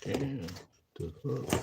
Damn. The fuck?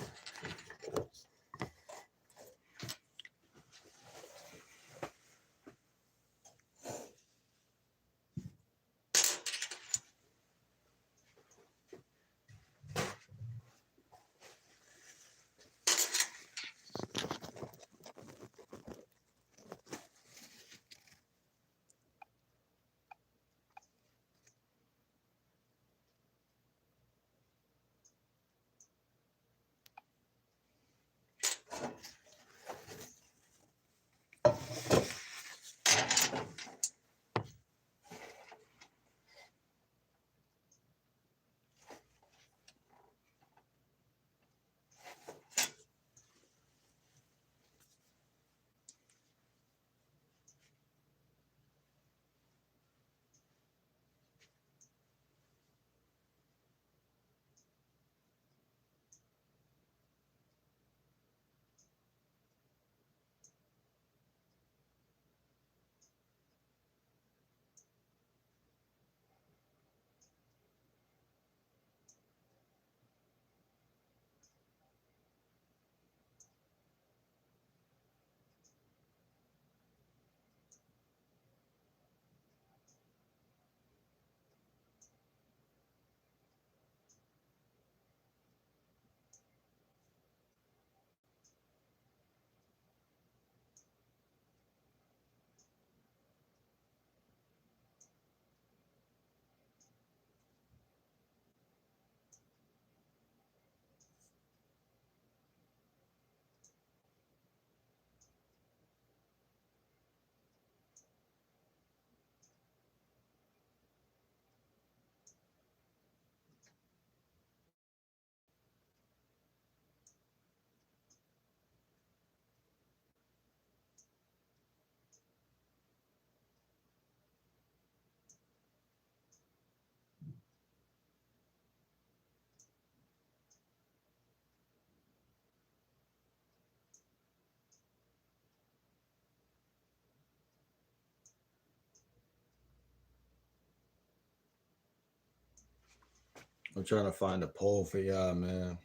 I'm trying to find a poll for y'all, man.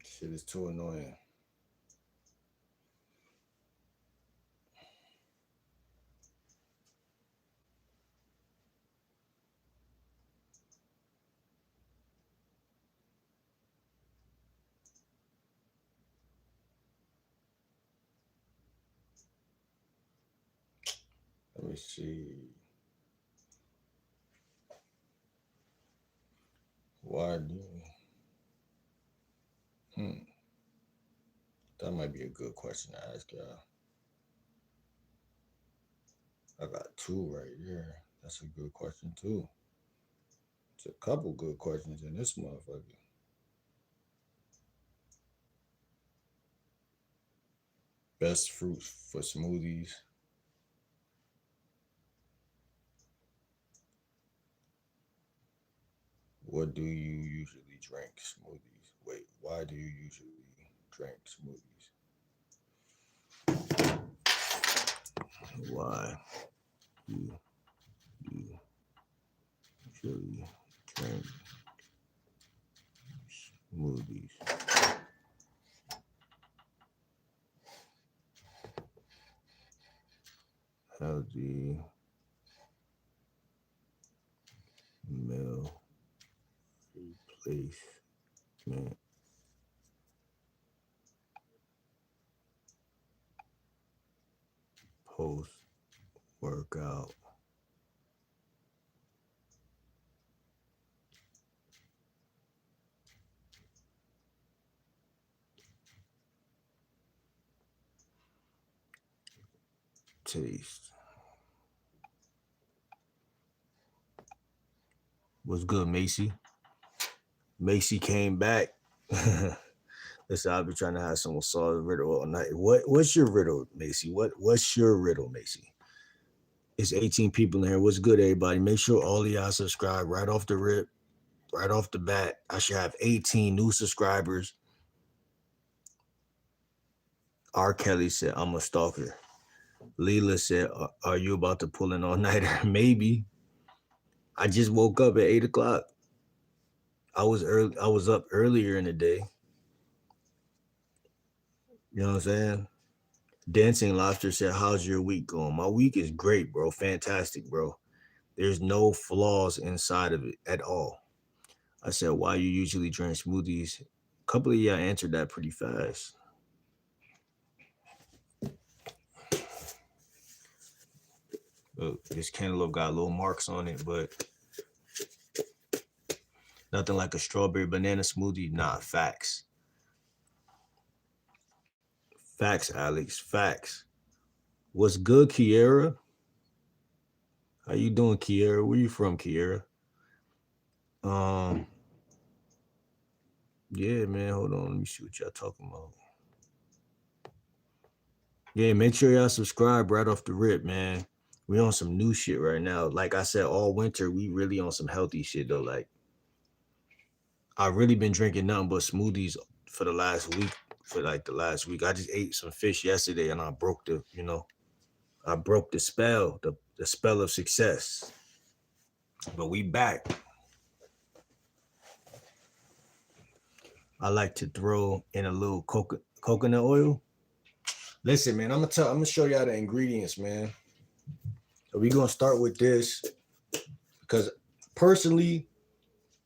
Shit is too annoying. Let me see. Why do? That might be a good question to ask y'all. I got two right here. That's a good question too. It's a couple good questions in this motherfucker. Best fruits for smoothies. What do you usually drink smoothies? Wait, why do you usually drink smoothies? Why do you usually drink smoothies? Healthy meal replacement. Post workout. Taste. What's good, Macy? Macy came back. Listen, I'll be trying to have someone solve the riddle all night. What's your riddle, Macy? What's your riddle, Macy? It's 18 people in here. What's good, everybody? Make sure all of y'all subscribe right off the rip, right off the bat. I should have 18 new subscribers. R. Kelly said, I'm a stalker. Leela said, are you about to pull an all-nighter? Maybe. I just woke up at 8 o'clock. I was up earlier in the day. You know what I'm saying? Dancing Lobster said, "How's your week going?" My week is great, bro. Fantastic, bro. There's no flaws inside of it at all. I said, "Why you usually drink smoothies?" A couple of y'all answered that pretty fast. This cantaloupe got little marks on it, but nothing like a strawberry banana smoothie. Nah, facts. Facts, Alex. Facts. What's good, Kiera? How you doing, Kiera? Where you from, Kiera? Um, yeah, man. Hold on. Let me see what y'all talking about. Yeah, make sure y'all subscribe right off the rip, man. We on some new shit right now. Like I said, all winter, we really on some healthy shit though. Like I really been drinking nothing but smoothies for the last week. For like the last week, I just ate some fish yesterday, and I broke I broke the spell of success. But we back. I like to throw in a little coconut oil. Listen, man, I'm gonna show y'all the ingredients, man. So we gonna start with this because personally,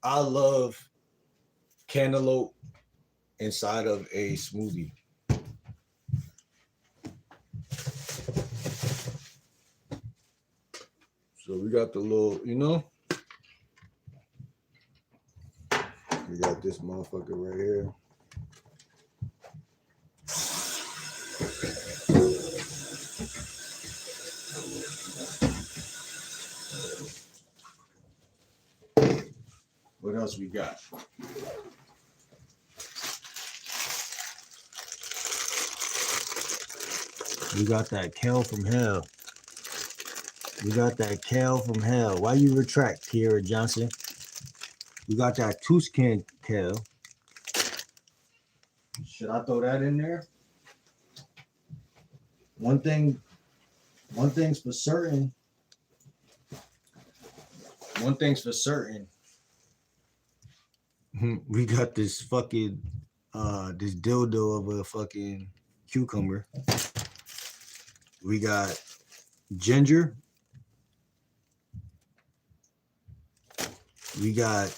I love cantaloupe inside of a smoothie. So we got the little, we got this motherfucker right here. What else we got? We got that kale from hell. We got that kale from hell. Why you retract, Kiera Johnson? We got that Tuscan kale. Should I throw that in there? One thing's for certain. One thing's for certain. We got this fucking this dildo of a fucking cucumber. We got ginger. We got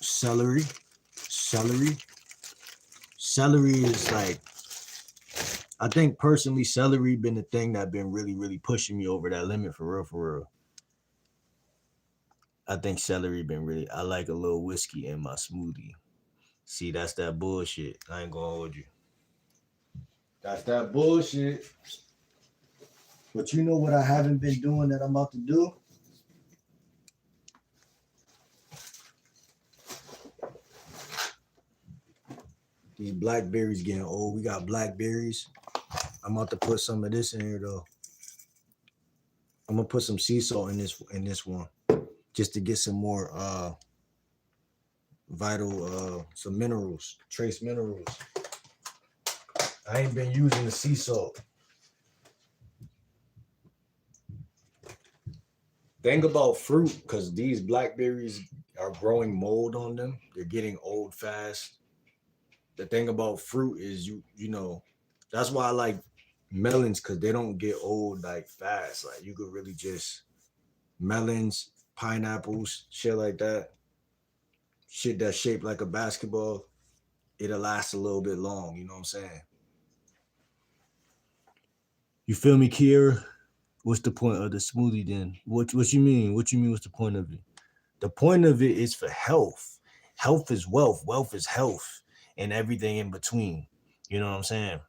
celery. Celery is like, I think personally, celery been the thing that been really, really pushing me over that limit for real, for real. I think celery been really, I like a little whiskey in my smoothie. See, that's that bullshit. I ain't gonna hold you. That's that bullshit. But you know what I haven't been doing that I'm about to do? These blackberries getting old. We got blackberries. I'm about to put some of this in here though. I'm gonna put some sea salt in this one, just to get some more vital some minerals, trace minerals. I ain't been using the sea salt. Thing about fruit, because these blackberries are growing mold on them. They're getting old fast. The thing about fruit is you know, that's why I like melons, because they don't get old like fast. Like you could really just melons, pineapples, shit like that. Shit that's shaped like a basketball, it'll last a little bit long, you know what I'm saying? You feel me, Kiera? What's the point of the smoothie then? What you mean? What you mean what's the point of it? The point of it is for health. Health is wealth. Wealth is health and everything in between. You know what I'm saying?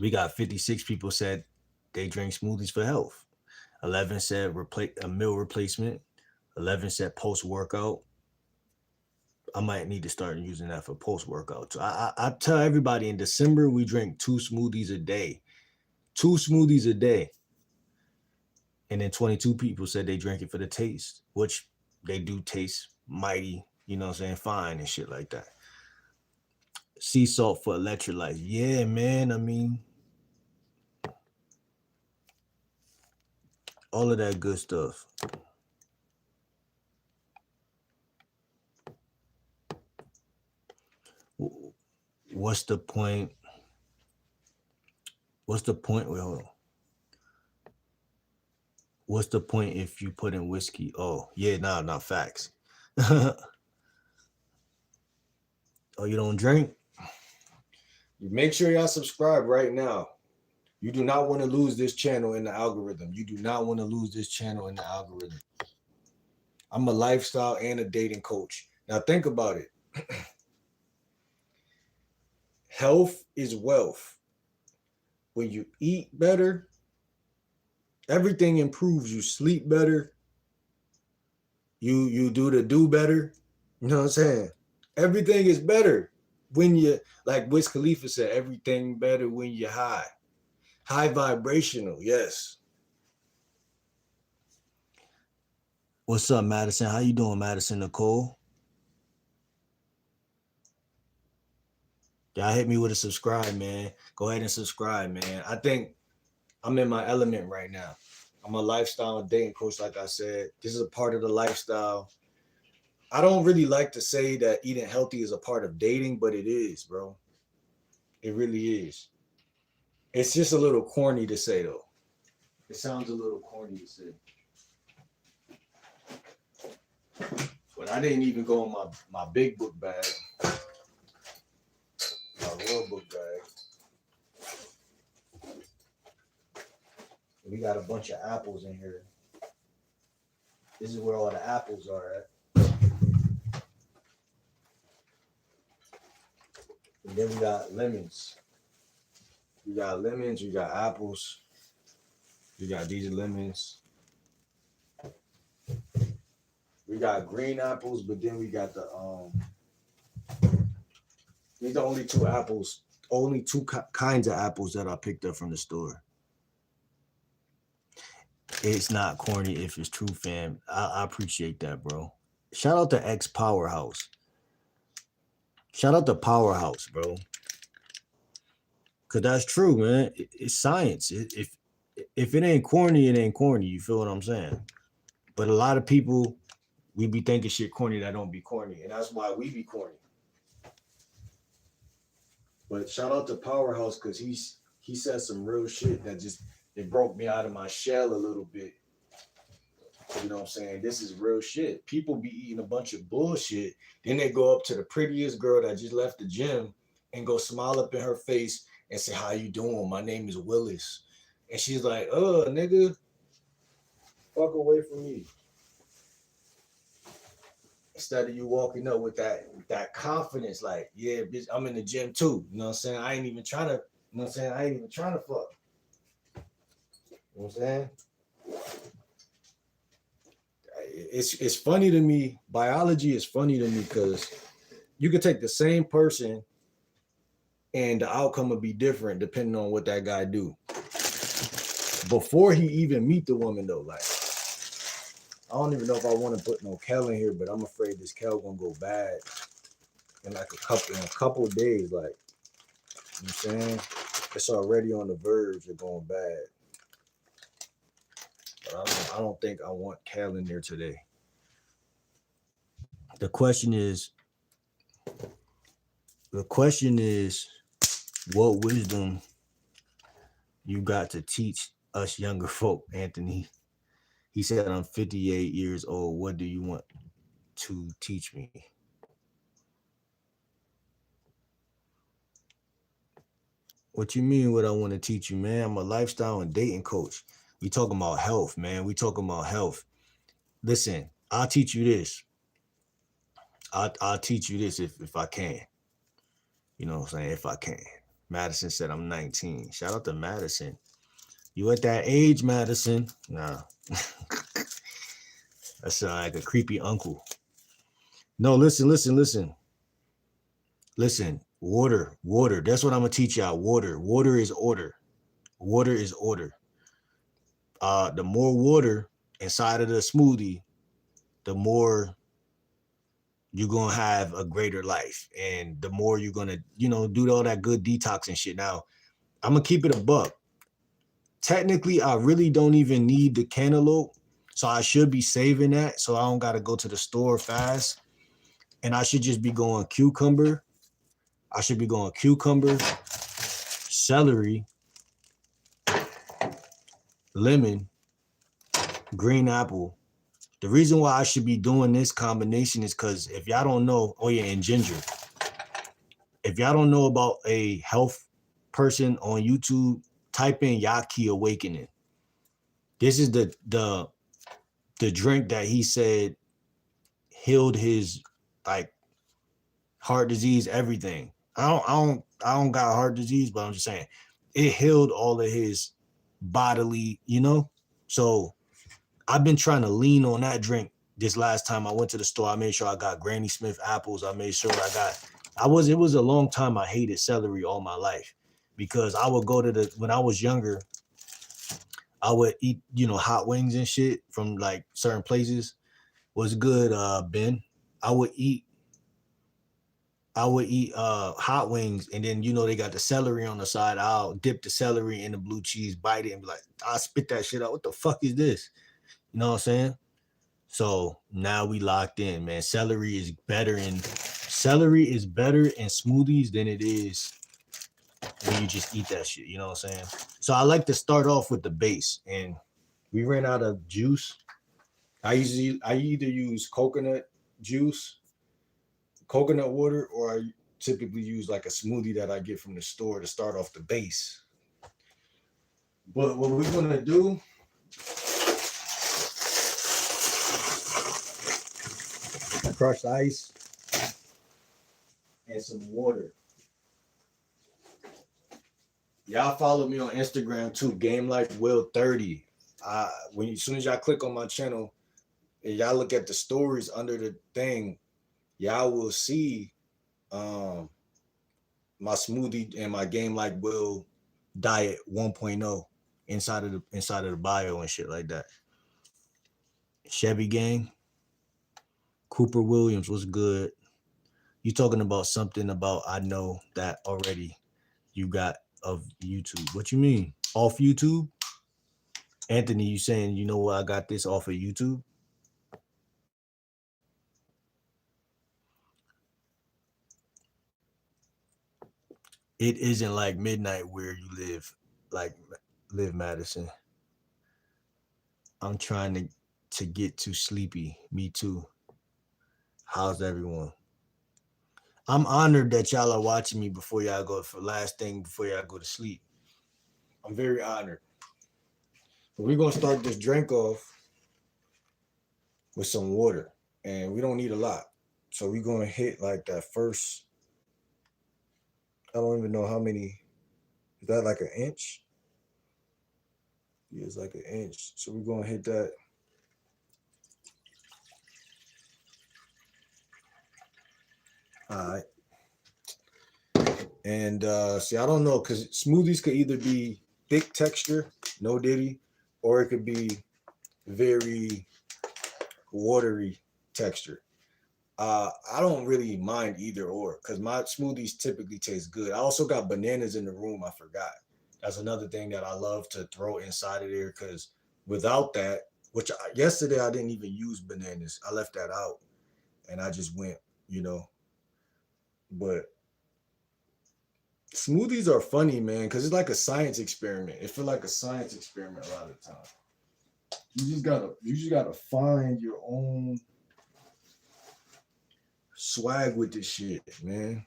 We got 56 people said they drink smoothies for health. 11 said a meal replacement. 11 said post workout. I might need to start using that for post workout. So I tell everybody in December we drink 2 smoothies a day. 2 smoothies a day. And then 22 people said they drank it for the taste, which they do taste mighty, you know what I'm saying, fine and shit like that. Sea salt for electrolytes. Yeah, man. I mean, all of that good stuff. What's the point? What's the point? Wait, hold on. What's the point if you put in whiskey? Oh, yeah, nah, not facts. Oh, you don't drink? Make sure y'all subscribe right now. You do not want to lose this channel in the algorithm. You do not want to lose this channel in the algorithm. I'm a lifestyle and a dating coach. Now think about it. Health is wealth. When you eat better, everything improves. You sleep better. You do better. You know what I'm saying? Everything is better when you, like Wiz Khalifa said, everything better when you're high. High vibrational, yes. What's up, Madison? How you doing, Madison Nicole? Y'all hit me with a subscribe, man. Go ahead and subscribe, man. I think I'm in my element right now. I'm a lifestyle and dating coach, like I said. This is a part of the lifestyle. I don't really like to say that eating healthy is a part of dating, but it is, bro. It really is. It's just a little corny to say, though. It sounds a little corny to say. But I didn't even go in my big book bag. My real book bag. We got a bunch of apples in here. This is where all the apples are at. And then we got lemons. We got lemons, we got apples. We got these lemons. We got green apples, but then we got the these are only two apples, only two kinds of apples that I picked up from the store. It's not corny if it's true, fam. I appreciate that, bro. Shout out to X Powerhouse. Shout out to Powerhouse, bro. Cause that's true, man. It's science. If it ain't corny, it ain't corny. You feel what I'm saying? But a lot of people, we be thinking shit corny that don't be corny, and that's why we be corny. But shout out to Powerhouse because he said some real shit that just it broke me out of my shell a little bit. You know what I'm saying? This is real shit. People be eating a bunch of bullshit. Then they go up to the prettiest girl that just left the gym and go smile up in her face and say, "How you doing? My name is Willis." And she's like, nigga, fuck away from me. Instead of you walking up with that confidence, like, yeah, bitch, I'm in the gym too. You know what I'm saying? I ain't even trying to, you know what I'm saying? I ain't even trying to fuck. You know what I'm saying? It's funny to me. Biology is funny to me because you could take the same person and the outcome would be different depending on what that guy do. Before he even meet the woman though, like I don't even know if I want to put no Kel in here, but I'm afraid this Kel gonna go bad in like a couple days. Like, you know what I'm saying? It's already on the verge of going bad. But I don't think I want Kel in there today. The question is, what wisdom you got to teach us younger folk, Anthony? He said, I'm 58 years old. What do you want to teach me? What you mean what I want to teach you, man? I'm a lifestyle and dating coach. We talking about health, man. We talking about health. Listen, I'll teach you this. I'll teach you this if I can. You know what I'm saying? If I can. Madison said I'm 19. Shout out to Madison. You at that age, Madison? Nah. That sound like a creepy uncle. No, listen. Listen, water. That's what I'm gonna teach y'all. Water is order. Water is order. The more water inside of the smoothie, the more you're gonna have a greater life, and the more you're gonna, do all that good detox and shit. Now, I'm gonna keep it a buck. Technically, I really don't even need the cantaloupe, so I should be saving that, so I don't gotta go to the store fast, and I should just be going cucumber, I should be going cucumber, celery, lemon, green apple. The reason why I should be doing this combination is because if y'all don't know, oh yeah, and ginger. If y'all don't know about a health person on YouTube, type in Yaki Awakening. This is the drink that he said healed his like heart disease, everything. I don't got heart disease, but I'm just saying it healed all of his bodily, you know. So I've been trying to lean on that drink. This last time I went to the store, I made sure I got Granny Smith apples. I made sure it was a long time I hated celery all my life because I would go to when I was younger, I would eat, hot wings and shit from like certain places. Was good, Ben. I would eat hot wings, and then they got the celery on the side. I'll dip the celery in the blue cheese, bite it, and be like, I'll spit that shit out. What the fuck is this? You know what I'm saying? So now we locked in, man. Celery is better in smoothies than it is when you just eat that shit. You know what I'm saying? So I like to start off with the base, and we ran out of juice. I either use coconut juice, coconut water, or I typically use like a smoothie that I get from the store to start off the base. But what we're gonna do, crushed ice and some water. Y'all follow me on Instagram too, Game Like Will 30. As soon as y'all click on my channel and y'all look at the stories under the thing, y'all will see my smoothie and my Game Like Will diet 1.0 inside of the bio and shit like that. Chevy Gang, Cooper Williams, what's good? You talking about something about I know that already you got of YouTube. What you mean? Off YouTube? Anthony, you saying, I got this off of YouTube? It isn't like midnight where you live Madison. I'm trying to get too sleepy. Me too. How's everyone? I'm honored that y'all are watching me before y'all go before y'all go to sleep. I'm very honored. We're gonna start this drink off with some water, and we don't need a lot. So we're gonna hit like that first. I don't even know how many. Is that like an inch? Yeah, it's like an inch. So we're gonna hit that. All right. And see, I don't know, because smoothies could either be thick texture, no diddy, or it could be very watery texture. I don't really mind either or, because my smoothies typically taste good. I also got bananas in the room. I forgot. That's another thing that I love to throw inside of there, because without that, yesterday I didn't even use bananas. I left that out, and I just went, But smoothies are funny, man, because it's like a science experiment. It feels like a science experiment a lot of the time. You just gotta find your own swag with this shit, man.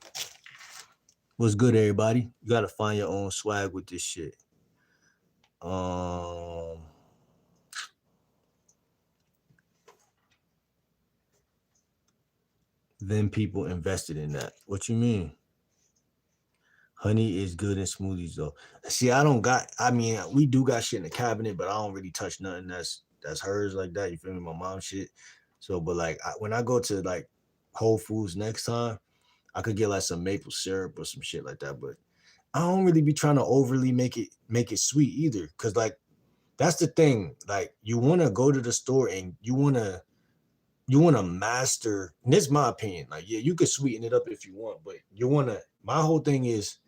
What's good, everybody? You gotta find your own swag with this shit. Then people invested in that. What you mean? Honey is good in smoothies though. See, we do got shit in the cabinet, but I don't really touch nothing that's hers like that. You feel me? My mom shit. So, but like when I go to like Whole Foods next time, I could get like some maple syrup or some shit like that. But I don't really be trying to overly make it sweet either. Cause like that's the thing. Like you wanna go to the store and you wanna master, and this is my opinion. Like, yeah, you could sweeten it up if you want, but my whole thing is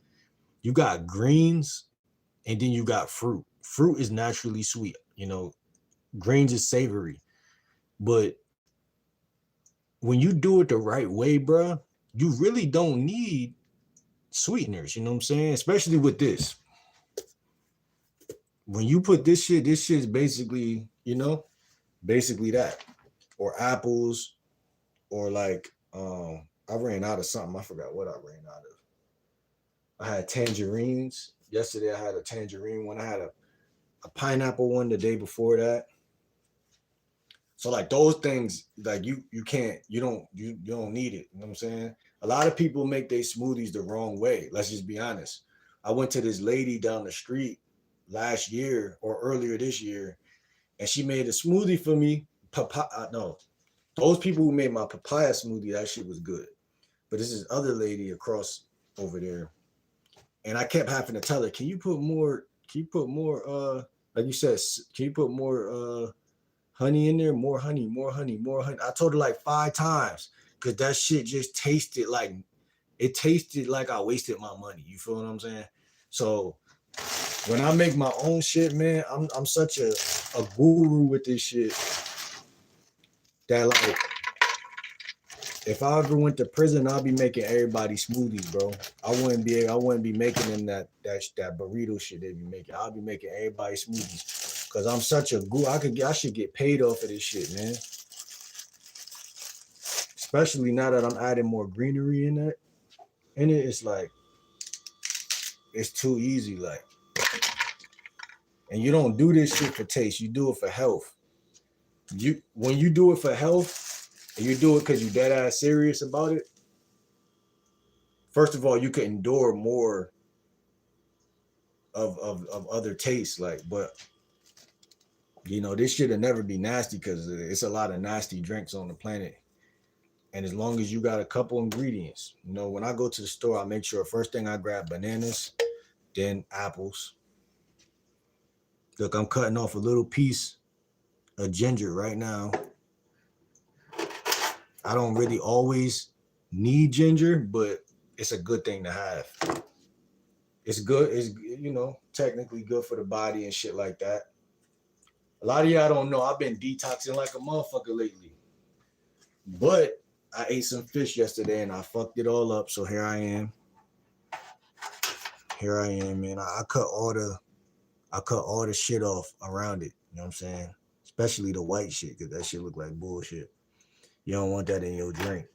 you got greens and then you got fruit. Fruit is naturally sweet, greens is savory. But when you do it the right way, bro, you really don't need sweeteners, you know what I'm saying? Especially with this. When you put this shit's basically, basically that. Or apples, or like I ran out of something. I forgot what I ran out of. I had tangerines. Yesterday I had a tangerine one. I had a pineapple one the day before that. So like those things, like you can't, you don't need it. You know what I'm saying? A lot of people make their smoothies the wrong way. Let's just be honest. I went to this lady down the street last year or earlier this year, and she made a smoothie for me. No, those people who made my papaya smoothie, that shit was good. But this is other lady across over there, and I kept having to tell her, "Can you put more? Can you put more? Like you said, can you put more honey in there? More honey, more honey, more honey." I told her like 5 times because that shit just tasted like I wasted my money. You feel what I'm saying? So when I make my own shit, man, I'm such a guru with this shit that like if I ever went to prison, I'd be making everybody smoothies, bro. I wouldn't be making them that burrito shit they be making. I'll be making everybody smoothies. Cause I'm such a guru. I should get paid off of this shit, man. Especially now that I'm adding more greenery in it. And it's like it's too easy, like. And you don't do this shit for taste, you do it for health. When you do it for health, and you do it because you're dead ass serious about it, first of all, you can endure more of other tastes, like, but this shit'll never be nasty because it's a lot of nasty drinks on the planet. And as long as you got a couple ingredients, when I go to the store, I make sure first thing I grab bananas, then apples. Look, I'm cutting off a little piece of ginger right now. I don't really always need ginger, but it's a good thing to have. It's good. It's, technically good for the body and shit like that. A lot of y'all don't know I've been detoxing like a motherfucker lately. But I ate some fish yesterday and I fucked it all up. So here I am. Man. I cut all the shit off around it. You know what I'm saying? Especially the white shit, because that shit look like bullshit. You don't want that in your drink.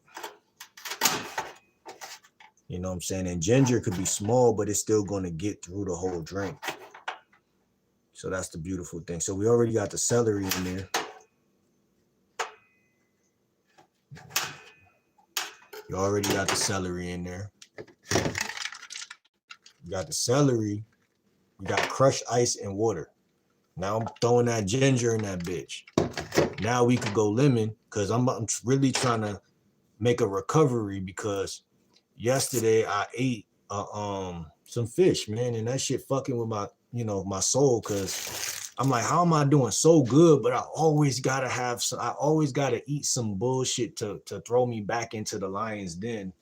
You know what I'm saying? And ginger could be small, but it's still going to get through the whole drink. So that's the beautiful thing. So we already got the celery in there. You already got the celery in there. You got the celery. We got crushed ice and water. Now I'm throwing that ginger in that bitch. Now we could go lemon because I'm really trying to make a recovery because yesterday I ate some fish, man, and that shit fucking with my my soul because I'm like, how am I doing so good? But I always gotta eat some bullshit to throw me back into the lion's den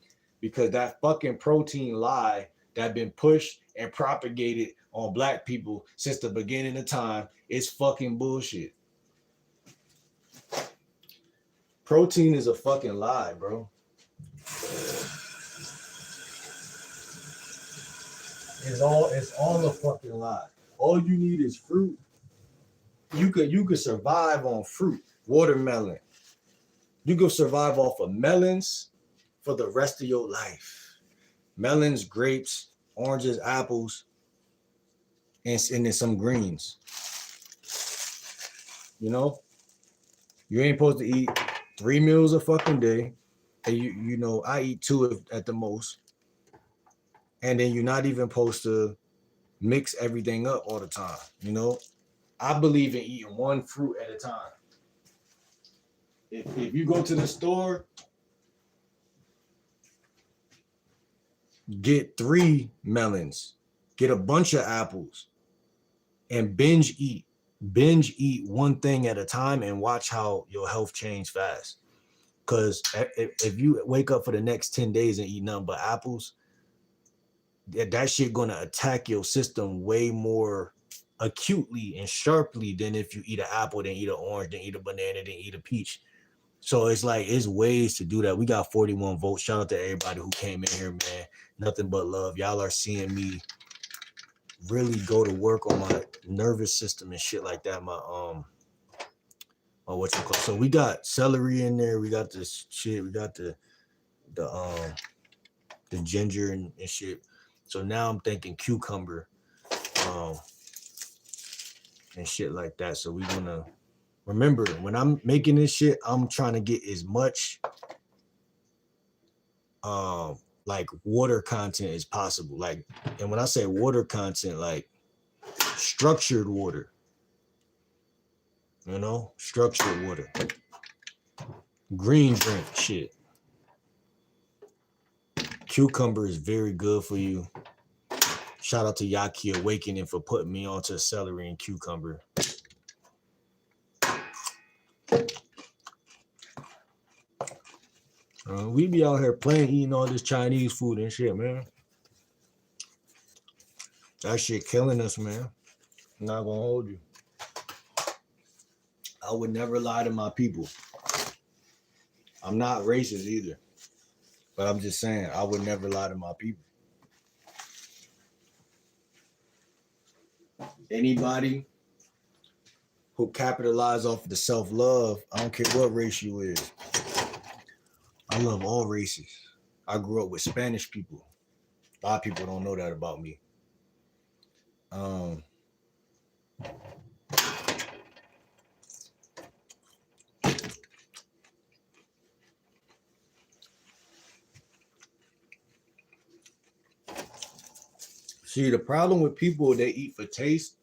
because that fucking protein lie that been pushed and propagated on black people since the beginning of time is fucking bullshit. Protein is a fucking lie, bro. It's all a fucking lie. All you need is fruit. You could survive on fruit, watermelon. You could survive off of melons for the rest of your life. Melons, grapes, oranges, apples, and then some greens. You ain't supposed to eat 3 meals a fucking day. And I eat 2 at the most. And then you're not even supposed to mix everything up all the time. I believe in eating 1 fruit at a time. If you go to the store, get 3 melons, get a bunch of apples, and binge eat 1 thing at a time and watch how your health change fast. Because if you wake up for the next 10 days and eat nothing but apples, that shit gonna attack your system way more acutely and sharply than if you eat an apple, then eat an orange, then eat a banana, then eat a peach. So it's ways to do that. We got 41 votes. Shout out to everybody who came in here, man. Nothing but love. Y'all are seeing me really go to work on my nervous system and shit like that. My what you call. So we got celery in there. We got this shit. We got the the ginger and shit. So now I'm thinking cucumber, um, and shit like that. So we gonna remember when I'm making this shit, I'm trying to get as much like water content as possible. Like, and when I say water content, like structured water, structured water, green drink shit. Cucumber is very good for you. Shout out to Yaki Awakening for putting me onto celery and cucumber. We be out here playing, eating all this Chinese food and shit, man. That shit killing us, man. I'm not gonna hold you. I would never lie to my people. I'm not racist either. But I'm just saying, I would never lie to my people. Anybody who capitalize off of the self-love, I don't care what race you is. I love all races. I grew up with Spanish people. A lot of people don't know that about me. See, the problem with people, they eat for taste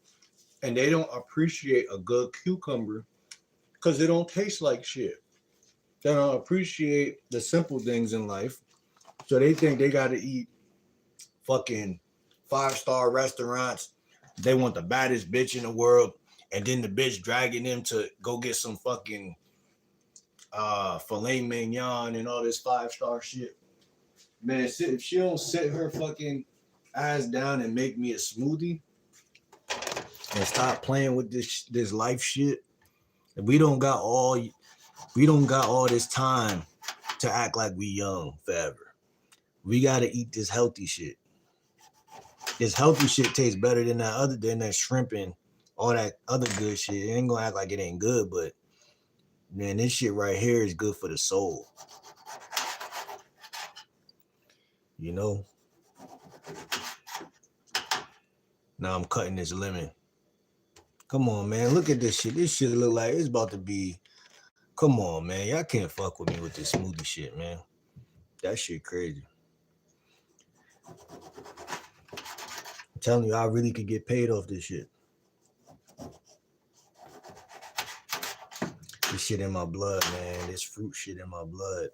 and they don't appreciate a good cucumber because they don't taste like shit. They don't appreciate the simple things in life. So they think they got to eat fucking 5-star restaurants. They want the baddest bitch in the world. And then the bitch dragging them to go get some fucking filet mignon and all this 5-star shit. Man, if she don't sit her fucking ass down and make me a smoothie and stop playing with this life shit, we don't got all this time to act like we young forever. We gotta eat this healthy shit. This healthy shit tastes better than that shrimp and all that other good shit. It ain't gonna act like it ain't good, but man, this shit right here is good for the soul. You know? Now I'm cutting this lemon. Come on, man. Look at this shit. This shit look like it's about to be. Come on, man. Y'all can't fuck with me with this smoothie shit, man. That shit crazy. I'm telling you, I really could get paid off this shit. This shit in my blood, man. This fruit shit in my blood.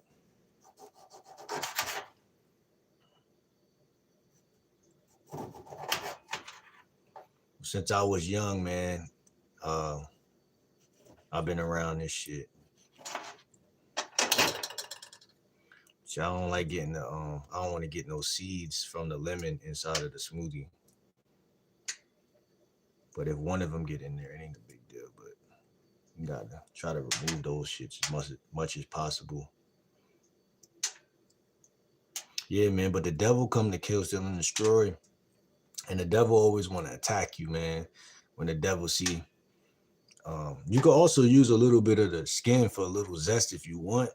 Since I was young, man, I've been around this shit. So I don't like getting I don't want to get no seeds from the lemon inside of the smoothie. But if one of them get in there, it ain't a big deal. But you gotta try to remove those shits as much as possible. Yeah, man. But the devil come to kill, steal, and destroy. And the devil always want to attack you, man. When the devil see, you can also use a little bit of the skin for a little zest if you want.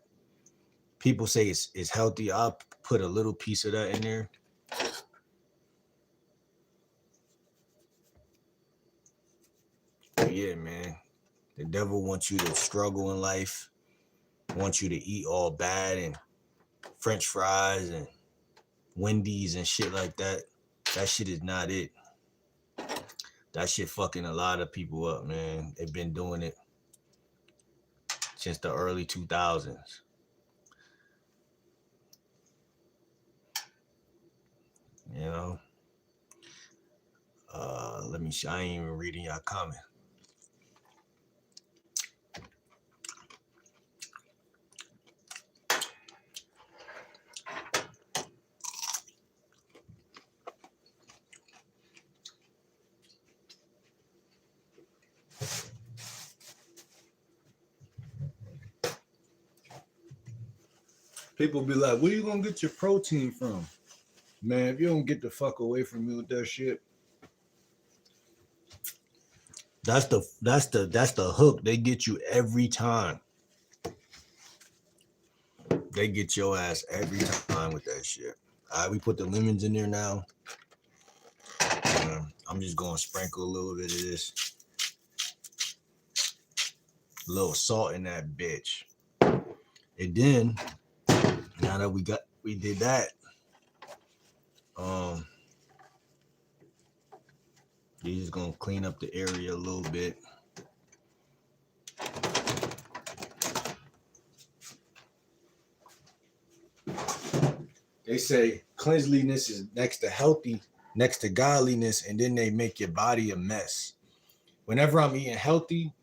People say it's healthy. I'll put a little piece of that in there. But yeah, man. The devil wants you to struggle in life, wants you to eat all bad and French fries and Wendy's and shit like that. That shit is not it. That shit fucking a lot of people up, man. They've been doing it since the early 2000s. You know? Let me see. I ain't even reading y'all comment. People be like, where you gonna get your protein from? Man, if you don't get the fuck away from me with that shit, that's the hook. They get you every time. They get your ass every time with that shit. All right, we put the lemons in there now. I'm just gonna sprinkle a little bit of this, a little salt in that bitch. And then now that we did that, you're just gonna clean up the area a little bit. They say cleanliness is next to healthy, next to godliness, and then they make your body a mess. Whenever I'm eating healthy,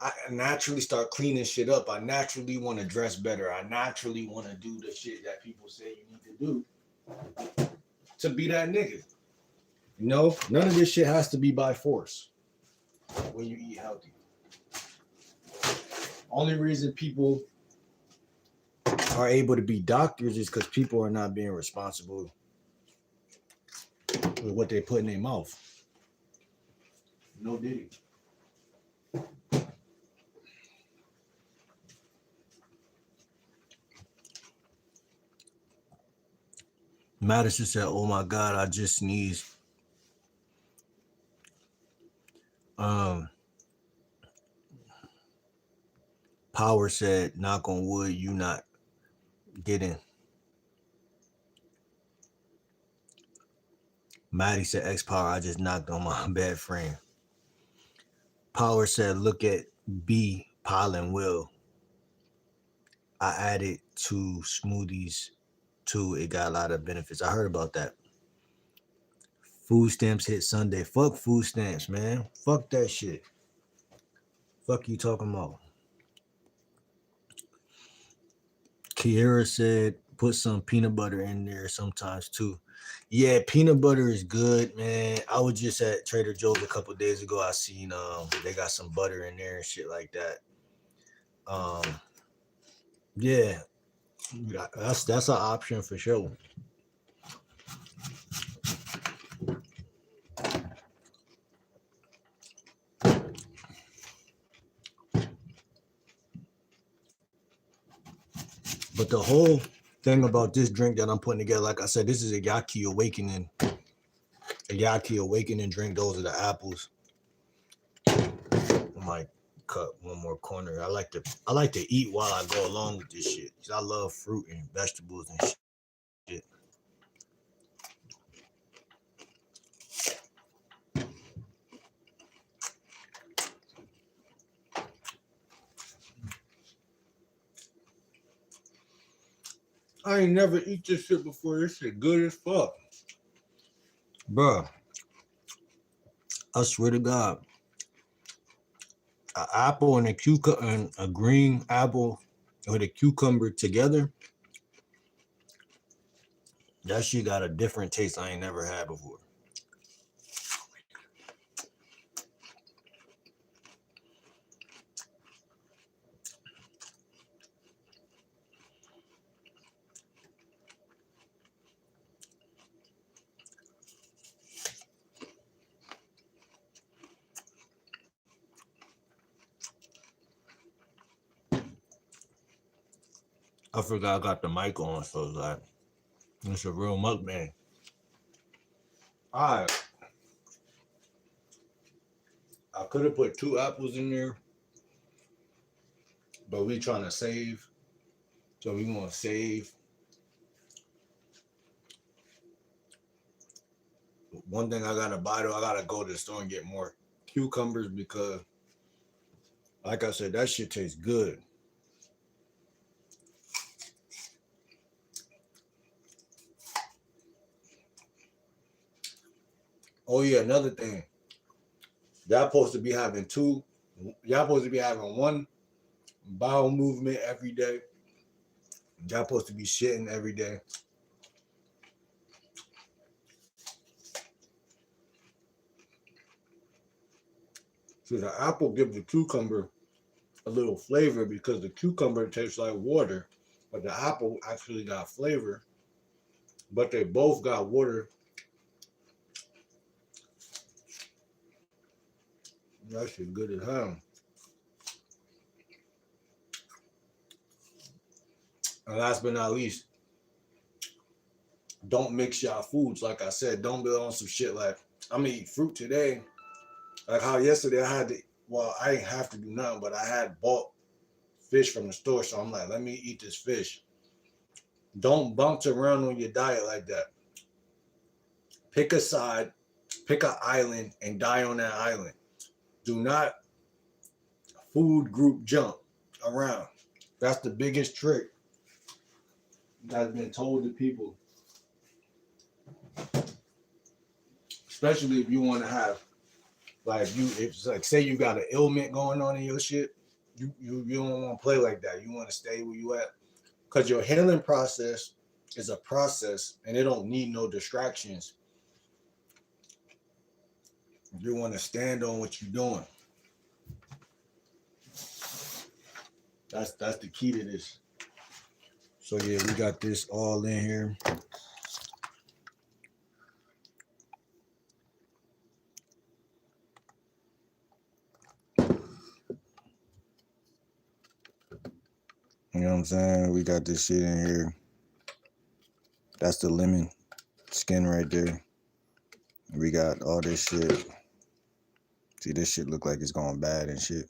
I naturally start cleaning shit up. I naturally want to dress better. I naturally want to do the shit that people say you need to do to be that nigga. No, none of this shit has to be by force when you eat healthy. Only reason people are able to be doctors is because people are not being responsible with what they put in their mouth. No diddy. Madison said, "Oh my God, I just sneezed." Power said, "Knock on wood, you not getting." Maddie said, "X Power, I just knocked on my bed frame." Power said, "Look at B, Pollen Will. I added 2 smoothies too. It got a lot of benefits." I heard about that. Food stamps hit Sunday. Fuck food stamps, man. Fuck that shit. Fuck you talking about. Kiera said, "Put some peanut butter in there sometimes too." Yeah, peanut butter is good, man. I was just at Trader Joe's a couple days ago. I seen they got some butter in there and shit like that. Yeah, that's an option for sure. But the whole thing about this drink that I'm putting together, like I said, this is a Yaki Awakening. A Yaki Awakening drink. Those are the apples. I might cut one more corner. I like to eat while I go along with this shit. Cause I love fruit and vegetables and shit. I ain't never eat this shit before. This shit good as fuck. Bruh, I swear to God. An apple and a cucumber and a green apple with a cucumber together, that shit got a different taste I ain't never had before. I forgot I got the mic on, so it's like, it's a real mukbang. Alright. I could have put 2 apples in there, but we trying to save. So we want to save. One thing I gotta buy though, I gotta go to the store and get more cucumbers because, like I said, that shit tastes good. Oh yeah, another thing. Y'all supposed to be having two. Y'all supposed to be having one bowel movement every day. Y'all supposed to be shitting every day. So the apple gives the cucumber a little flavor because the cucumber tastes like water, but the apple actually got flavor. but they both got water. That shit good as hell. And last but not least, don't mix y'all foods. Like I said, don't be on some shit like, I'm gonna eat fruit today. Like how yesterday I had to, well, I didn't have to do nothing, but I had bought fish from the store. So I'm like, let me eat this fish. Don't bounce around on your diet like that. Pick a side, pick an island, and die on that island. Do not food group jump around. That's the biggest trick that's been told to people. Especially if you want to have, like, if like, say you got an ailment going on in your shit, you don't want to play like that. You want to stay where you at, because your healing process is a process, and it don't need no distractions. You want to stand on what you're doing. That's the key to this. So yeah, we got this all in here. You know what I'm saying? We got this shit in here. That's the lemon skin right there. We got all this shit. See, this shit look like it's going bad and shit.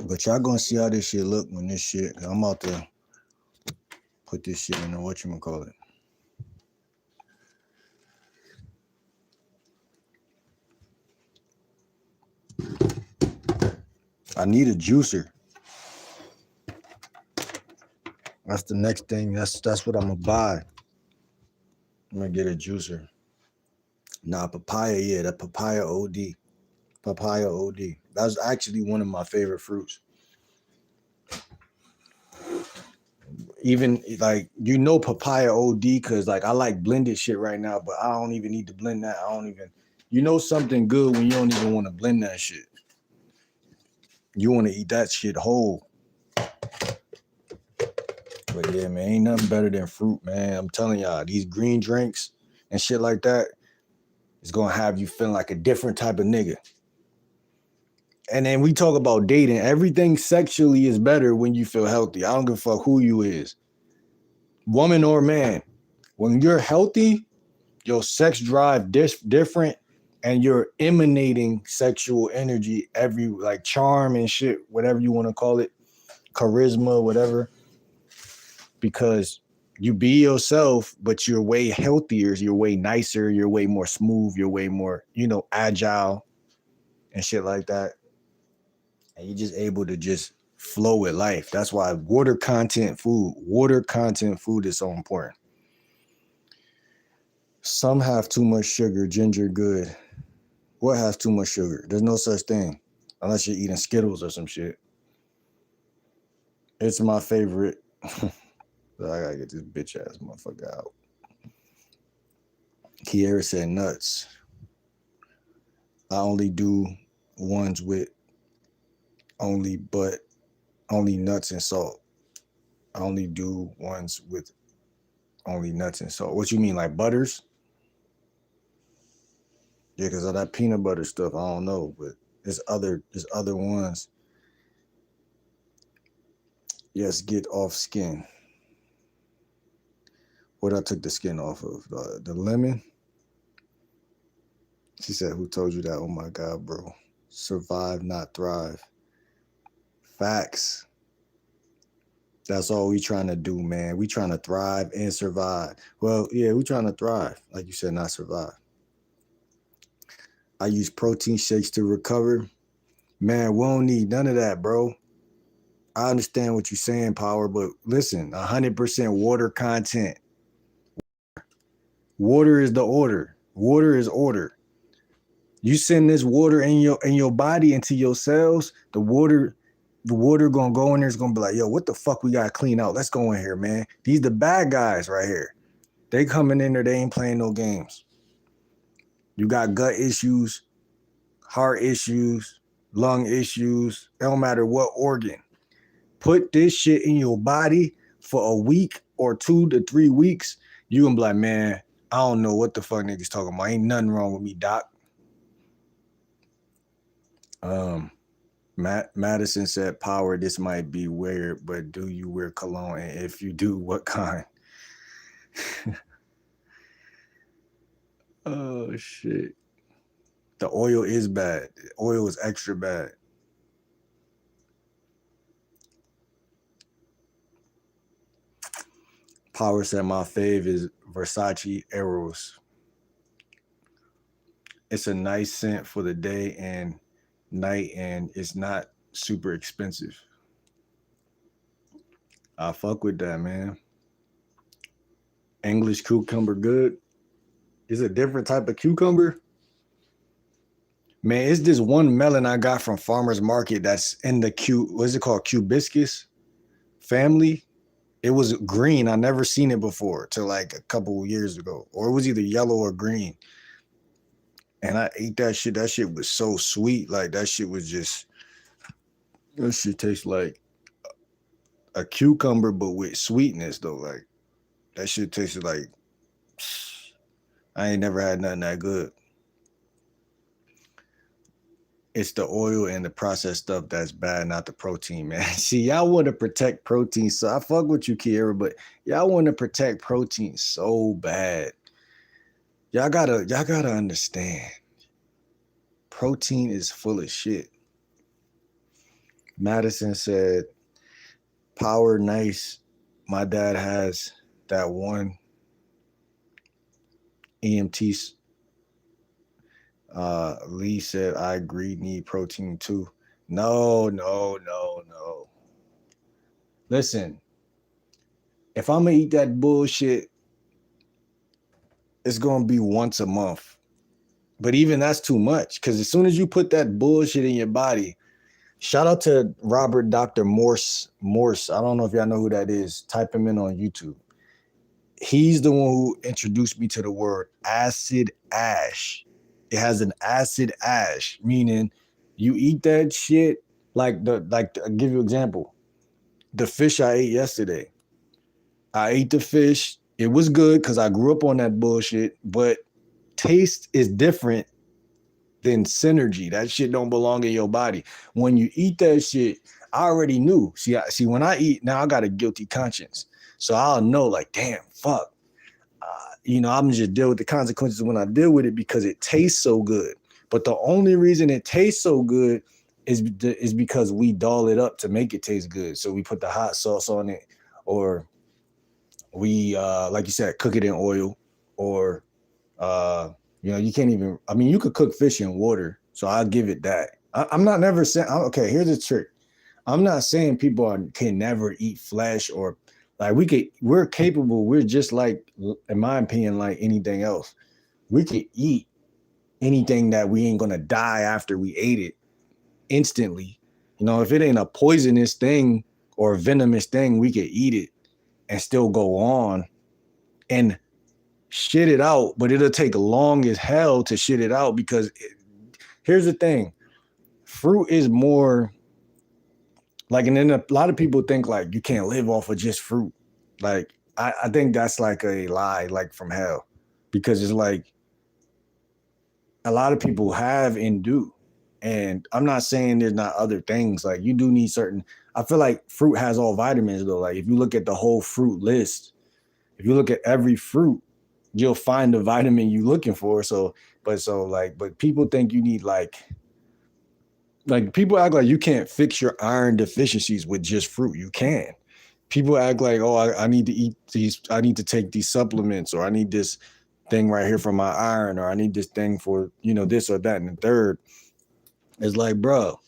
But y'all gonna see how this shit look when this shit, I'm about to put this shit in the whatchamacallit. I need a juicer. That's the next thing. That's what I'm gonna buy. I'm gonna get a juicer. Nah, papaya, yeah, that papaya OD. Papaya OD. That's actually one of my favorite fruits. Even like, you know, papaya OD, because like I like blended shit right now, but I don't even need to blend that. I don't even, you know, something good when you don't even want to blend that shit. You want to eat that shit whole. But yeah, man, ain't nothing better than fruit, man. I'm telling y'all, these green drinks and shit like that is gonna have you feeling like a different type of nigga. And then we talk about dating. Everything sexually is better when you feel healthy. I don't give a fuck who you is, woman or man. When you're healthy, your sex drive different, and you're emanating sexual energy, every like charm and shit, whatever you want to call it, charisma, whatever. Because you be yourself, but you're way healthier, you're way nicer, you're way more smooth, you're way more, you know, agile and shit like that. And you're just able to just flow with life. That's why water content food is so important. Some have too much sugar. Ginger good. What has too much sugar? There's no such thing, unless you're eating Skittles or some shit. It's my favorite. I gotta get this bitch ass motherfucker out. Kiera said nuts. I only do ones with only nuts and salt. I only do ones with only nuts and salt. What you mean, like butters? Yeah, because of that peanut butter stuff, I don't know, but there's other ones. Yes, get off skin. What I took the skin off of? The lemon? She said, who told you that? Oh my God, bro. Survive, not thrive. Facts. That's all we trying to do, man. We trying to thrive and survive. Well, yeah, we trying to thrive. Like you said, not survive. I use protein shakes to recover. Man, we don't need none of that, bro. I understand what you're saying, Power, but listen, 100% water content. Water is the order. Water is order. You send this water in your body into your cells, the water gonna go in there, is gonna be like, yo, what the fuck we gotta clean out? Let's go in here, man. These the bad guys right here. They coming in there, they ain't playing no games. You got gut issues, heart issues, lung issues. It don't matter what organ. Put this shit in your body, for a week or 2 to 3 weeks, you gonna be like, man, I don't know what the fuck niggas talking about. Ain't nothing wrong with me, doc. Madison said, Power, this might be weird, but do you wear cologne? And if you do, what kind? Oh, shit. The oil is bad. The oil is extra bad. Power said, my fave is Versace Eros. It's a nice scent for the day and night, and it's not super expensive. I fuck with that, man. English cucumber good. It's a different type of cucumber. Man, it's this one melon I got from Farmer's Market that's in the what's it called? Cubiscus family. It was green. I never seen it before till like a couple of years ago. Or it was either yellow or green. And I ate that shit. That shit was so sweet. Like that shit tastes like a cucumber, but with sweetness though. Like that shit tasted like, I ain't never had nothing that good. It's the oil and the processed stuff that's bad, not the protein, man. See, y'all want to protect protein. So I fuck with you, Kiera, but y'all want to protect protein so bad. Y'all gotta understand. Protein is full of shit. Madison said, Power nice. My dad has that one EMT. Lee said, I agree, need protein too. No. Listen, if I'm gonna eat that bullshit, it's gonna be once a month. But even that's too much, because as soon as you put that bullshit in your body, shout out to Robert Dr. Morse. I don't know if y'all know who that is. Type him in on YouTube. He's the one who introduced me to the word acid ash. It has an acid ash, meaning you eat that shit like I'll give you an example. The fish I ate yesterday. I ate the fish. It was good because I grew up on that bullshit, but taste is different than synergy. That shit don't belong in your body. When you eat that shit, I already knew. See, when I eat, now I got a guilty conscience. So I'll know, like, damn, fuck. I'm just deal with the consequences when I deal with it because it tastes so good. But the only reason it tastes so good is because we doll it up to make it taste good. So we put the hot sauce on it, or we, like you said, cook it in oil, or, you can't even, you could cook fish in water. So I'll give it that. I'm not never saying, okay, here's the trick. I'm not saying people can never eat flesh or like we're capable. We're just like, in my opinion, like anything else. We could eat anything that we ain't gonna die after we ate it instantly. If it ain't a poisonous thing or a venomous thing, we could eat it and still go on and shit it out. But it'll take long as hell to shit it out because here's the thing. Fruit is more like, and then a lot of people think like you can't live off of just fruit. Like, I think that's like a lie, like from hell, because it's like a lot of people have and do. And I'm not saying there's not other things. Like you do need I feel like fruit has all vitamins though. Like if you look at the whole fruit list, if you look at every fruit, you'll find the vitamin you're looking for. But people think you need like people act like you can't fix your iron deficiencies with just fruit. You can. People act like, oh, I need to eat these, I need to take these supplements, or I need this thing right here for my iron, or I need this thing for, this or that. And the third is like, bro,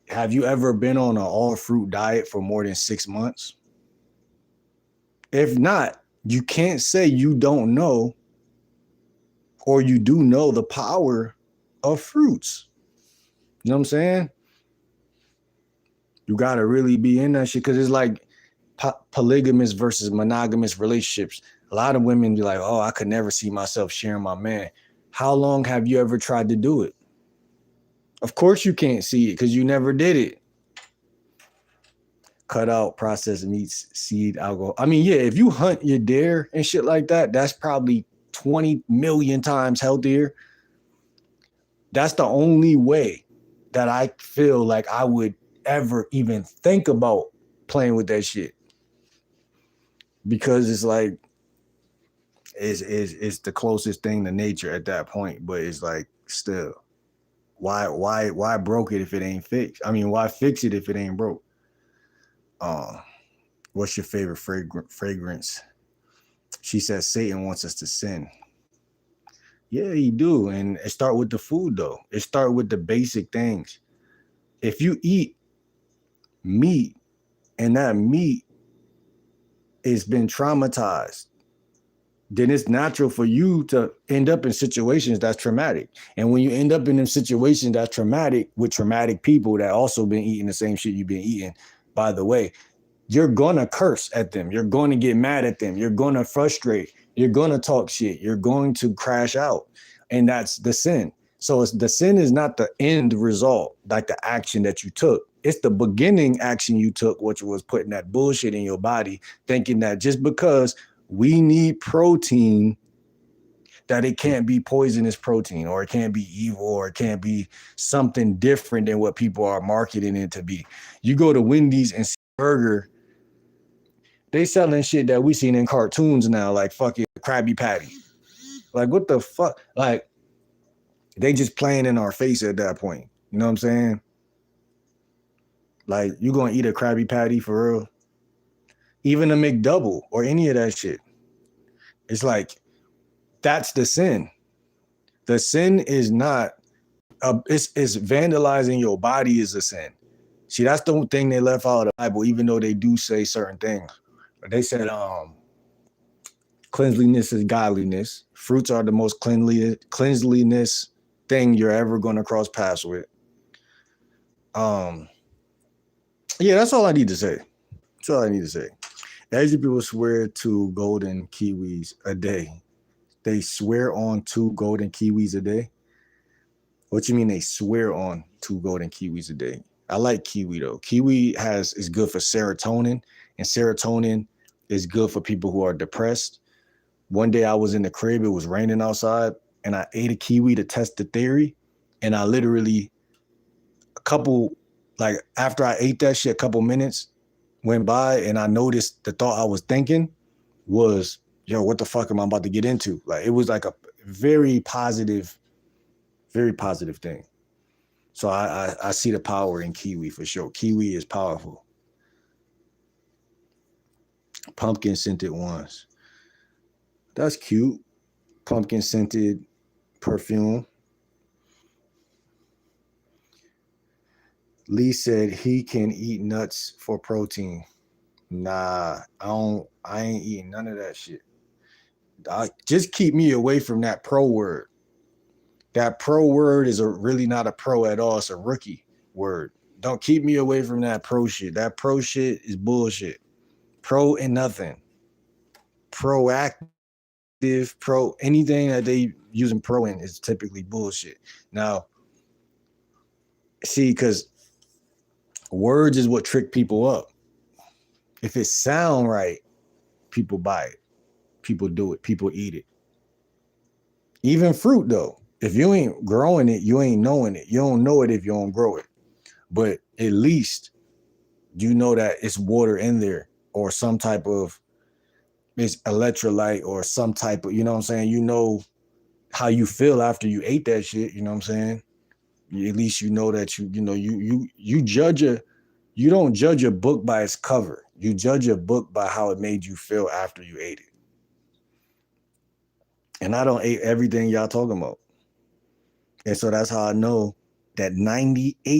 have you ever been on an all fruit diet for more than 6 months? If not, you can't say you don't know, or you do know the power of fruits. You know what I'm saying? You got to really be in that shit, because it's like polygamous versus monogamous relationships. A lot of women be like, oh, I could never see myself sharing my man. How long have you ever tried to do it? Of course you can't see it because you never did it. cut out processed meats, seed, alcohol. I mean, yeah, if you hunt your deer and shit like that, that's probably 20 million times healthier. That's the only way that I feel like I would ever even think about playing with that shit. Because it's like it's the closest thing to nature at that point, but it's like still why broke it if it ain't fixed? I mean, why fix it if it ain't broke? What's your favorite fragrance? She says Satan wants us to sin. Yeah, he do. And it start with the food though. It start with the basic things. If you eat meat and that meat has been traumatized, then it's natural for you to end up in situations that's traumatic. And when you end up in them situations that's traumatic with traumatic people that also been eating the same shit you've been eating, by the way, you're going to curse at them. You're going to get mad at them. You're going to frustrate. You're going to talk shit. You're going to crash out. And that's the sin. So the sin is not the end result, like the action that you took. It's the beginning action you took, which was putting that bullshit in your body, thinking that just because we need protein, that it can't be poisonous protein, or it can't be evil, or it can't be something different than what people are marketing it to be. You go to Wendy's and see a burger, they selling shit that we seen in cartoons now, like fucking Krabby Patty. Like, what the fuck? Like, they just playing in our face at that point. You know what I'm saying? Like, you gonna eat a Krabby Patty for real? Even a McDouble or any of that shit. It's like, that's the sin. The sin is not, it's vandalizing your body is a sin. See, that's the thing they left out of the Bible, even though they do say certain things. But they said, cleanliness is godliness. Fruits are the most cleanliness thing you're ever going to cross paths with. Yeah, that's all I need to say. That's all I need to say. Asian people swear to golden kiwis a day. They swear on 2 golden kiwis a day. What you mean they swear on 2 golden kiwis a day? I like kiwi though. Kiwi is good for serotonin, and serotonin is good for people who are depressed. One day I was in the crib, it was raining outside, and I ate a kiwi to test the theory. And I literally, after I ate that shit, a couple minutes went by, and I noticed the thought I was thinking was, yo, what the fuck am I about to get into? Like, it was like a very positive thing. So I see the power in kiwi for sure. Kiwi is powerful. Pumpkin scented ones. That's cute. Pumpkin scented perfume. Lee said he can eat nuts for protein. Nah, I ain't eating none of that shit. Just keep me away from that pro word. That pro word is really not a pro at all. It's a rookie word. Don't keep me away from that pro shit. That pro shit is bullshit. Pro and nothing. Proactive, pro, anything that they using pro in is typically bullshit. Now, see, because words is what trick people up. If it sound right, people buy it. People do it. People eat it. Even fruit, though. If you ain't growing it, you ain't knowing it. You don't know it if you don't grow it. But at least you know that it's water in there, or some type of, it's electrolyte, or some type of, you know what I'm saying? You know how you feel after you ate that shit, you know what I'm saying? At least you know that you don't judge a book by its cover. You judge a book by how it made you feel after you ate it. And I don't eat everything y'all talking about. And so that's how I know that 98%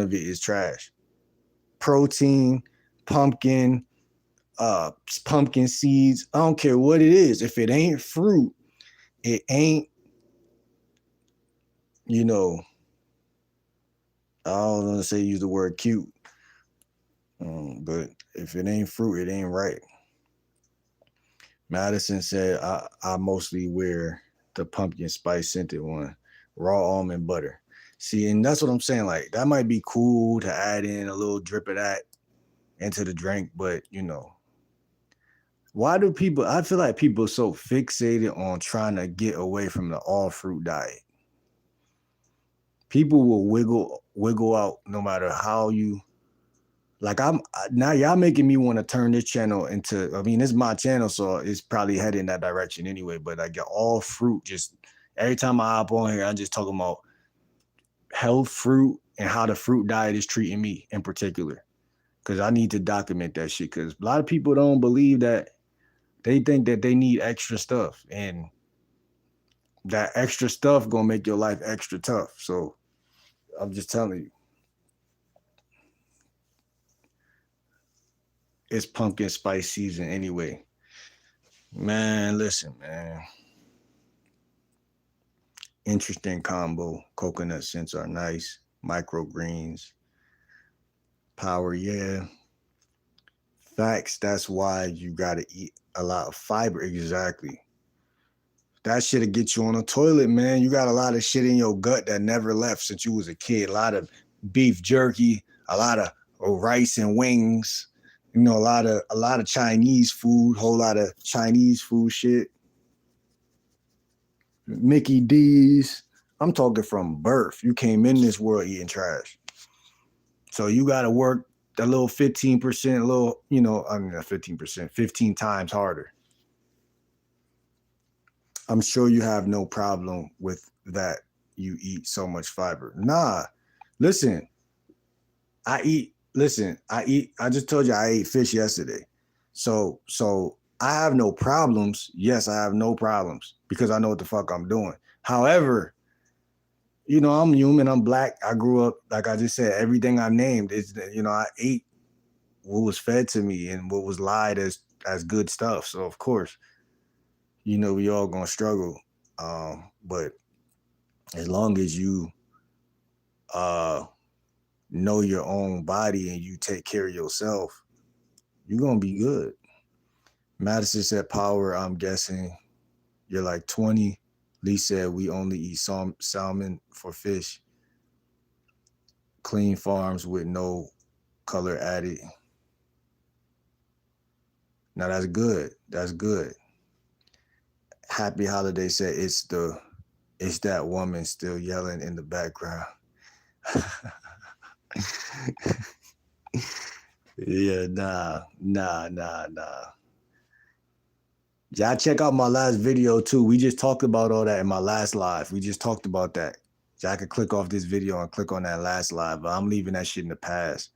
of it is trash. Protein, pumpkin seeds, I don't care what it is. If it ain't fruit, it ain't, I don't want to say use the word cute. But if it ain't fruit, it ain't right. Madison said, I mostly wear the pumpkin spice scented one, raw almond butter. See, and that's what I'm saying. Like, that might be cool to add in a little drip of that. into the drink, but why do people? I feel like people are so fixated on trying to get away from the all fruit diet. People will wiggle out no matter how you. Like now, y'all making me want to turn this channel into. I mean, this is my channel, so it's probably headed in that direction anyway. But I get all fruit. Just every time I hop on here, I just talking about health, fruit, and how the fruit diet is treating me in particular. Because I need to document that shit. Because a lot of people don't believe that. They think that they need extra stuff, and that extra stuff gonna make your life extra tough. So I'm just telling you, it's pumpkin spice season anyway. Man, listen, man. Interesting combo. Coconut scents are nice. Microgreens. Power, yeah. Facts, that's why you gotta eat a lot of fiber. Exactly. That shit'll get you on the toilet, man. You got a lot of shit in your gut that never left since you was a kid. A lot of beef jerky, a lot of rice and wings. A lot of Chinese food, whole lot of Chinese food shit. Mickey D's. I'm talking from birth. You came in this world eating trash. So you got to work a little 15%, a little, I mean, 15%, 15 times harder. I'm sure you have no problem with that. You eat so much fiber. Nah, listen, I just told you I ate fish yesterday. So I have no problems. Yes, I have no problems because I know what the fuck I'm doing. However, I'm human. I'm black. I grew up, like I just said, everything I named is, I ate what was fed to me and what was lied as good stuff. So of course, we all gonna struggle. But as long as you know your own body and you take care of yourself, you're gonna be good. Madison said power, I'm guessing you're like 20. Lee said we only eat salmon for fish. Clean farms with no color added. Now that's good. That's good. Happy Holiday said it's that woman still yelling in the background. Yeah, nah. Y'all check out my last video too. We just talked about all that in my last live. We just talked about that. Y'all can click off this video and click on that last live, but I'm leaving that shit in the past.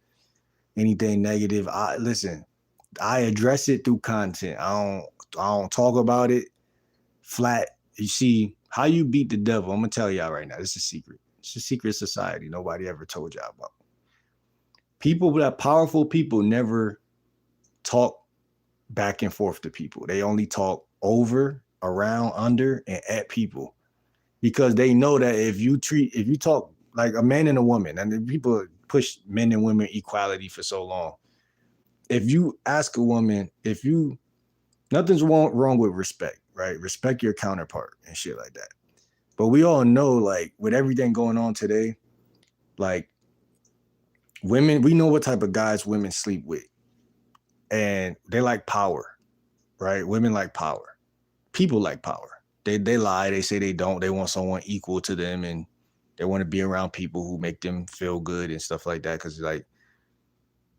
Anything negative, I address it through content. I don't talk about it flat. You see, how you beat the devil, I'm gonna tell y'all right now. This is a secret. It's a secret society nobody ever told y'all about. Powerful people never talk back and forth to people. They only talk over, around, under, and at people. Because they know that if you talk like a man and a woman, and people push men and women equality for so long. If you ask a woman, nothing's wrong with respect, right? Respect your counterpart and shit like that. But we all know, like, with everything going on today, like, women, we know what type of guys women sleep with. And they like power, right? Women like power. People like power. They lie. They say they don't. They want someone equal to them, and they want to be around people who make them feel good and stuff like that. Because, like,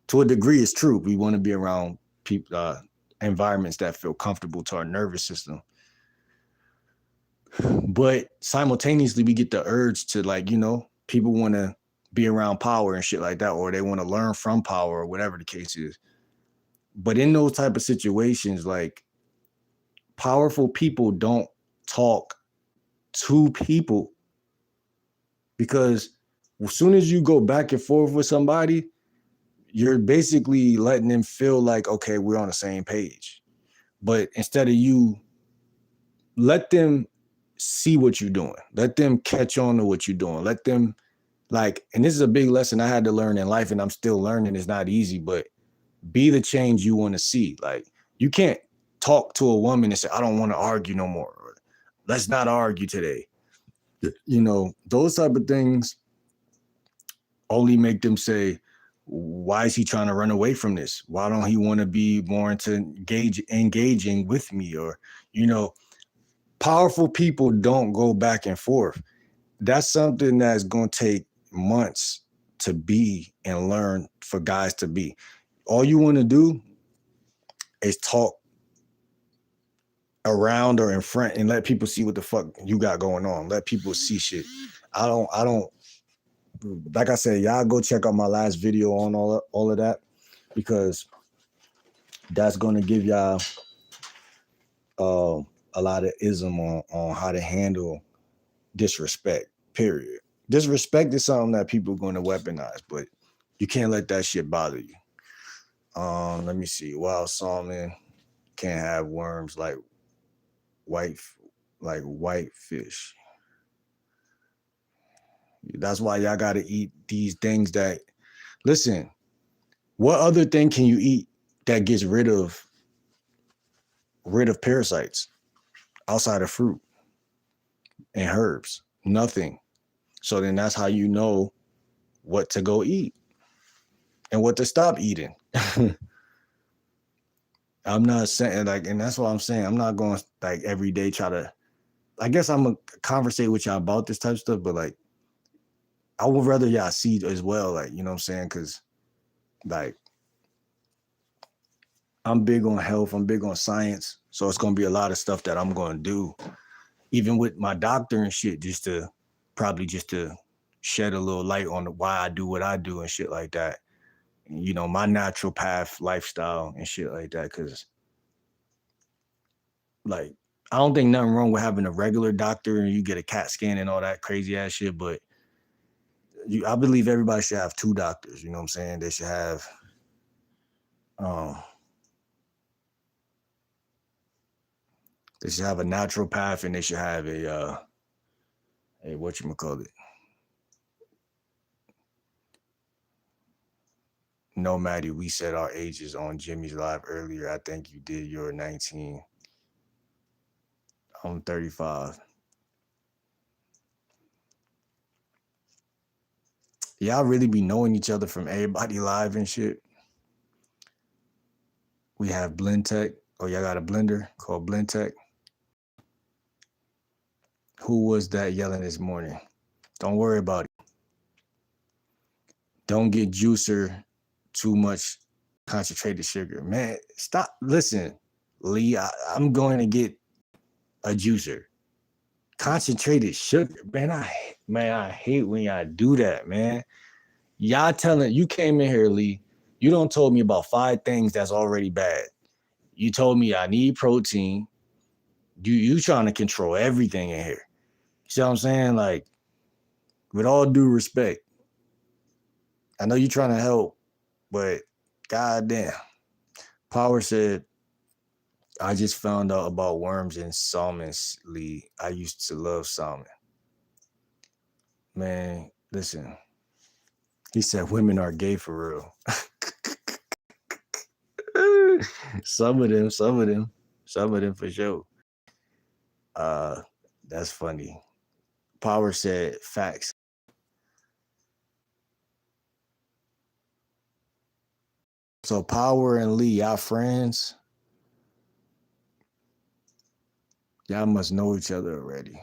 to a degree, it's true. We want to be around people, environments that feel comfortable to our nervous system. But simultaneously, we get the urge to, like, people want to be around power and shit like that, or they want to learn from power or whatever the case is. But in those type of situations, like, powerful people don't talk to people, because as soon as you go back and forth with somebody, you're basically letting them feel like, okay, we're on the same page. But instead of you, let them see what you're doing. Let them catch on to what you're doing. Let them, like, and this is a big lesson I had to learn in life, and I'm still learning. It's not easy, but be the change you want to see. Like, you can't talk to a woman and say, I don't want to argue no more. Or, let's not argue today. Those type of things only make them say, Why is he trying to run away from this? Why don't he want to be more into engaging with me? Or, powerful people don't go back and forth. That's something that's going to take months to be and learn for guys to be. All you want to do is talk around or in front and let people see what the fuck you got going on. Let people see shit. I don't like I said, y'all go check out my last video on all of that, because that's gonna give y'all a lot of ism on how to handle disrespect, period. Disrespect is something that people are going to weaponize, but you can't let that shit bother you. Let me see. Wild salmon can't have worms like white fish. That's why y'all got to eat these things that, listen, what other thing can you eat that gets rid of parasites outside of fruit and herbs? Nothing. So then that's how you know what to go eat and what to stop eating. I'm not saying and that's what I'm saying. I'm not going every day try to, I guess I'm gonna conversate with y'all about this type of stuff, but I would rather y'all see as well, you know what I'm saying? Cause I'm big on health, I'm big on science. So it's gonna be a lot of stuff that I'm gonna do, even with my doctor and shit, just to shed a little light on why I do what I do and shit like that. My natural path lifestyle and shit like that. Cause I don't think nothing wrong with having a regular doctor and you get a CAT scan and all that crazy ass shit, but I believe everybody should have two doctors, you know what I'm saying? They should have a naturopath, and they should have a whatchamacallit. No, Maddie, we said our ages on Jimmy's live earlier. I think you did. You're 19. I'm 35. Y'all really be knowing each other from everybody live and shit. We have Blend Tech. Oh, y'all got a blender called Blend Tech. Who was that yelling this morning? Don't worry about it. Don't get juicer too much concentrated sugar. Man, stop. Listen, Lee, I'm going to get a juicer. Concentrated sugar. Man, I hate when y'all do that, man. Y'all you came in here, Lee. You don't told me about 5 things that's already bad. You told me I need protein. You trying to control everything in here. You see what I'm saying? With all due respect, I know you're trying to help, but goddamn. Power said, I just found out about worms and salmon, Lee. I used to love salmon. Man, listen. He said women are gay for real. Some of them for sure. That's funny. Power said facts. So Power and Lee, y'all friends? Y'all must know each other already.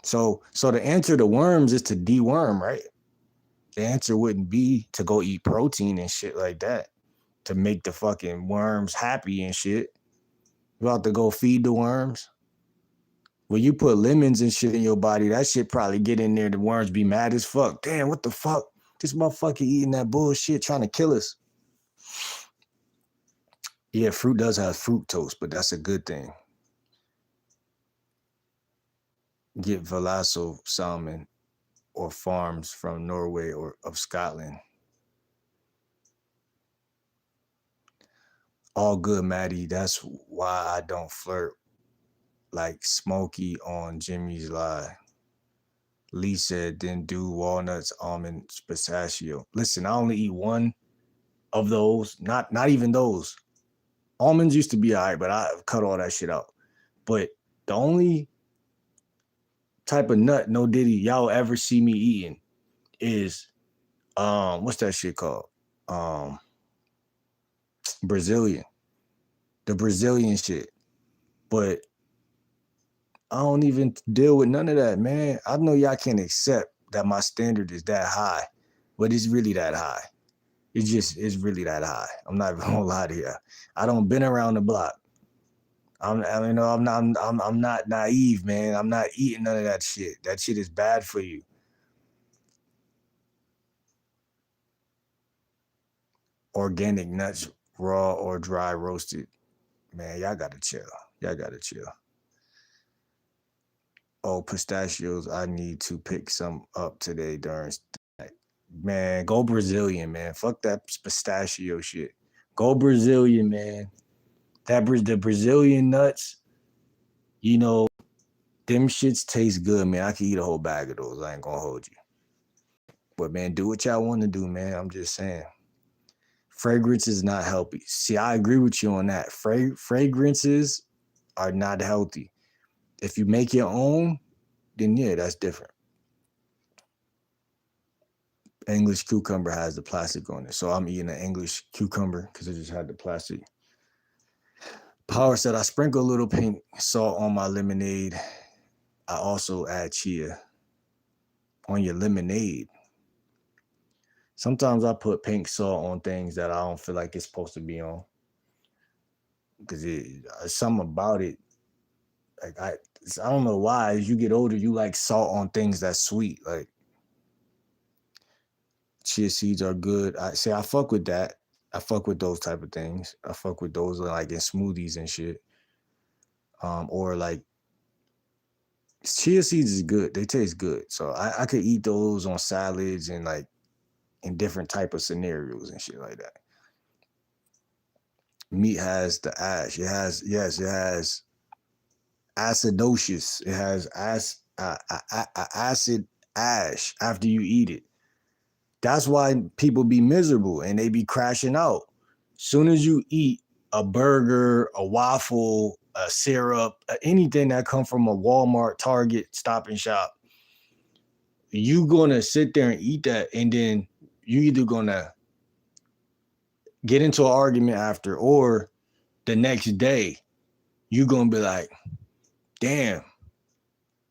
So the answer to worms is to deworm, right? The answer wouldn't be to go eat protein and shit like that to make the fucking worms happy and shit. You about to go feed the worms? When you put lemons and shit in your body, that shit probably get in there. The worms be mad as fuck. Damn, what the fuck? This motherfucker eating that bullshit trying to kill us. Yeah, fruit does have fructose, but that's a good thing. Get Velasco salmon or farms from Norway or of Scotland. All good, Maddie. That's why I don't flirt like Smokey on Jimmy's Live. Lee said, then do walnuts, almonds, pistachio. Listen, I only eat one of those. Not even those. Almonds used to be all right, but I cut all that shit out. But the only type of nut no Diddy y'all ever see me eating is what's that shit called? Brazilian. The Brazilian shit. But I don't even deal with none of that, man. I know y'all can't accept that my standard is that high, but it's really that high. It's really that high. I'm not even gonna lie to you. I don't been around the block. I'm not naive, man. I'm not eating none of that shit. That shit is bad for you. Organic nuts, raw or dry roasted. Man, y'all gotta chill. Y'all gotta chill. Oh, pistachios. I need to pick some up today during. Man, go Brazilian, man. Fuck that pistachio shit. Go Brazilian, man. The Brazilian nuts, you know, them shits taste good, man. I can eat a whole bag of those. I ain't gonna hold you. But man, do what y'all want to do, man. I'm just saying. Fragrance is not healthy. See, I agree with you on that. Fragrances are not healthy. If you make your own, then yeah, that's different. English cucumber has the plastic on it. So I'm eating an English cucumber because it just had the plastic. Power said, I sprinkle a little pink salt on my lemonade. I also add chia on your lemonade. Sometimes I put pink salt on things that I don't feel like it's supposed to be on. Because something about it, like I don't know why. As you get older, you like salt on things that's sweet. Like chia seeds are good. I fuck with that. I fuck with those type of things. I fuck with those like in smoothies and shit. Or like chia seeds is good. They taste good. So I could eat those on salads and like in different type of scenarios and shit like that. Meat has the ash. It has acidosis. It has acid ash after you eat it. That's why people be miserable and they be crashing out. Soon as you eat a burger, a waffle, a syrup, anything that come from a Walmart, Target, Stop and Shop, you gonna sit there and eat that, and then you either gonna get into an argument after, or the next day you gonna be like, damn,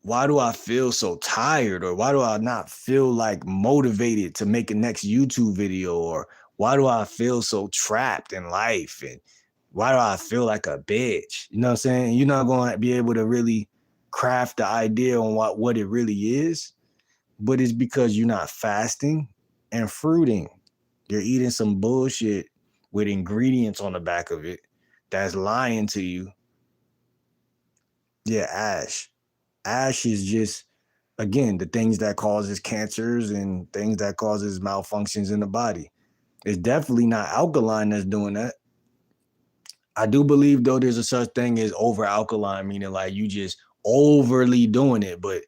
why do I feel so tired? Or why do I not feel like motivated to make a next YouTube video? Or why do I feel so trapped in life? And why do I feel like a bitch? You know what I'm saying? You're not going to be able to really craft the idea on what it really is, but it's because you're not fasting and fruiting. You're eating some bullshit with ingredients on the back of it that's lying to you. Yeah, ash. Ash is just, again, the things that causes cancers and things that causes malfunctions in the body. It's definitely not alkaline that's doing that. I do believe, though, there's a such thing as over alkaline, meaning like you just overly doing it, but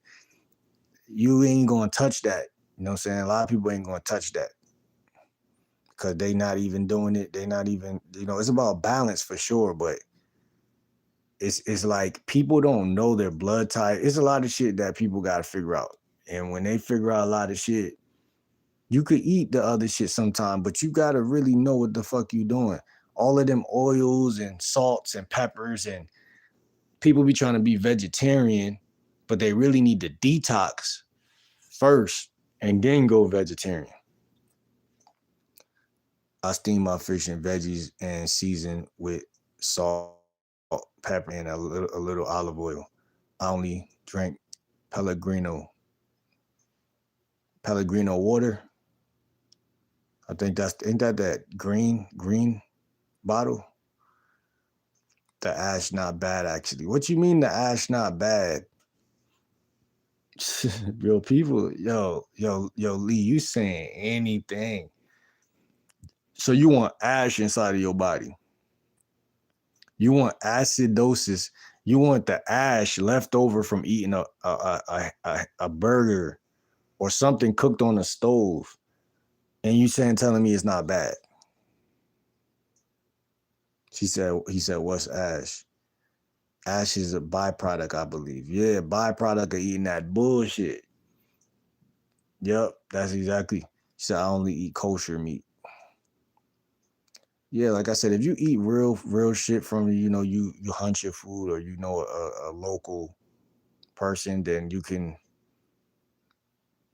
you ain't gonna touch that. You know what I'm saying? A lot of people ain't gonna touch that because they not even doing it. They not even, it's about balance for sure, but it's like people don't know their blood type. It's a lot of shit that people got to figure out. And when they figure out a lot of shit, you could eat the other shit sometime, but you got to really know what the fuck you doing. All of them oils and salts and peppers, and people be trying to be vegetarian, but they really need to detox first and then go vegetarian. I steam my fish and veggies and season with salt, pepper, and a little olive oil. I only drink Pellegrino water. I think ain't that green bottle? The ash not bad, actually. What you mean the ash not bad? Yo, people, yo, Lee, you saying anything. So you want ash inside of your body. You want acidosis. You want the ash left over from eating a burger or something cooked on a stove. And you telling me it's not bad. He said, what's ash? Ash is a byproduct, I believe. Yeah, byproduct of eating that bullshit. Yep, that's exactly. She said I only eat kosher meat. Yeah, like I said, if you eat real shit from you hunt your food, or a local person, then you can,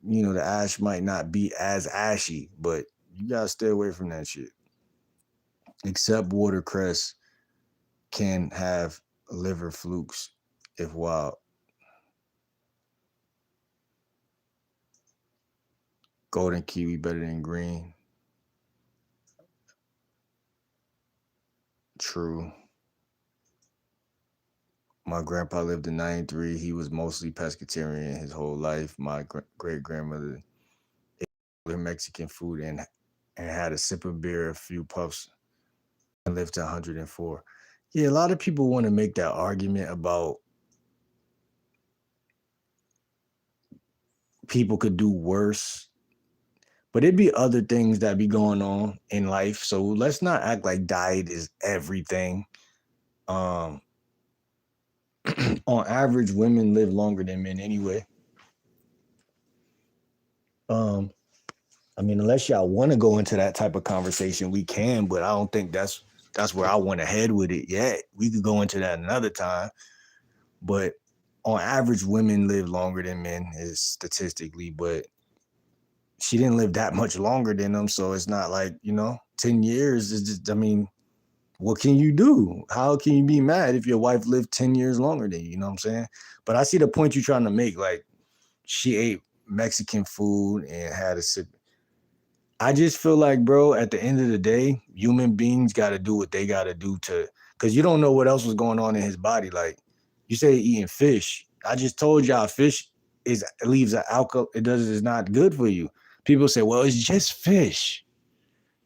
the ash might not be as ashy, but you gotta stay away from that shit. Except watercress can have liver flukes if wild. Golden kiwi better than green. True. My grandpa lived in 93. He was mostly pescatarian his whole life. My great grandmother ate Mexican food and had a sip of beer, a few puffs, and lived to 104. Yeah, a lot of people want to make that argument about people could do worse, but it'd be other things that be going on in life. So let's not act like diet is everything. Um, on average, women live longer than men anyway. Um, I mean, unless y'all want to go into that type of conversation, we can, but I don't think that's where I want to head with it yet. We could go into that another time. But on average, women live longer than men is statistically, but she didn't live that much longer than them. So it's not like, 10 years is just, I mean, what can you do? How can you be mad if your wife lived 10 years longer than you? You know what I'm saying? But I see the point you're trying to make. Like, she ate Mexican food and had a sip. I just feel like, bro, at the end of the day, human beings got to do what they got to do because you don't know what else was going on in his body. Like, you say eating fish. I just told y'all fish leaves an alcohol. It's not good for you. People say, well, it's just fish.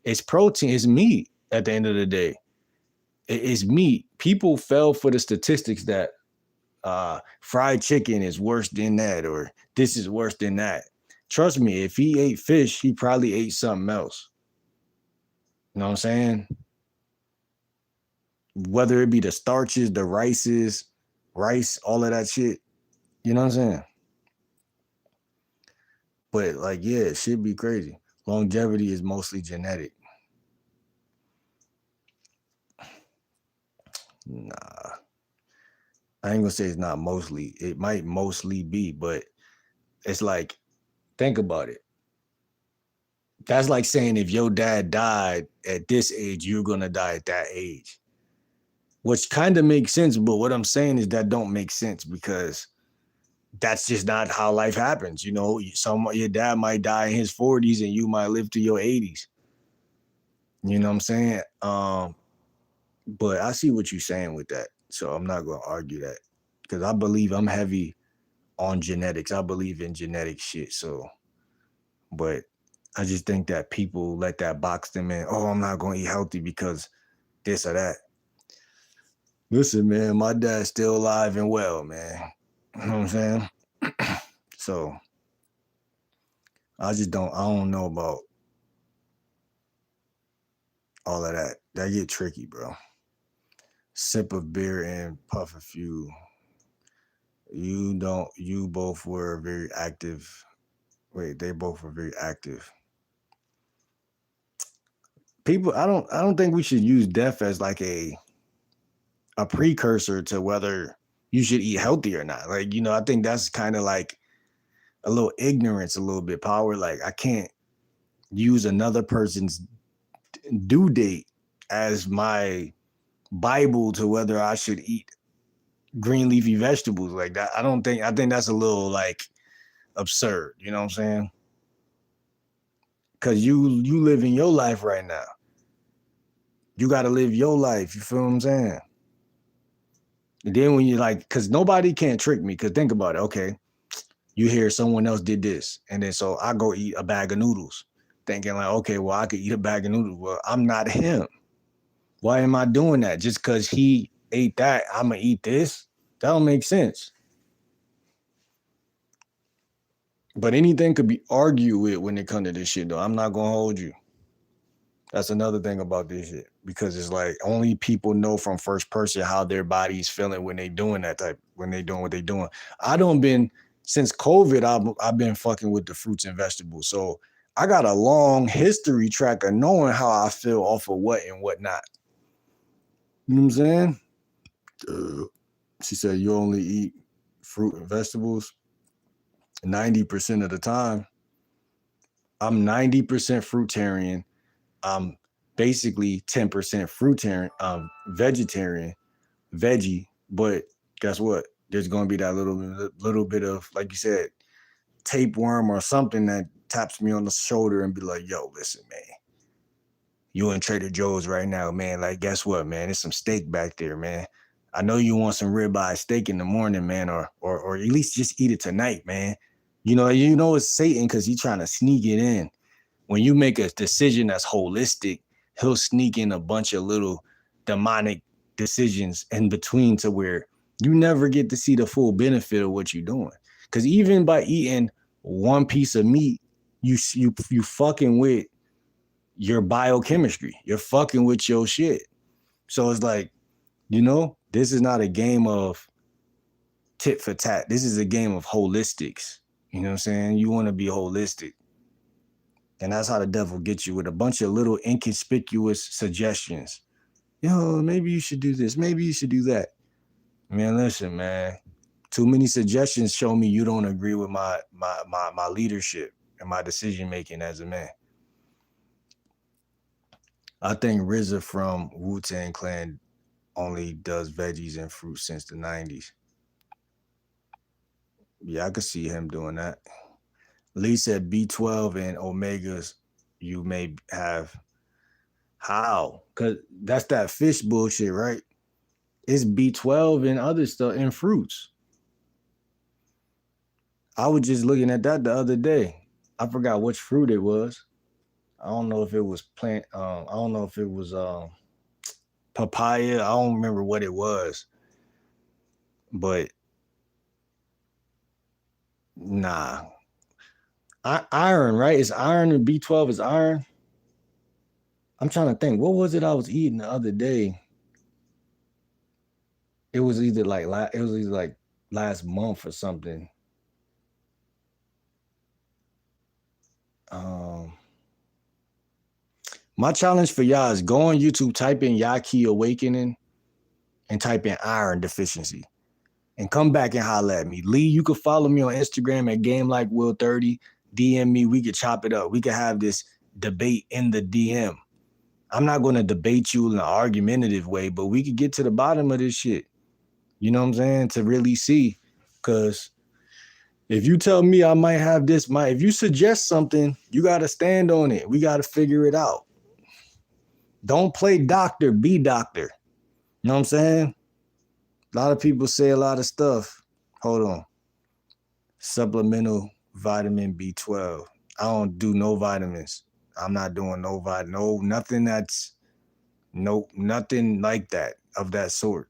It's protein. It's meat at the end of the day. It's meat. People fell for the statistics that fried chicken is worse than that, or this is worse than that. Trust me, if he ate fish, he probably ate something else. You know what I'm saying? Whether it be the starches, the rice, all of that shit. You know what I'm saying? But like, yeah, it should be crazy. Longevity is mostly genetic. Nah, I ain't gonna say it's not mostly. It might mostly be, but it's like, think about it. That's like saying if your dad died at this age, you're gonna die at that age. Which kind of makes sense, but what I'm saying is that don't make sense because that's just not how life happens. Your dad might die in his 40s and you might live to your 80s. You know what I'm saying? But I see what you're saying with that. So I'm not gonna argue that. Because I believe I'm heavy on genetics. I believe in genetic shit. So, but I just think that people let that box them in. Oh, I'm not gonna eat healthy because this or that. Listen, man, my dad's still alive and well, man. You know what I'm saying? So I don't know about all of that. That get tricky, bro. Sip of beer and puff a few. You both were very active. Wait, they both were very active. People, I don't think we should use death as like a precursor to whether you should eat healthy or not. Like, I think that's kind of like a little ignorance, a little bit power. Like, I can't use another person's due date as my Bible to whether I should eat green leafy vegetables like that. I think that's a little like absurd. You know what I'm saying? Cause you live in your life right now. You got to live your life. You feel what I'm saying? And then when you like, cause nobody can trick me. Cause think about it. Okay, you hear someone else did this, and then so I go eat a bag of noodles, thinking like, okay, well I could eat a bag of noodles. Well, I'm not him. Why am I doing that? Just cause he ate that, I'm gonna eat this? That don't make sense. But anything could be argued with when it comes to this shit, though. I'm not gonna hold you. That's another thing about this shit, because it's like only people know from first person how their body's feeling when they doing that type, when they doing what they doing. I don't been since COVID. I've been fucking with the fruits and vegetables, so I got a long history track of knowing how I feel off of what and what not. You know what I'm saying? She said you only eat fruit and vegetables 90% of the time. I'm 90% fruitarian. I'm basically 10% fruitarian, vegetarian, veggie. But guess what? There's gonna be that little bit of, like you said, tapeworm or something that taps me on the shoulder and be like, "Yo, listen, man, you in Trader Joe's right now, man. Like, guess what, man? There's some steak back there, man. I know you want some ribeye steak in the morning, man, or at least just eat it tonight, man. You know it's Satan because he's trying to sneak it in. When you make a decision that's holistic, he'll sneak in a bunch of little demonic decisions in between to where you never get to see the full benefit of what you're doing. Because even by eating one piece of meat, you fucking with your biochemistry. You're fucking with your shit. So it's like, this is not a game of tit for tat. This is a game of holistics. You know what I'm saying? You want to be holistic. And that's how the devil gets you, with a bunch of little inconspicuous suggestions. Maybe you should do this. Maybe you should do that. Man, listen, man. Too many suggestions show me you don't agree with my leadership and my decision making as a man. I think RZA from Wu-Tang Clan only does veggies and fruit since the 90s. Yeah, I could see him doing that. Lee said B12 and omegas you may have. How? Because that's that fish bullshit, right? It's B12 and other stuff in fruits. I was just looking at that the other day. I forgot which fruit it was. I don't know if it was I don't know if it was papaya. I don't remember what it was. But nah. Iron, right? It's iron, and B12 is iron. I'm trying to think. What was it I was eating the other day? It was either like last month or something. My challenge for y'all is go on YouTube, type in Yaki Awakening, and type in iron deficiency, and come back and holler at me. Lee, you can follow me on Instagram at GameLikeWill30. DM me. We could chop it up. We could have this debate in the DM. I'm not going to debate you in an argumentative way, but we could get to the bottom of this shit. You know what I'm saying? To really see. Because if you tell me I might have this, if you suggest something, you got to stand on it. We got to figure it out. Don't play doctor, be doctor. You know what I'm saying? A lot of people say a lot of stuff. Hold on. Supplemental vitamin B12. I don't do no vitamins. I'm not doing nothing nothing like that, of that sort.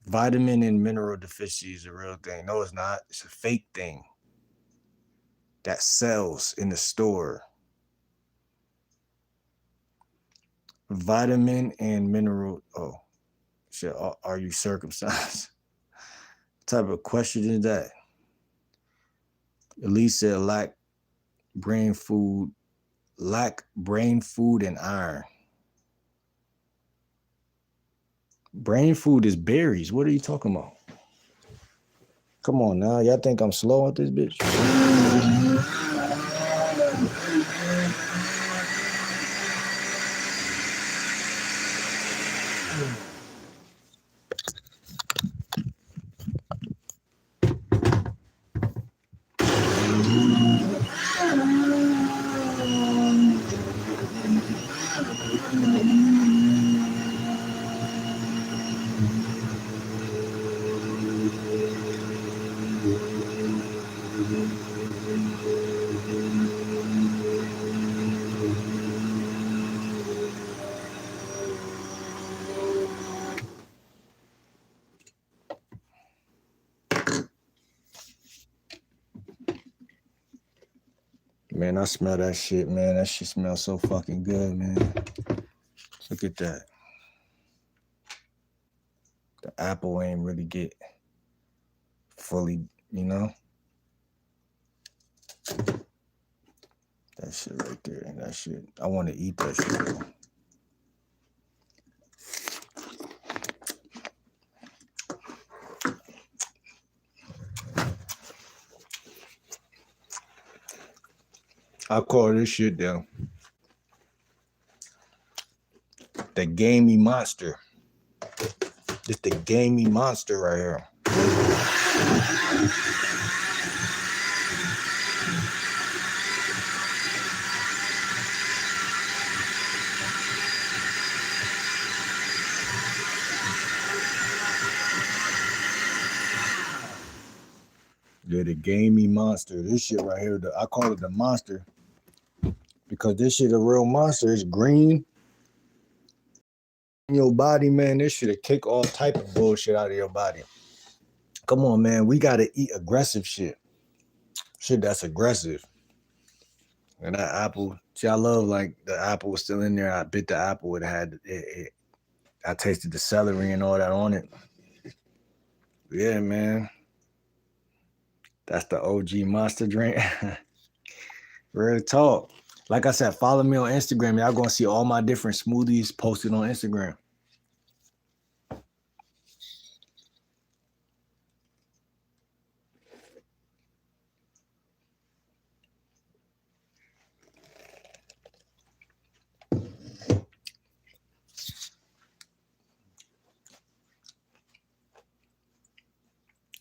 Vitamin and mineral deficiency is a real thing. No, it's not. It's a fake thing that sells in the store. Vitamin and mineral. Oh, shit. Are you circumcised? What type of question is that? Elise said lack brain food and iron. Brain food is berries. What are you talking about? Come on now. Y'all think I'm slow at this bitch? Man, I smell that shit, man. That shit smells so fucking good, man. Look at that. The apple ain't really get fully, you know? That shit right there. And that shit, I want to eat that shit, though. I call this shit though the gamey monster. It's the gamey monster right here. Yeah, the gamey monster. This shit right here, I call it the monster because this shit a real monster. It's green. In your body, man, this shit'll kick all type of bullshit out of your body. Come on, man. We gotta eat aggressive shit. Shit that's aggressive. And that apple, see, I love like the apple was still in there. I bit the apple. It had it. I tasted the celery and all that on it. Yeah, man. That's the OG monster drink. Real talk. Like I said, follow me on Instagram. Y'all gonna see all my different smoothies posted on Instagram.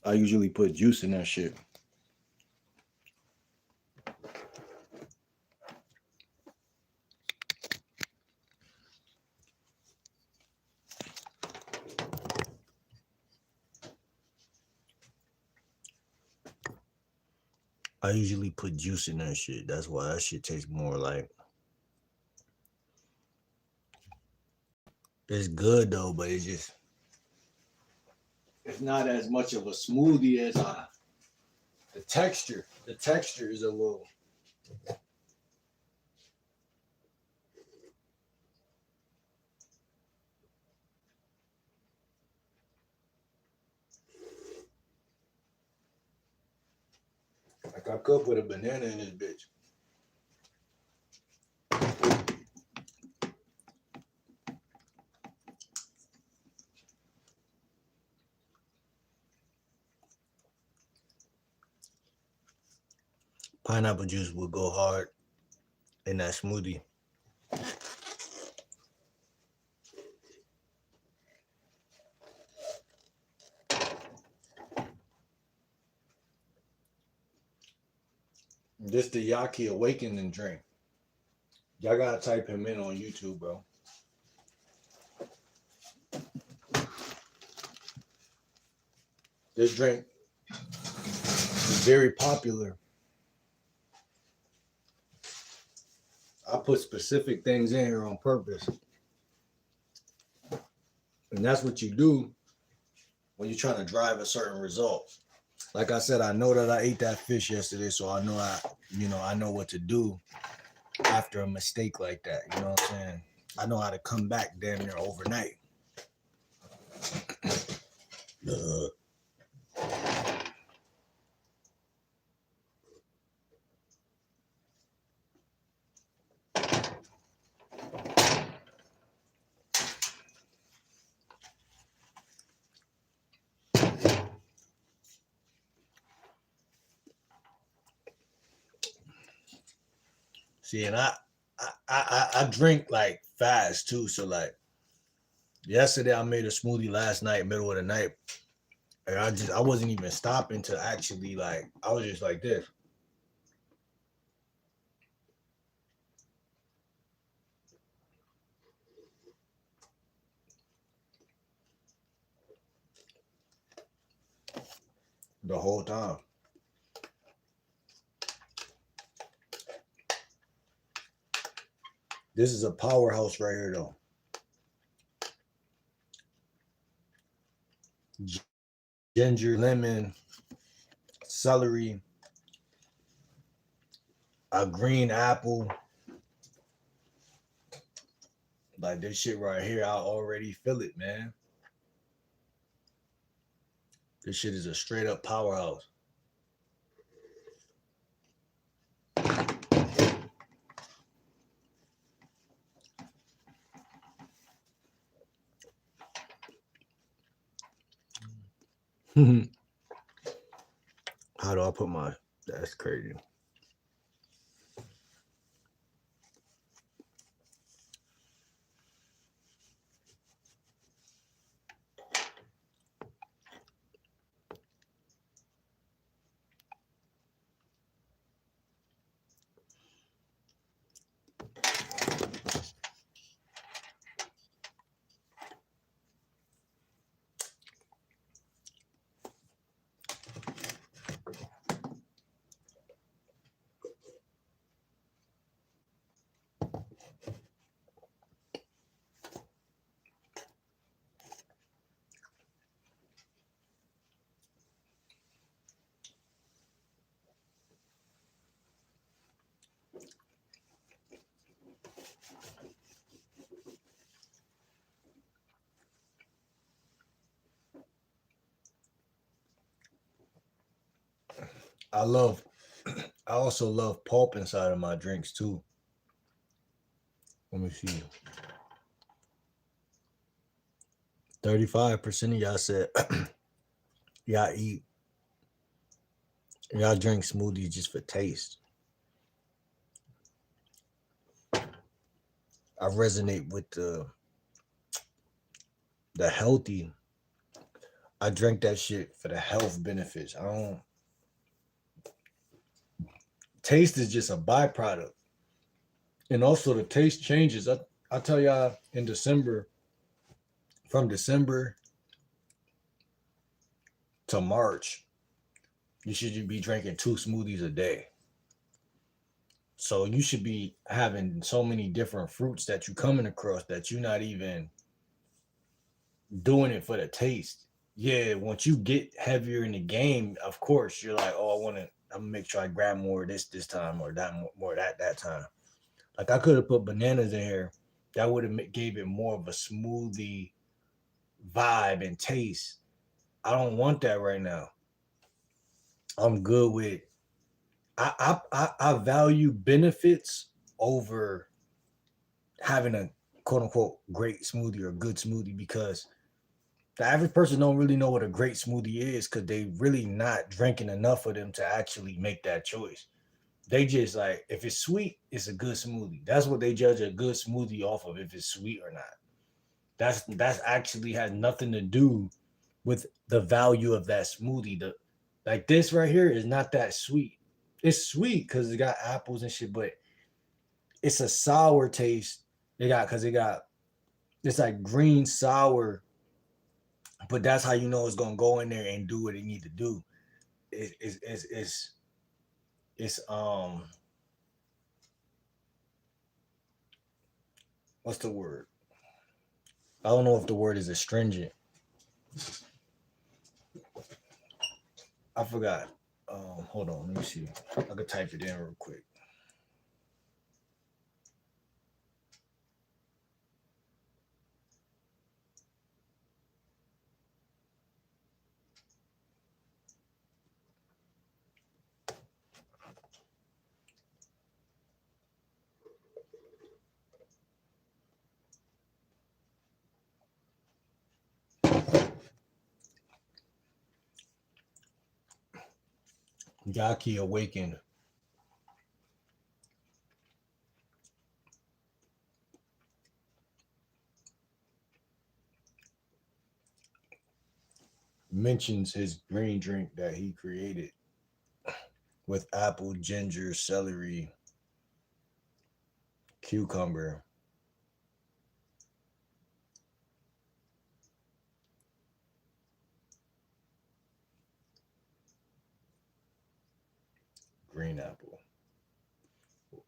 I usually put juice in that shit. I usually put juice in that shit. That's why that shit tastes more like. It's good though, but it's not as much of a smoothie as the texture. The texture is a little. Like I could put a banana in this bitch. Pineapple juice would go hard in that smoothie. This the Yaki Awakening drink. Y'all gotta type him in on YouTube, bro. This drink is very popular. I put specific things in here on purpose. And that's what you do when you're trying to drive a certain result. Like I said, I know that I ate that fish yesterday, so I know I know what to do after a mistake like that. You know what I'm saying? I know how to come back damn near overnight. See, and I drink like fast too. So like yesterday I made a smoothie last night, middle of the night. And I wasn't even stopping to actually like I was just like this. The whole time. This is a powerhouse right here though. Ginger, lemon, celery. a green apple. Like this shit right here, I already feel it, man. This shit is a straight up powerhouse. How do I put my? That's crazy. I love. I also love pulp inside of my drinks too. Let me see. 35% of y'all said y'all eat. Y'all drink smoothies just for taste. I resonate with the healthy. I drink that shit for the health benefits. I don't. Taste is just a byproduct, and also the taste changes. I tell y'all in December, from December to March, you should be drinking 2 smoothies a day. So you should be having so many different fruits that you coming across that you're not even doing it for the taste. Yeah, once you get heavier in the game, of course you're like, oh, I'm gonna make sure I grab more of this time or that more of that time. Like I could have put bananas in here, that would have gave it more of a smoothie vibe and taste. I don't want that right now. I'm good with. I value benefits over having a quote unquote great smoothie or good smoothie because the average person don't really know what a great smoothie is because they really not drinking enough of them to actually make that choice. They just like if it's sweet, it's a good smoothie. That's what they judge a good smoothie off of, if it's sweet or not. That's actually has nothing to do with the value of that smoothie. The like this right here is not that sweet. It's sweet because it got apples and shit, but it's a sour taste. It got it's like green sour, but that's how you know it's gonna go in there and do what it need to do. It's what's the word? I don't know if the word is astringent. I forgot. Hold on, let me see. I could type it in real quick. Yaki Awakened mentions his green drink that he created with apple, ginger, celery, cucumber. Green apple.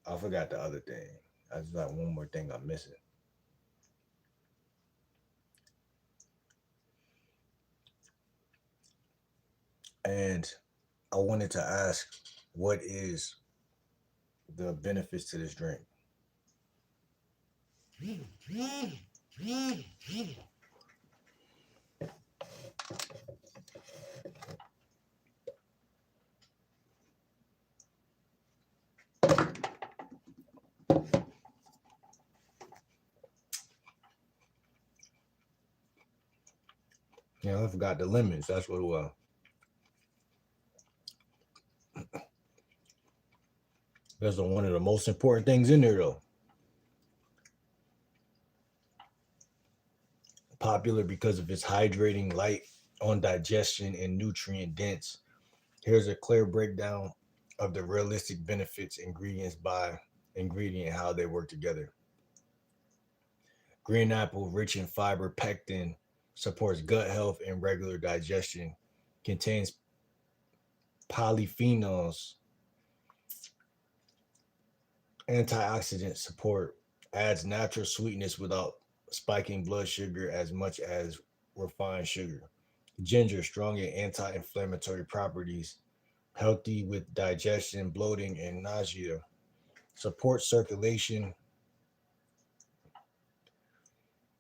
I forgot the other thing. I just got one more thing I'm missing. And I wanted to ask, what is the benefits to this drink. Yeah, I forgot the lemons. That's what it was. That's one of the most important things in there, though. Popular because of its hydrating, light on digestion, and nutrient dense. Here's a clear breakdown of the realistic benefits, ingredients by ingredient, how they work together. Green apple, rich in fiber, pectin, supports gut health and regular digestion. Contains polyphenols, antioxidant support, adds natural sweetness without spiking blood sugar as much as refined sugar. Ginger, strong in anti-inflammatory properties, healthy with digestion, bloating, and nausea. Supports circulation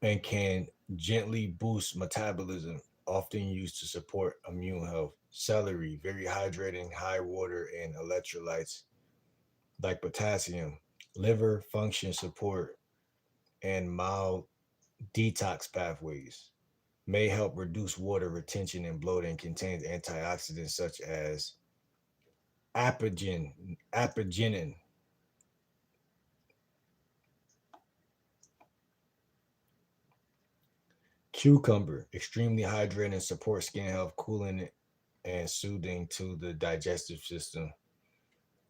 and can gently boost metabolism, often used to support immune health. Celery, very hydrating, high water and electrolytes like potassium. Liver function support and mild detox pathways. May help reduce water retention and bloating. Contains antioxidants such as apigenin. Cucumber, extremely hydrating, supports skin health, cooling it and soothing to the digestive system.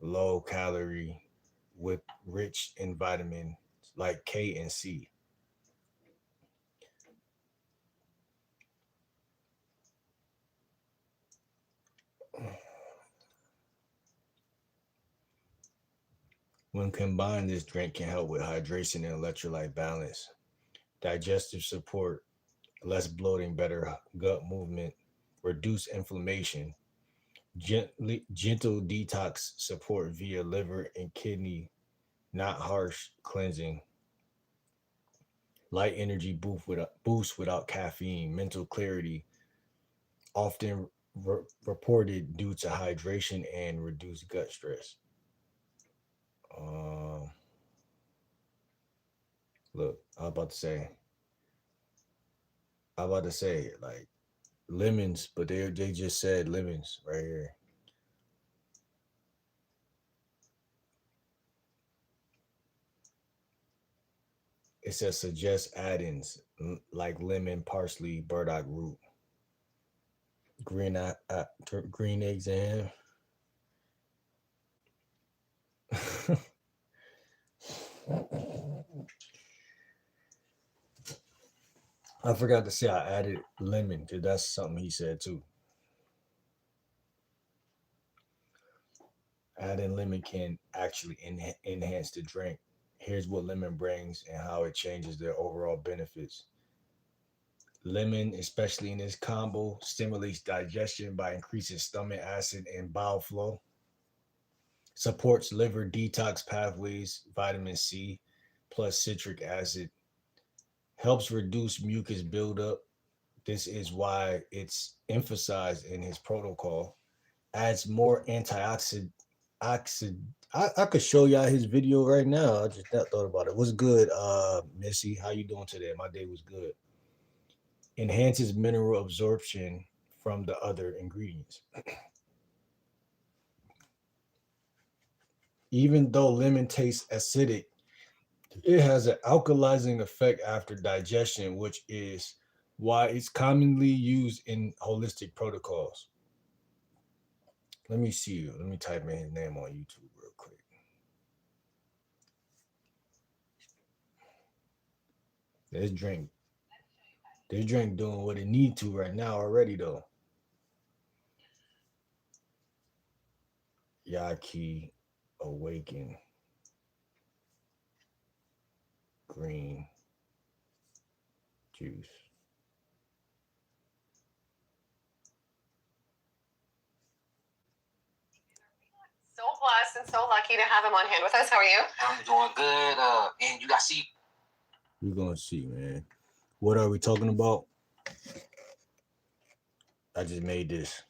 Low calorie with rich in vitamins like K and C. When combined, this drink can help with hydration and electrolyte balance, digestive support, less bloating, better gut movement, reduce inflammation, gentle detox support via liver and kidney, not harsh cleansing, light energy boost without caffeine, mental clarity, often reported due to hydration and reduced gut stress. Um, look, I was about to say like lemons, but they just said lemons right here. It says suggest add-ins like lemon, parsley, burdock root, green green eggs and ham. I forgot to say I added lemon because that's something he said too. Adding lemon can actually enhance the drink. Here's what lemon brings and how it changes their overall benefits. Lemon, especially in this combo, stimulates digestion by increasing stomach acid and bowel flow, supports liver detox pathways, vitamin C plus citric acid, helps reduce mucus buildup. This is why it's emphasized in his protocol. Adds more antioxidant. Oxid. I could show y'all his video right now. I just thought about it. What's good, Missy? How you doing today? My day was good. Enhances mineral absorption from the other ingredients. Even though lemon tastes acidic, it has an alkalizing effect after digestion, which is why it's commonly used in holistic protocols. Let me see. Let me type in his name on YouTube real quick. This drink, this drink doing what it need to right now already though. Yaki Awaken green juice. blessed and so lucky to have him on hand with us. How are you? I'm doing good. And you got to see. We're gonna see, man. What are we talking about? I just made this.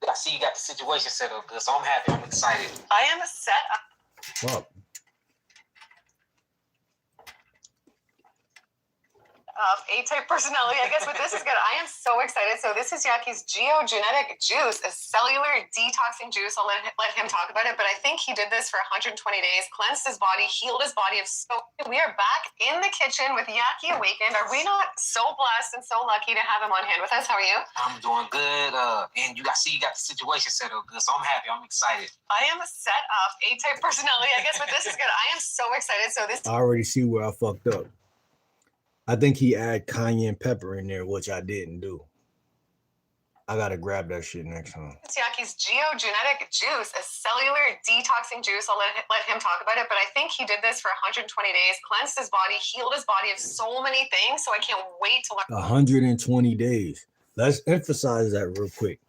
I see you got the situation set up good, so I'm happy. I'm excited. I am set up. Fuck. A-type personality, I guess, but this is good. I am so excited. So this is Yaki's geogenetic juice, a cellular detoxing juice. I'll let him talk about it, but I think he did this for 120 days, cleansed his body, healed his body of so. We are back in the kitchen with Yaki Awakened. Are we not so blessed and so lucky to have him on hand with us? How are you? I'm doing good. And you got the situation set up good, so I'm happy. I'm excited. I am set up. A-type personality, I guess, but this is good. I am so excited. So this. I already see where I fucked up. I think he added cayenne pepper in there, which I didn't do. I gotta grab that shit next time. It's Yaki's geogenetic juice, a cellular detoxing juice. I'll let him talk about it, but I think he did this for 120 days, cleansed his body, healed his body of so many things. So I can't wait to learn. 120 days. Let's emphasize that real quick.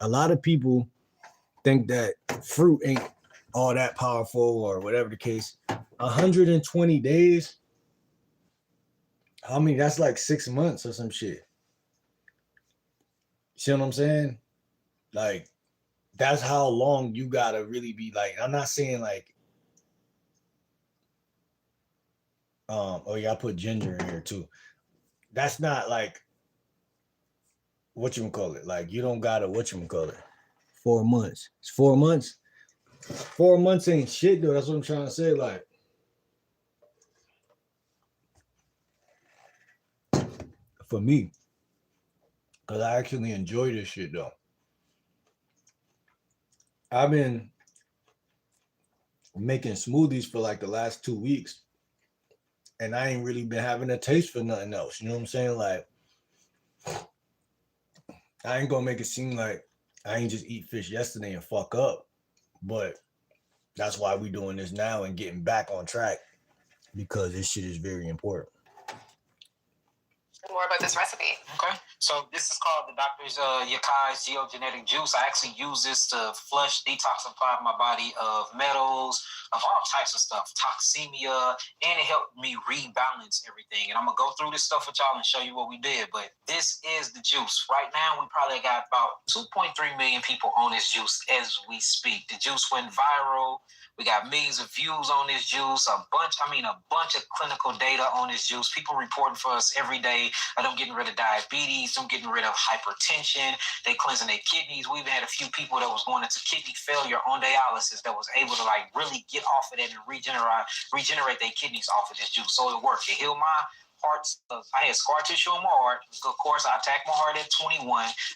A lot of people think that fruit ain't all that powerful or whatever the case. 120 days. I mean, that's like 6 months or some shit. See what I'm saying? Like, that's how long you gotta really be like. I'm not saying like, oh yeah, I put ginger in here too. That's not like whatchamacallit. Like, you don't gotta whatchamacallit. 4 months. It's 4 months. 4 months ain't shit though. That's what I'm trying to say. Like, for me, because I actually enjoy this shit though. I've been making smoothies for like the last 2 weeks, and I ain't really been having a taste for nothing else. You know what I'm saying? Like, I ain't gonna make it seem like I ain't just eat fish yesterday and fuck up, but that's why we doing this now and getting back on track, because this shit is very important. More about this recipe. Okay. So this is called the Doctor's Yakai's Geogenetic Juice. I actually use this to flush, detoxify my body of metals, of all types of stuff, toxemia, and it helped me rebalance everything. And I'm going to go through this stuff with y'all and show you what we did. But this is the juice. Right now, we probably got about 2.3 million people on this juice as we speak. The juice went viral. We got millions of views on this juice, a bunch of clinical data on this juice. People reporting for us every day of them getting rid of diabetes, them getting rid of hypertension, they cleansing their kidneys. We even had a few people that was going into kidney failure on dialysis that was able to like really get off of that and regenerate their kidneys off of this juice. So it worked. It healed my hearts. I had scar tissue in my heart. Of course, I attacked my heart at 21.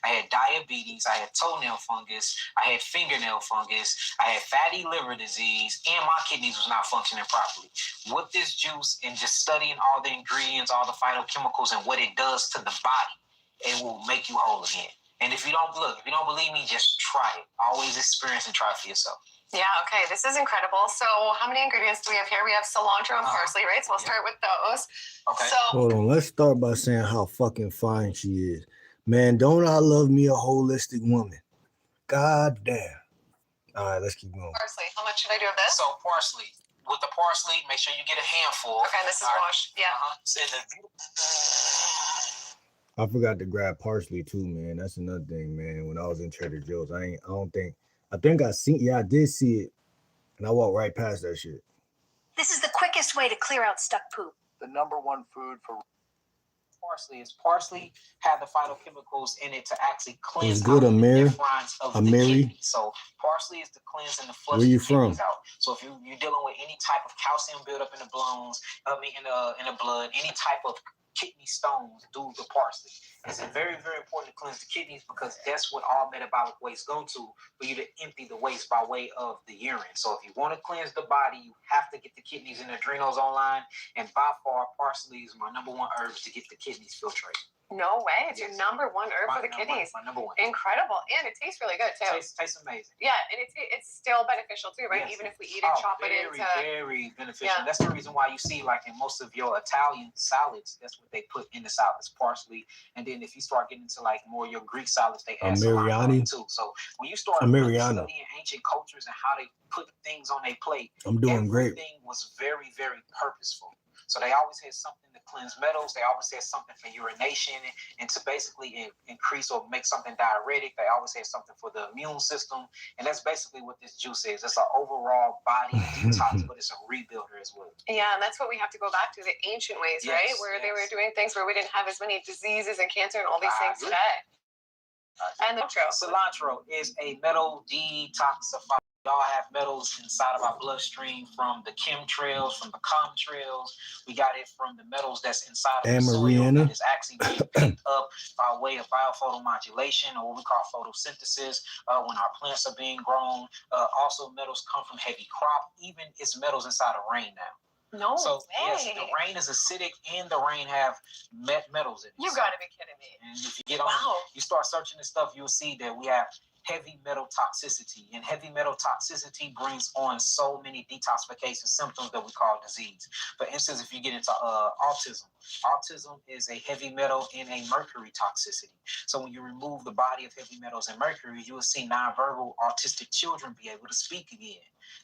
I had diabetes. I had toenail fungus. I had fingernail fungus. I had fatty liver disease, and my kidneys was not functioning properly. With this juice and just studying all the ingredients, all the phytochemicals, and what it does to the body, it will make you whole again. And if you don't believe me, just try it. Always experience and try it for yourself. Yeah, okay, this is incredible. So how many ingredients do we have here? We have cilantro and parsley, right? So we'll start with those. Okay. So hold on, let's start by saying how fucking fine she is. Man, don't I love me a holistic woman? God damn. All right, let's keep going. Parsley, how much should I do of this? So parsley. With the parsley, make sure you get a handful. Okay, this is washed. Yeah. I forgot to grab parsley too, man. That's another thing, man. When I was in Trader Joe's, I did see it, and I walked right past that shit. This is the quickest way to clear out stuck poop. The number one food for parsley is parsley have the phytochemicals in it to actually cleanse good, out Amir. the difference of the kidney. So parsley is to cleanse and to flush Where you the kidneys from? out. So if you're dealing with any type of calcium buildup in the bones, in the blood, any type of kidney stones, do the parsley. It's very, very important to cleanse the kidneys because that's what all metabolic waste go to, for you to empty the waste by way of the urine. So if you want to cleanse the body, you have to get the kidneys and adrenals online. And by far, parsley is my number one herbs to get the kidneys filtrated. No way. It's your Yes. number one herb for the kidneys. My number one. Incredible. And it tastes really good, too. Tastes amazing. Yeah, and it's still beneficial, too, right? Yes. Even if we eat it, chop it very, into... very beneficial. Yeah. That's the reason why you see, like, in most of your Italian salads, that's what they put in the salads, parsley. And then if you start getting into, like, more your Greek salads, they add cilantro too. So when you start really studying ancient cultures and how they put things on their plate, I'm doing great. Everything was very, very purposeful. So they always had something to cleanse metals. They always had something for urination and to basically increase or make something diuretic. They always had something for the immune system. And that's basically what this juice is. It's an overall body detox, but it's a rebuilder as well. Yeah, and that's what we have to go back to, the ancient ways, right? Where they were doing things where we didn't have as many diseases and cancer and all these things today. And cilantro is a metal detoxifier. We all have metals inside of our bloodstream from the chemtrails, from the contrails. We got it from the metals that's inside of the soil that is actually being picked up by way of biophotomodulation, or what we call photosynthesis, when our plants are being grown. Also, metals come from heavy crop. Even it's metals inside of rain now. No so, way. Yes, the rain is acidic and the rain have metals in it. You gotta be kidding me. And if you get on, you start searching this stuff, you'll see that we have heavy metal toxicity. And heavy metal toxicity brings on so many detoxification symptoms that we call disease. For instance, if you get into autism is a heavy metal and a mercury toxicity. So when you remove the body of heavy metals and mercury, you will see nonverbal autistic children be able to speak again.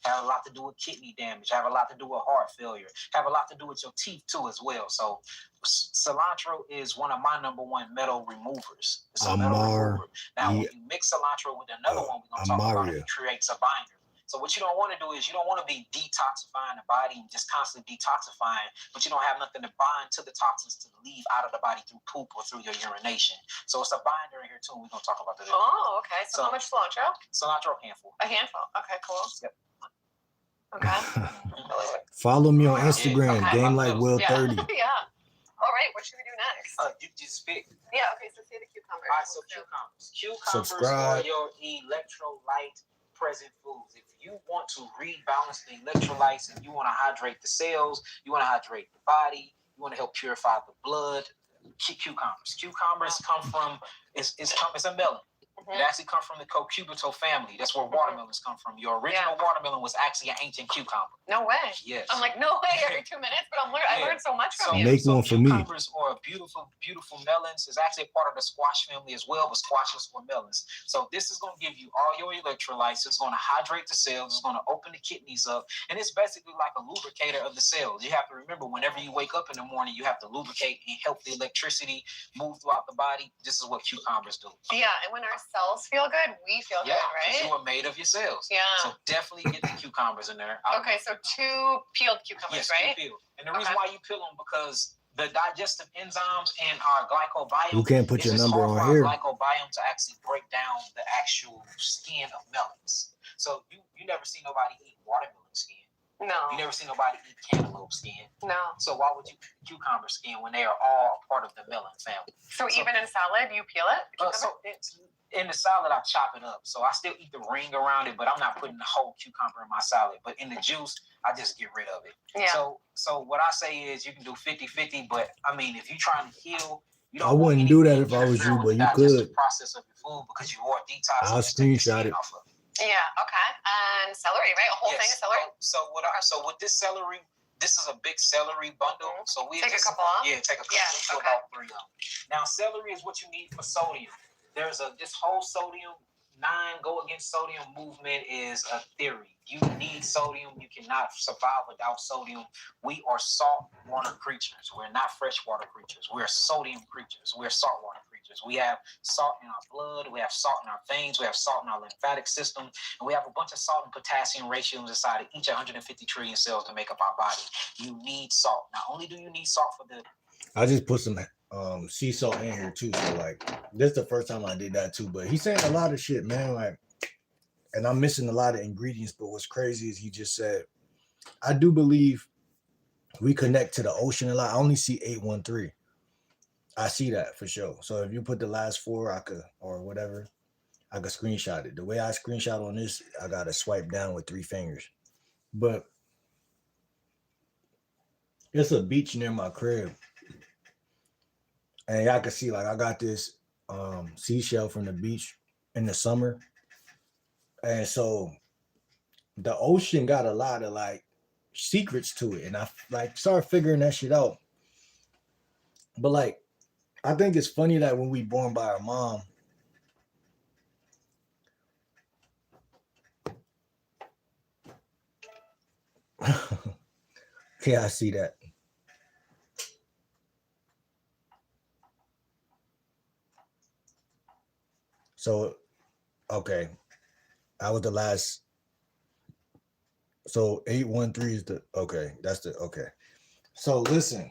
Have a lot to do with kidney damage, have a lot to do with heart failure, have a lot to do with your teeth too as well. So cilantro is one of my number one metal removers. It's a metal remover. Now, when you mix cilantro with another one we're going to talk about, it creates a binder. So what you don't want to do is you don't want to be detoxifying the body and just constantly detoxifying, but you don't have nothing to bind to the toxins to leave out of the body through poop or through your urination. So it's a binder in here too. We're going to talk about that. Oh, okay. So how much cilantro? Cilantro, a handful. A handful. Okay, cool. Yep. Okay. Follow me on Instagram, Game Like Will 30. Yeah. All right, what should we do next? You just pick. Yeah, okay, so say the cucumbers. All right, so cucumbers are your electrolyte present foods. If you want to rebalance the electrolytes and you want to hydrate the cells, you want to hydrate the body, you want to help purify the blood, cucumbers come from, it's a melon. It actually comes from the cucurbitacea family. That's where watermelons come from. Your original watermelon was actually an ancient cucumber. No way. Yes. I'm like, no way every 2 minutes, but I learned so much from you. Make one for me. Cucumbers are beautiful, beautiful melons. It's actually a part of the squash family as well, but squashes or melons. So this is going to give you all your electrolytes. It's going to hydrate the cells. It's going to open the kidneys up. And it's basically like a lubricator of the cells. You have to remember, whenever you wake up in the morning, you have to lubricate and help the electricity move throughout the body. This is what cucumbers do. Yeah, and when our cells feel good, we feel good, right? You are made of your cells. Yeah. So definitely get the cucumbers in there. Okay, so 2 peeled cucumbers, right? 2 peeled. And the reason why you peel them, because the digestive enzymes and our glycobiome. You can't put your number on here. Glycobiome to actually break down the actual skin of melons. So you never see nobody eat watermelon skin. No. You never see nobody eat cantaloupe skin. No. So why would you eat cucumber skin when they are all a part of the melon family? So even in salad, you peel it? In the salad, I chop it up. So I still eat the ring around it, but I'm not putting the whole cucumber in my salad. But in the juice, I just get rid of it. Yeah. So what I say is you can do 50-50, but I mean, if you're trying to heal, you don't I wouldn't do that if I was you, but you could. Process of your food because you are detoxing. I'll screenshot it. Yeah, okay. And celery, right? A whole thing of celery? So with this celery, this is a big celery bundle. So we take a couple off? Yeah, take a couple. Yeah, about 3 of them. Now, celery is what you need for sodium. There's this whole sodium 9 go against sodium movement is a theory. You need sodium. You cannot survive without sodium. We are saltwater creatures. We're not freshwater creatures. We're sodium creatures. We're saltwater creatures. We have salt in our blood. We have salt in our veins. We have salt in our lymphatic system. And we have a bunch of salt and potassium ratios inside of each 150 trillion cells to make up our body. You need salt. Not only do you need salt for the... I just put some sea salt in here too. So like, this is the first time I did that too. But he's saying a lot of shit, man. Like, and I'm missing a lot of ingredients. But what's crazy is he just said, I do believe we connect to the ocean a lot. I only see 813. I see that for sure. So if you put the last 4, I could, or whatever, I could screenshot it. The way I screenshot on this, I gotta swipe down with 3 fingers. But it's a beach near my crib. And y'all can see, like, I got this seashell from the beach in the summer. And so the ocean got a lot of like secrets to it. And I like started figuring that shit out. But like, I think it's funny that when we born by our mom, yeah, I see that. So, okay, I was the last. So 813 is the okay. That's the okay. So listen,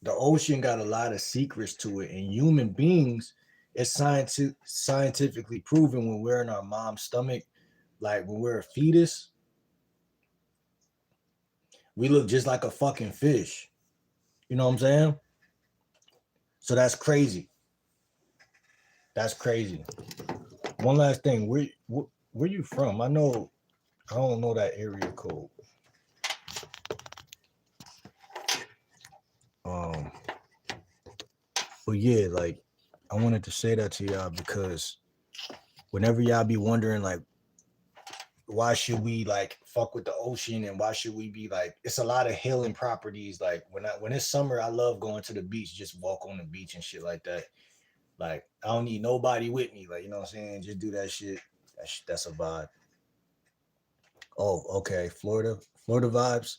the ocean got a lot of secrets to it, and human beings, it's scientifically proven when we're in our mom's stomach, like when we're a fetus, we look just like a fucking fish. You know what I'm saying? So that's crazy. That's crazy. One last thing, where you from? I don't know that area code. Um, but yeah, like I wanted to say that to y'all because whenever y'all be wondering like why should we like fuck with the ocean and why should we be like it's a lot of healing properties. Like when it's summer, I love going to the beach, just walk on the beach and shit like that. Like I don't need nobody with me. Like, you know what I'm saying? Just do that shit. That's a vibe. Oh, okay. Florida vibes.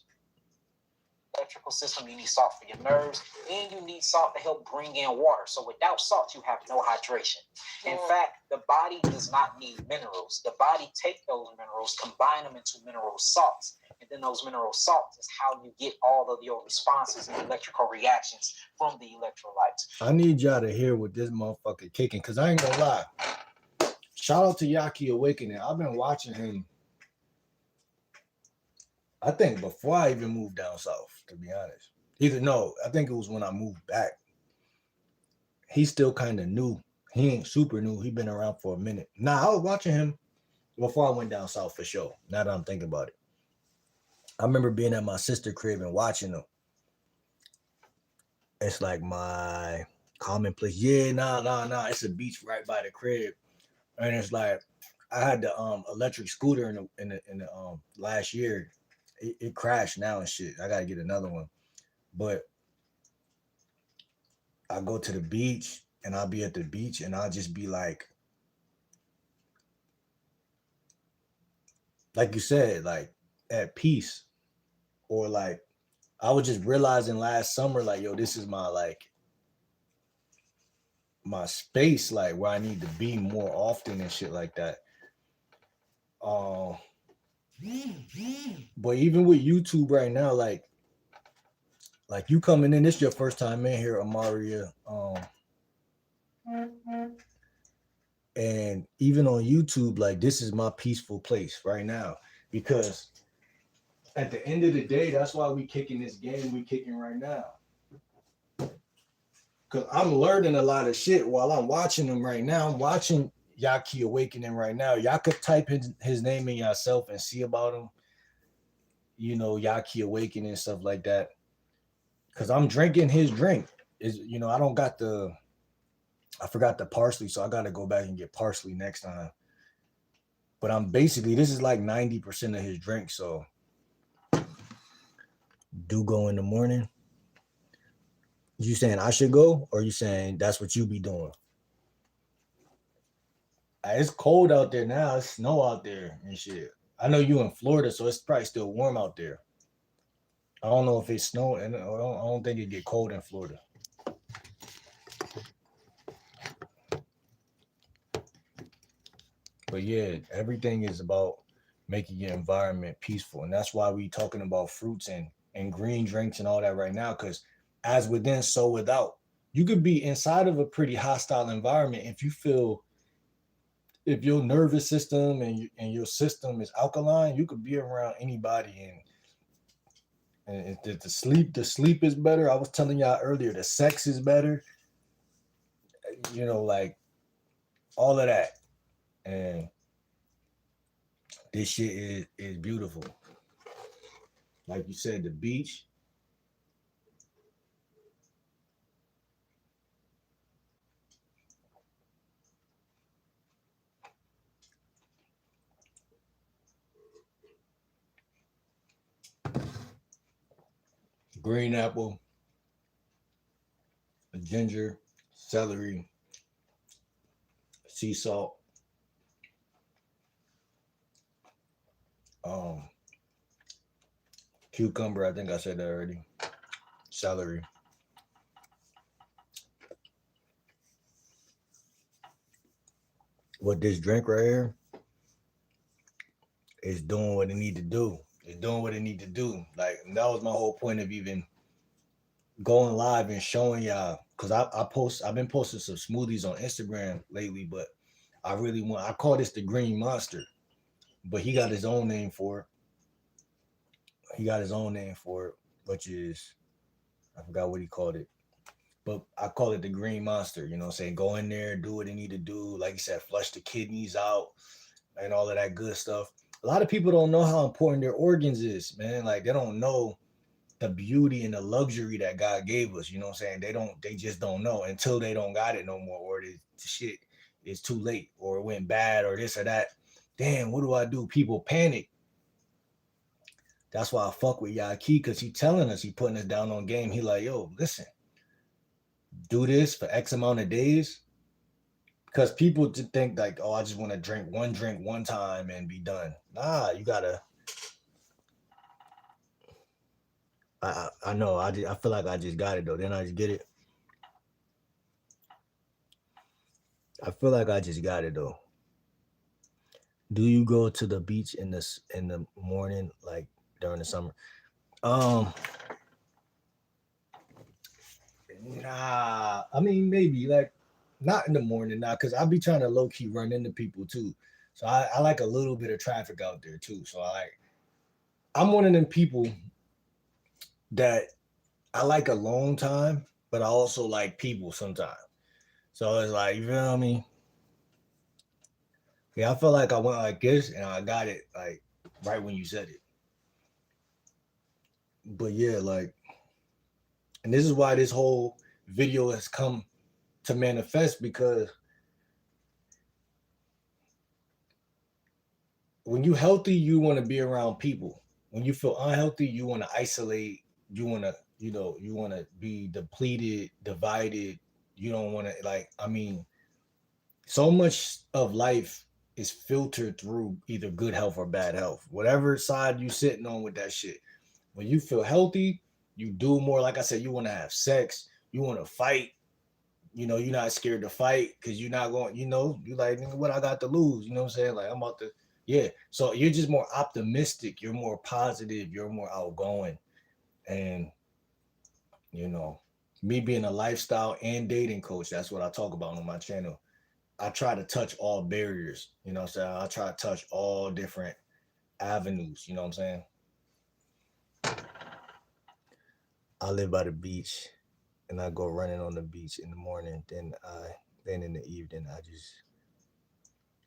Electrical system, you need salt for your nerves, and you need salt to help bring in water. So without salt, you have no hydration. In fact, the body does not need minerals. The body take those minerals, combine them into mineral salts, and then those mineral salts is how you get all of your responses and electrical reactions from the electrolytes. I need y'all to hear what this motherfucker kicking, because I ain't gonna lie. Shout out to Yaki Awakening. I've been watching him, I think, before I even moved down south, to be honest. I think it was when I moved back. He's still kind of new. He ain't super new. He been around for a minute. Nah, I was watching him before I went down south for sure. Now that I'm thinking about it. I remember being at my sister's crib and watching him. It's like my common place. Yeah, nah. It's a beach right by the crib. And it's like I had the electric scooter in the last year. It crashed now and shit. I gotta get another one. But I go to the beach and I'll be at the beach and I'll just be like you said, like at peace. Or like I was just realizing last summer, like, yo, this is my space, like where I need to be more often and shit like that. But even with YouTube right now, like you coming in, this your first time in here, Amaria. And even on YouTube, like this is my peaceful place right now. Because at the end of the day, that's why we kicking this game we kicking right now. Because I'm learning a lot of shit while I'm watching them right now. I'm watching Yaki Awakening right now. Y'all could type his name in yourself and see about him. You know, Yaki Awakening and stuff like that. Because I'm drinking his drink. I don't got I forgot the parsley, so I got to go back and get parsley next time. But this is like 90% of his drink, so do go in the morning. You saying I should go, or you saying that's what you be doing? It's cold out there now. It's snow out there and shit. I know you in Florida, so it's probably still warm out there. I don't know if it's snow, and I don't think it get cold in Florida. But yeah, everything is about making your environment peaceful, and that's why we talking about fruits and green drinks and all that right now. Because as within, so without. You could be inside of a pretty hostile environment if your nervous system and your system is alkaline. You could be around anybody and the sleep is better. I was telling y'all earlier, the sex is better. Like all of that. And this shit is beautiful. Like you said, the beach, green apple, ginger, celery, sea salt, um, cucumber. I think I said that already. Celery. What this drink right here is doing what it need to do. It's doing what it need to do. Like that was my whole point of even going live and showing y'all. Cause I've been posting some smoothies on Instagram lately, but I call this the green monster, but he got his own name for it. Which is, I forgot what he called it. But I call it the green monster, you know what I'm saying? Go in there, do what you need to do. Like you said, flush the kidneys out and all of that good stuff. A lot of people don't know how important their organs is, man. Like they don't know the beauty and the luxury that God gave us. You know what I'm saying? They just don't know until they don't got it no more, or the shit is too late, or it went bad, or this or that. Damn, what do I do? People panic. That's why I fuck with Yaki, because he telling us, he putting us down on game. He like, yo, listen, do this for X amount of days. Because people think like, oh, I just want to drink one time and be done. Nah, you gotta. I know. I feel like I just got it though. Then I just get it. I feel like I just got it though. Do you go to the beach in the morning, like during the summer? Um, nah. I mean, maybe like not in the morning, nah, because I'll be trying to low key run into people too. So I like a little bit of traffic out there too. So I'm one of them people that I like alone time, but I also like people sometimes. So it's like, you feel me? Yeah, I feel like I went like this and I got it like right when you said it. But yeah, like, and this is why this whole video has come to manifest, because when you healthy, you want to be around people. When you feel unhealthy, you want to isolate. You want to, you want to be depleted, divided. You don't want to, like, I mean, so much of life is filtered through either good health or bad health. Whatever side you sitting on with that shit. When you feel healthy, you do more. Like I said, you want to have sex, you want to fight. You're not scared to fight because you're not going, you like, what I got to lose. You know what I'm saying? Like, I'm about to, yeah. So you're just more optimistic. You're more positive. You're more outgoing. And, you know, me being a lifestyle and dating coach, that's what I talk about on my channel. I try to touch all barriers. You know what I'm saying? I try to touch all different avenues. You know what I'm saying? I live by the beach and I go running on the beach in the morning. Then in the evening, I just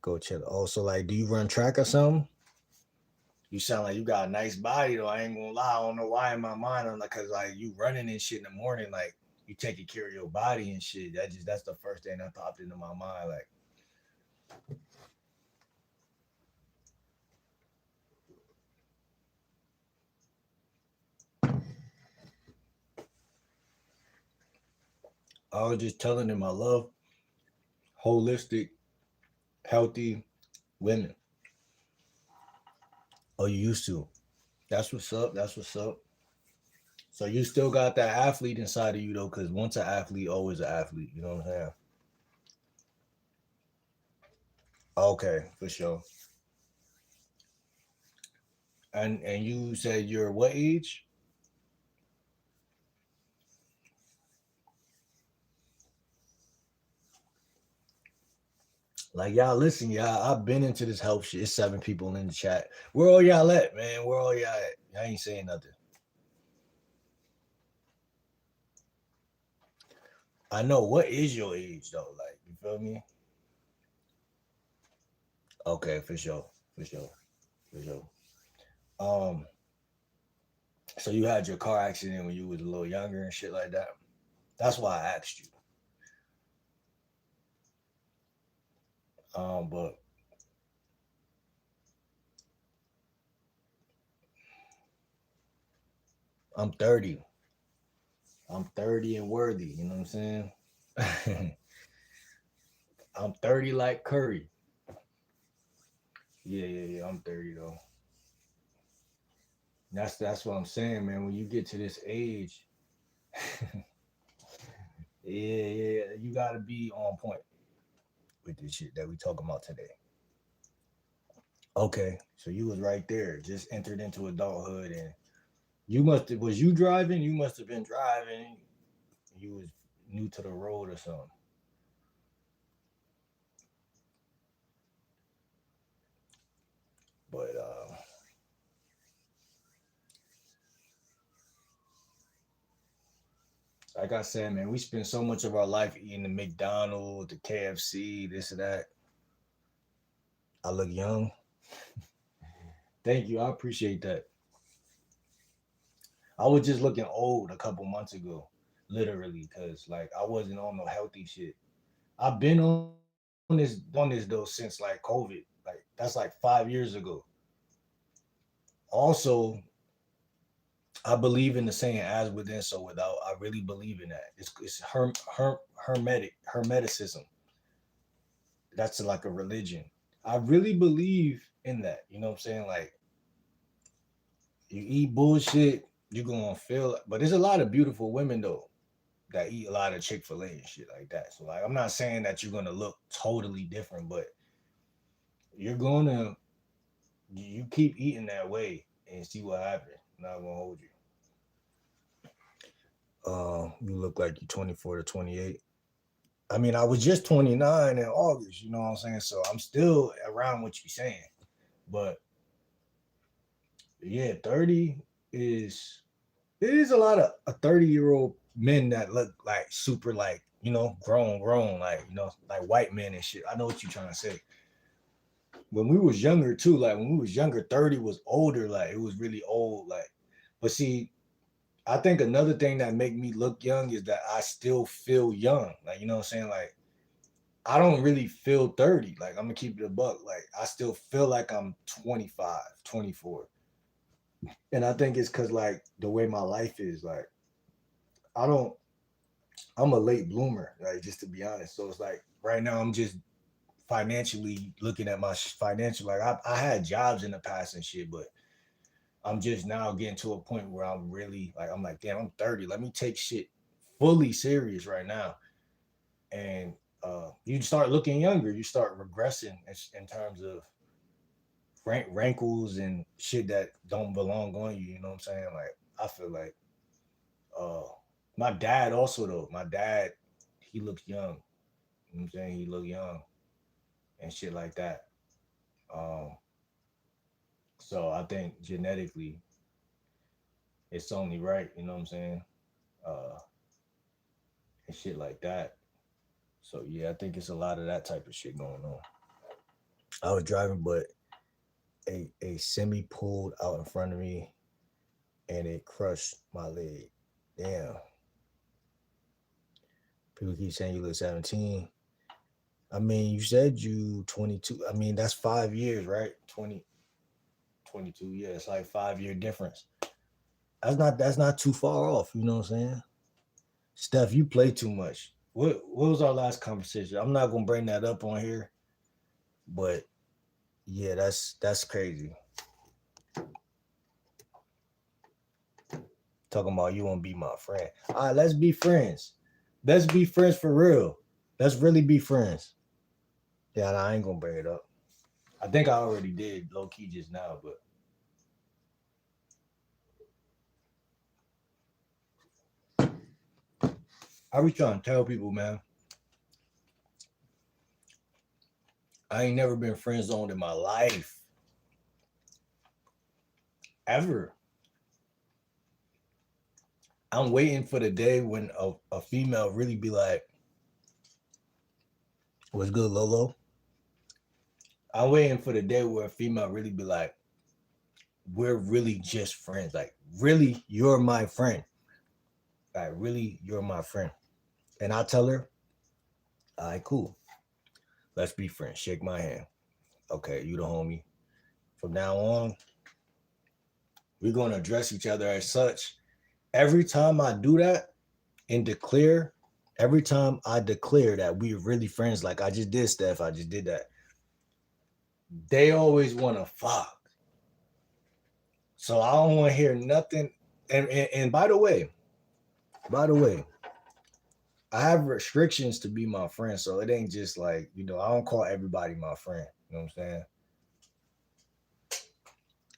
go chill. Also, like, do you run track or something? You sound like you got a nice body though. I ain't gonna lie. I don't know why in my mind I'm like, cause like you running and shit in the morning, like you taking care of your body and shit. That's the first thing that popped into my mind. Like, I was just telling him I love holistic, healthy women. Oh, you used to. That's what's up. That's what's up. So you still got that athlete inside of you though, because once an athlete, always an athlete. You know what I'm saying? Okay, for sure. And you said you're what age? Like, y'all listen, y'all. I've been into this health shit. It's 7 people in the chat. Where all y'all at, man? Where all y'all at? Y'all ain't saying nothing. I know. What is your age though? Like, you feel me? Okay, for sure. For sure. For sure. Um, so you had your car accident when you was a little younger and shit like that. That's why I asked you. But I'm 30. I'm 30 and worthy. You know what I'm saying? I'm 30 like Curry. Yeah. I'm 30 though. That's what I'm saying, man. When you get to this age, yeah, you gotta be on point with this shit that we talking about today. Okay, so you was right there, just entered into adulthood, and was you driving? You must have been driving. You was new to the road or something. But like I said, man, we spend so much of our life eating the McDonald's, the KFC, this and that. I look young. Thank you. I appreciate that. I was just looking old a couple months ago, literally, because like I wasn't on no healthy shit. I've been on this though since like COVID. Like that's like 5 years ago. Also, I believe in the saying "as within, so without." I really believe in that. It's hermeticism. That's like a religion. I really believe in that. You know what I'm saying? Like you eat bullshit, you're gonna feel. But there's a lot of beautiful women though that eat a lot of Chick-fil-A and shit like that. So like I'm not saying that you're gonna look totally different, but you're gonna you keep eating that way and see what happens. I'm not gonna hold you. You look like you're 24 to 28. I mean, I was just 29 in August, you know what I'm saying? So I'm still around what you're saying. But yeah, 30 is it is a lot of a 30-year-old men that look like super like, grown, like, like white men and shit. I know what you're trying to say. When we was younger too, like when we was younger, 30 was older, like it was really old. Like, but see, I think another thing that make me look young is that I still feel young. Like, you know what I'm saying? Like I don't really feel 30. Like I'm gonna keep it a buck. Like I still feel like I'm 25, 24. And I think it's cause like the way my life is, like I don't I'm a late bloomer, like just to be honest. So it's like right now I'm just financially looking at my financial, like I had jobs in the past and shit, but I'm just now getting to a point where I'm really like I'm like, damn, I'm 30. Let me take shit fully serious right now. And you start looking younger, you start regressing in terms of rankles and shit that don't belong on you. You know what I'm saying? Like I feel like uh my dad also though. My dad, he looks young. You know what I'm saying? He look young and shit like that. Um, so I think genetically it's only right, you know what I'm saying? Uh and shit like that. So yeah, I think it's a lot of that type of shit going on. I was driving, but a semi pulled out in front of me and it crushed my leg. Damn. People keep saying you look 17. I mean, you said you 22. I mean, that's 5 years, right? 20, 22. Yeah, it's like 5 year difference. That's not too far off. You know what I'm saying? Steph, you play too much. What was our last conversation? I'm not gonna bring that up on here, but yeah, that's crazy. Talking about you won't be my friend. All right, let's be friends. Let's be friends for real. Let's really be friends. Yeah, I ain't gonna bring it up. I think I already did low key just now, but I be trying to tell people, man, I ain't never been friend zoned in my life. Ever. I'm waiting for the day when a female really be like, what's good, Lolo? I'm waiting for the day where a female really be like, we're really just friends. Like, really, you're my friend. Like, really, you're my friend. And I tell her, all right, cool. Let's be friends. Shake my hand. Okay, you the homie. From now on, we're going to address each other as such. Every time I do that, and declare, every time I declare that we're really friends, like I just did, Steph, I just did that, they always want to fuck. So I don't want to hear nothing. And by the way, I have restrictions to be my friend, so it ain't just like, you know, I don't call everybody my friend. You know what I'm saying?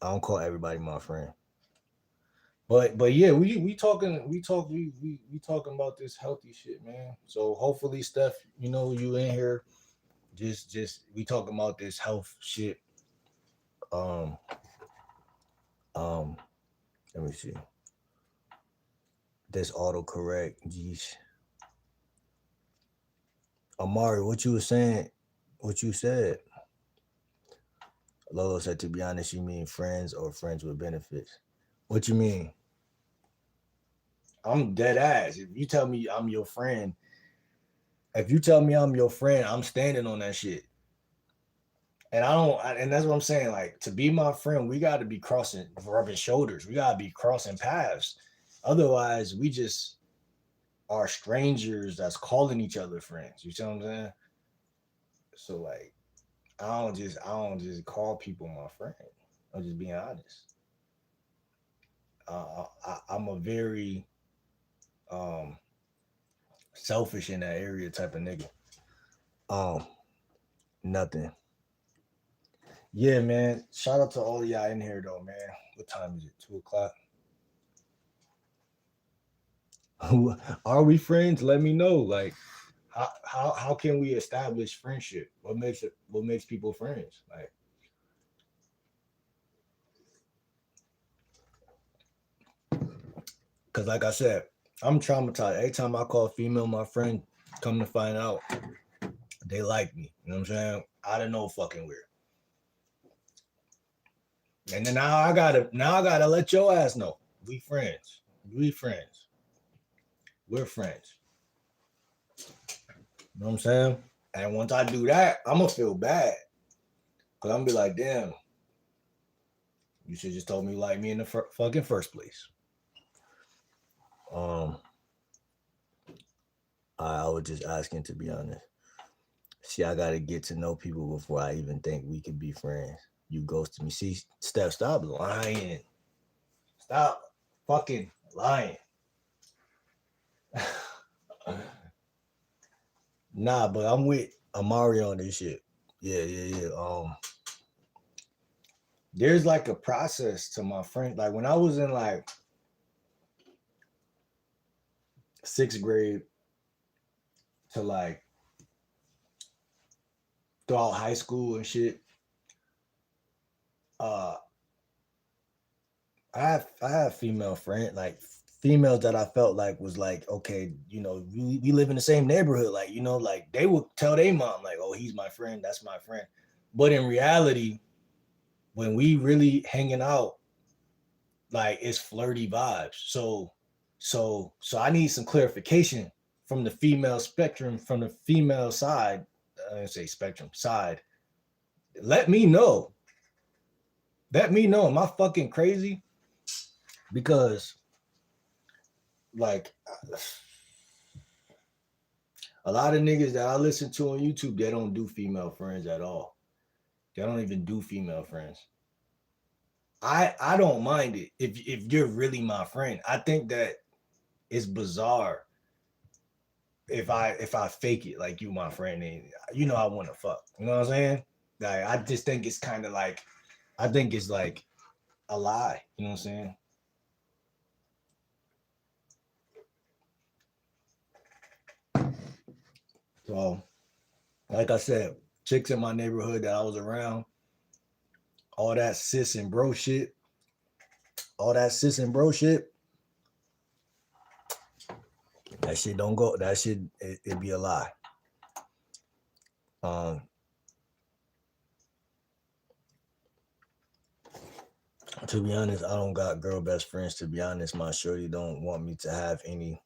I don't call everybody my friend. But yeah, we talking about this healthy shit, man. So hopefully, Steph, you know, you in here, just we talking about this health shit. Um, um, let me see. This autocorrect, geez. Amari, what you was saying? What you said? Lolo said, to be honest, you mean friends or friends with benefits? What you mean? I'm dead ass. If you tell me I'm your friend, I'm standing on that shit. And and that's what I'm saying. Like, to be my friend, we got to be rubbing shoulders. We got to be crossing paths. Otherwise, we just are strangers that's calling each other friends. You see what I'm saying? So like, I don't just call people my friend. I'm just being honest. I'm a very um selfish in that area type of nigga. Um, Nothing. Yeah, man. Shout out to all of y'all in here though, man. What time is it? 2:00. Are we friends? Let me know. Like, how can we establish friendship? What makes people friends? Like, cause like I said, I'm traumatized. Every time I call a female my friend, come to find out they like me. You know what I'm saying? Out of no fucking weird. And then now I gotta let your ass know. We friends. We friends. We're friends. You know what I'm saying? And once I do that, I'm gonna feel bad. Cause I'm gonna be like, damn, you should just told me you like me in the fucking first place. I was just asking, to be honest. See, I gotta get to know people before I even think we could be friends. You ghosted me. See, Steph, stop lying. Stop fucking lying. Nah, but I'm with Amari on this shit. Yeah. There's like a process to my friend. Like when I was in like 6th grade to like throughout high school and shit, uh, I have female friend, like females that I felt like was like, okay, you know, we live in the same neighborhood, like, you know, like they would tell their mom like, oh, he's my friend, that's my friend. But in reality, when we really hanging out, like it's flirty vibes. So I need some clarification from the female spectrum, from the female side. I didn't say spectrum side. Let me know. Let me know. Am I fucking crazy? Because like a lot of niggas that I listen to on YouTube, they don't do female friends at all. They don't even do female friends. I don't mind it if you're really my friend. I think that it's bizarre if I fake it like you my friend and you know I want to fuck. You know what I'm saying? Like I just think it's kind of like I think it's like a lie. You know what I'm saying? So, like I said, chicks in my neighborhood that I was around, all that sis and bro shit, that shit don't go. That shit it be a lie. Um, to be honest, I don't got girl best friends. To be honest, my shorty don't want me to have any.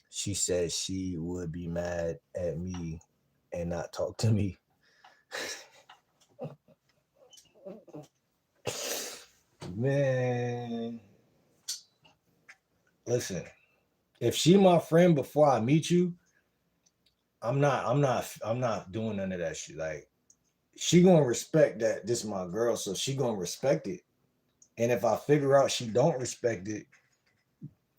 She said she would be mad at me and not talk to me. Man, listen, If she my friend before I meet you, I'm not doing none of that shit. Like, she gonna respect that this is my girl, so she gonna respect it. And if I figure out she don't respect it,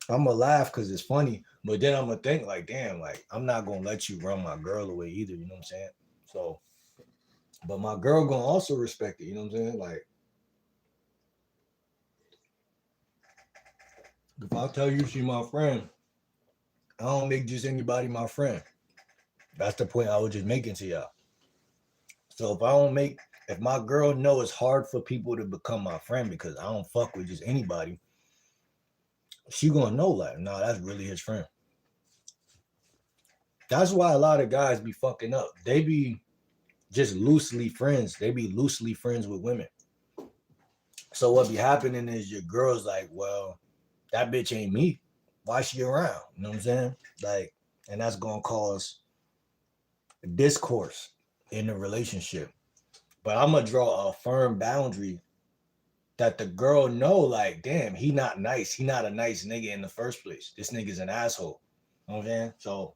I'm gonna laugh because it's funny. But then I'm gonna think like, damn, like I'm not gonna let you run my girl away either. You know what I'm saying? So, but my girl gonna also respect it. You know what I'm saying? Like, if I tell you she my friend, I don't make just anybody my friend. That's the point I was just making to y'all. So if my girl know it's hard for people to become my friend because I don't fuck with just anybody, she gonna know like, nah, that's really his friend. That's why a lot of guys be fucking up. They be just loosely friends. They be loosely friends with women. So what be happening is your girl's like, well, that bitch ain't me. Why she around? You know what I'm saying? Like, and that's gonna cause discourse in the relationship. But I'm gonna draw a firm boundary that the girl know, like, damn, he not nice. He not a nice nigga in the first place. This nigga's an asshole. You know what I'm saying? So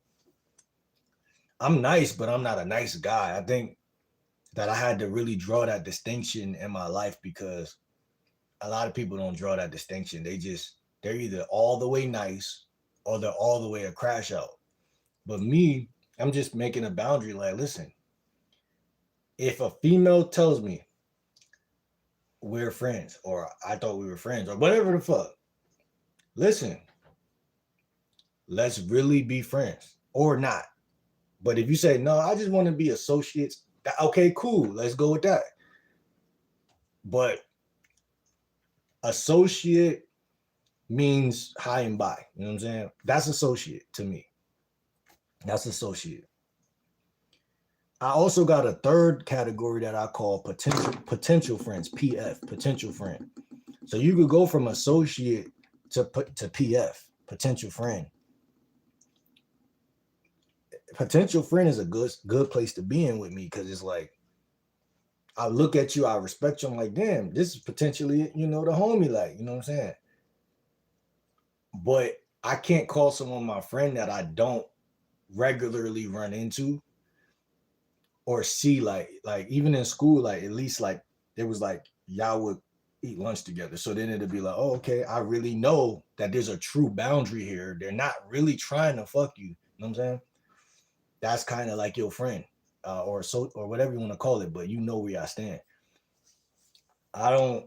I'm nice, but I'm not a nice guy. I think that I had to really draw that distinction in my life because a lot of people don't draw that distinction. They're either all the way nice or they're all the way a crash out. But me, I'm just making a boundary like, listen, if a female tells me we're friends or I thought we were friends or whatever the fuck, listen, let's really be friends or not. But if you say, no, I just want to be associates, okay, cool, let's go with that. But associate means high and by. You know what I'm saying? That's associate to me. That's associate. I also got a third category that I call potential friends, PF, potential friend. So you could go from associate to PF, potential friend. Potential friend is a good place to be in with me because it's like I look at you, I respect you. I'm like, damn, this is potentially, the homie, like, you know what I'm saying? But I can't call someone my friend that I don't regularly run into or see, like even in school, like at least like it was like y'all would eat lunch together. So then it'd be like, oh, okay, I really know that there's a true boundary here. They're not really trying to fuck you. You know what I'm saying? That's kind of like your friend, or whatever you want to call it, but you know where I stand. I don't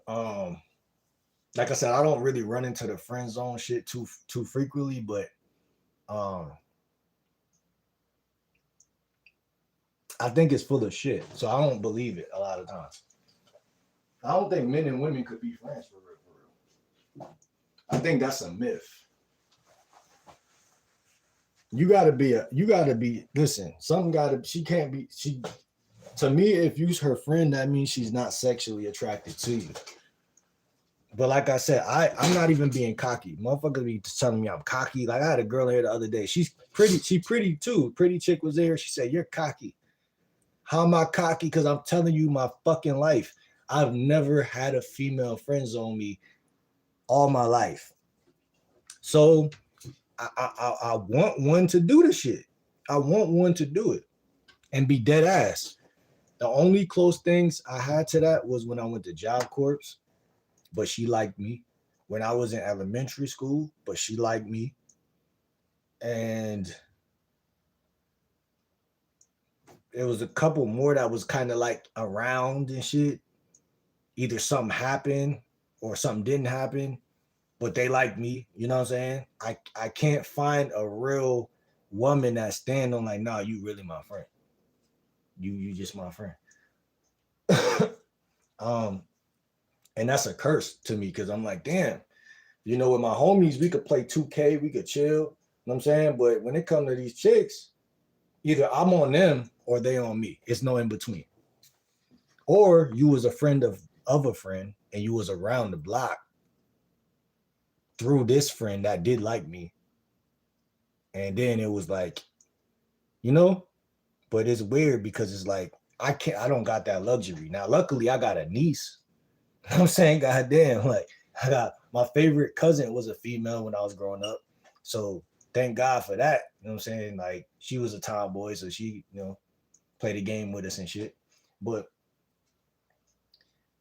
like I said, I don't really run into the friend zone shit too frequently, but I think it's full of shit. So I don't believe it a lot of times. I don't think men and women could be friends for real. I think that's a myth. Listen, to me, if you's her friend, that means she's not sexually attracted to you. But like I said, I'm not even being cocky. Motherfuckers be telling me I'm cocky. Like I had a girl here the other day. She's pretty. She pretty too. Pretty chick was there. She said, "You're cocky." How am I cocky? Because I'm telling you my fucking life. I've never had a female friend zone me all my life. So I want one to do the shit. I want one to do it and be dead ass. The only close things I had to that was when I went to Job Corps, but she liked me. When I was in elementary school, but she liked me. And there was a couple more that was kind of like around and shit. Either something happened or something didn't happen, but they like me. You know what I'm saying? I can't find a real woman that stand on like, nah, you really my friend. You just my friend. And that's a curse to me because I'm like, damn, with my homies, we could play 2K, we could chill. You know what I'm saying? But when it comes to these chicks, either I'm on them or they on me. It's no in between. Or you was a friend of a friend and you was around the block through this friend that did like me. And then it was like, but it's weird because it's like, I don't got that luxury. Now, luckily I got a niece. You know what I'm saying? God damn, like I got my favorite cousin was a female when I was growing up. So thank God for that. You know what I'm saying? Like she was a tomboy, so she, played a game with us and shit. But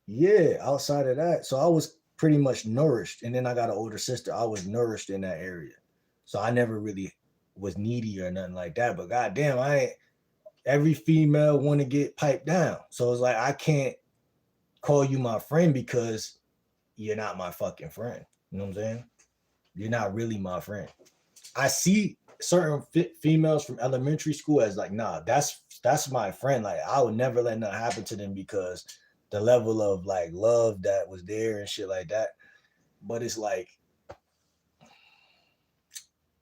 yeah, outside of that, so I was pretty much nourished. And then I got an older sister. I was nourished in that area. So I never really was needy or nothing like that. But goddamn, I ain't every female want to get piped down. So it's like I can't call you my friend because you're not my fucking friend. You know what I'm saying? You're not really my friend. I see certain females from elementary school as like, nah, that's my friend. Like I would never let nothing happen to them because the level of like love that was there and shit like that. But it's like,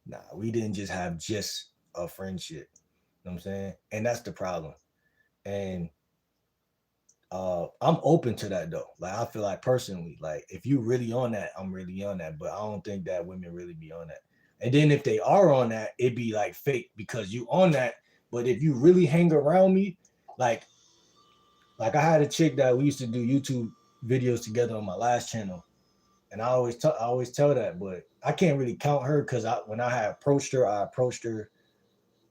nah, we didn't just have just a friendship. You know what I'm saying? And that's the problem. And I'm open to that though. Like I feel like personally, like if you really on that, I'm really on that. But I don't think that women really be on that. And then if they are on that, it'd be like fake because you on that. But if you really hang around me, like I had a chick that we used to do YouTube videos together on my last channel, and I always tell that, but I can't really count her because when I had approached her, I approached her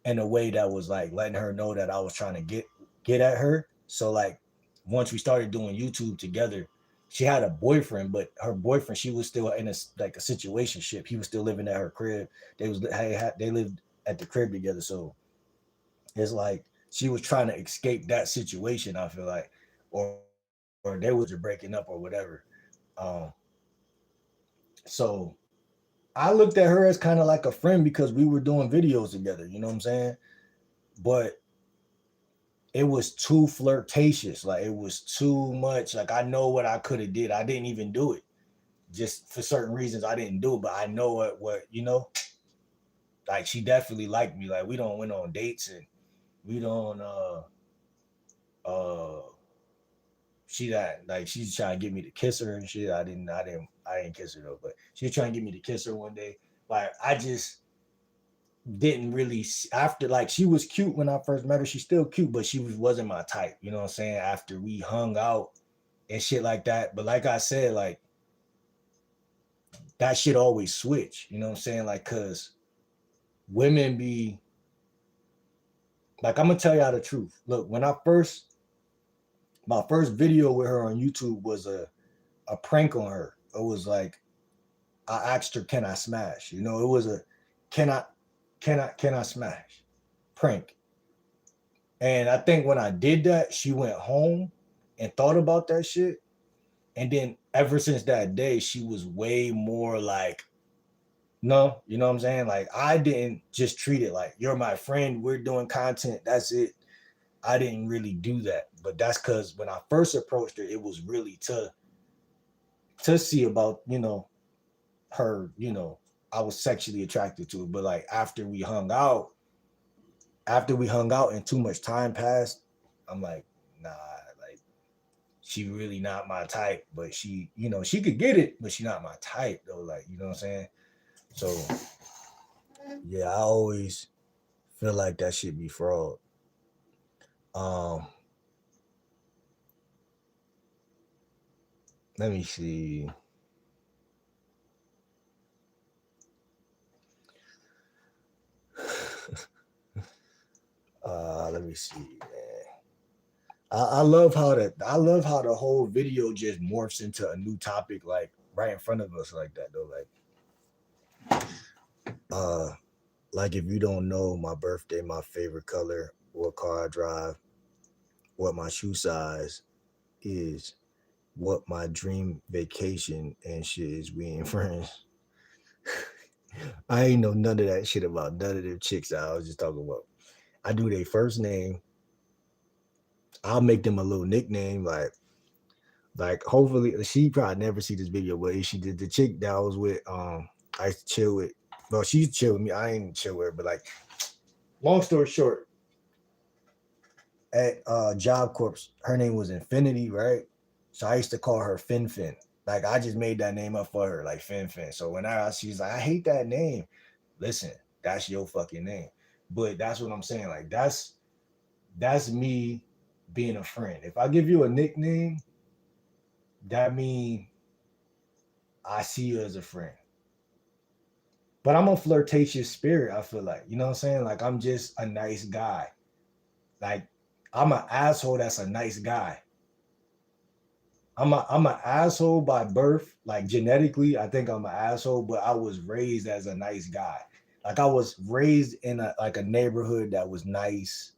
in a way that was like letting her know that I was trying to get at her. So like once we started doing YouTube together, she had a boyfriend, but her boyfriend, she was still in a like a situationship. He was still living at her crib. They lived at the crib together. So it's like she was trying to escape that situation, I feel like, or they was breaking up or whatever. Um, so I looked at her as kind of like a friend because we were doing videos together, you know what I'm saying? But it was too flirtatious. Like it was too much. Like I know what I could have did. I didn't even do it. Just for certain reasons I didn't do it, but I know what like she definitely liked me. Like we don't went on dates and we don't uh she that like she's trying to get me to kiss her and shit. I didn't kiss her though, but she was trying to get me to kiss her one day. Like I just didn't really after like she was cute when I first met her. She's still cute, but she wasn't my type. You know what I'm saying? After we hung out and shit like that. But like I said, like that shit always switch. You know what I'm saying? Like cause women be like I'm gonna tell y'all the truth. Look, my first video with her on YouTube was a prank on her. It was like I asked her, "Can I smash?" You know, it was a can I smash prank. And I think when I did that, she went home and thought about that shit. And then ever since that day, she was way more like, no, you know what I'm saying? Like I didn't just treat it like you're my friend, we're doing content, that's it. I didn't really do that. But that's because when I first approached her, it was really to see about, her, I was sexually attracted to her. But like after we hung out and too much time passed, I'm like, nah, like she really not my type. But she could get it, but she not my type though. Like, you know what I'm saying? So yeah, I always feel like that should be fraud. Um, let me see. Let me see, man. I love how the whole video just morphs into a new topic, like right in front of us, like that though. Like if you don't know my birthday, my favorite color, what car I drive, what my shoe size is, what my dream vacation and shit is, we ain't friends. I ain't know none of that shit about none of them chicks that I was just talking about. I do their first name. I'll make them a little nickname, like hopefully she probably never see this video, but if she did, the chick that I was with, I used to chill with. Well, she used to chill with me. I ain't chill with her, but like, long story short, at Job Corps, her name was Infinity, right? So I used to call her Fin Fin. Like I just made that name up for her, like Fin Fin. So whenever she's like, I hate that name. Listen, that's your fucking name. But that's what I'm saying. Like that's me being a friend. If I give you a nickname, that means I see you as a friend. but I'm a flirtatious spirit, I feel like. You know what I'm saying? Like I'm just a nice guy. Like I'm an asshole that's a nice guy. I'm an asshole by birth, like genetically. I think I'm an asshole, but I was raised as a nice guy. Like I was raised in a neighborhood that was nice,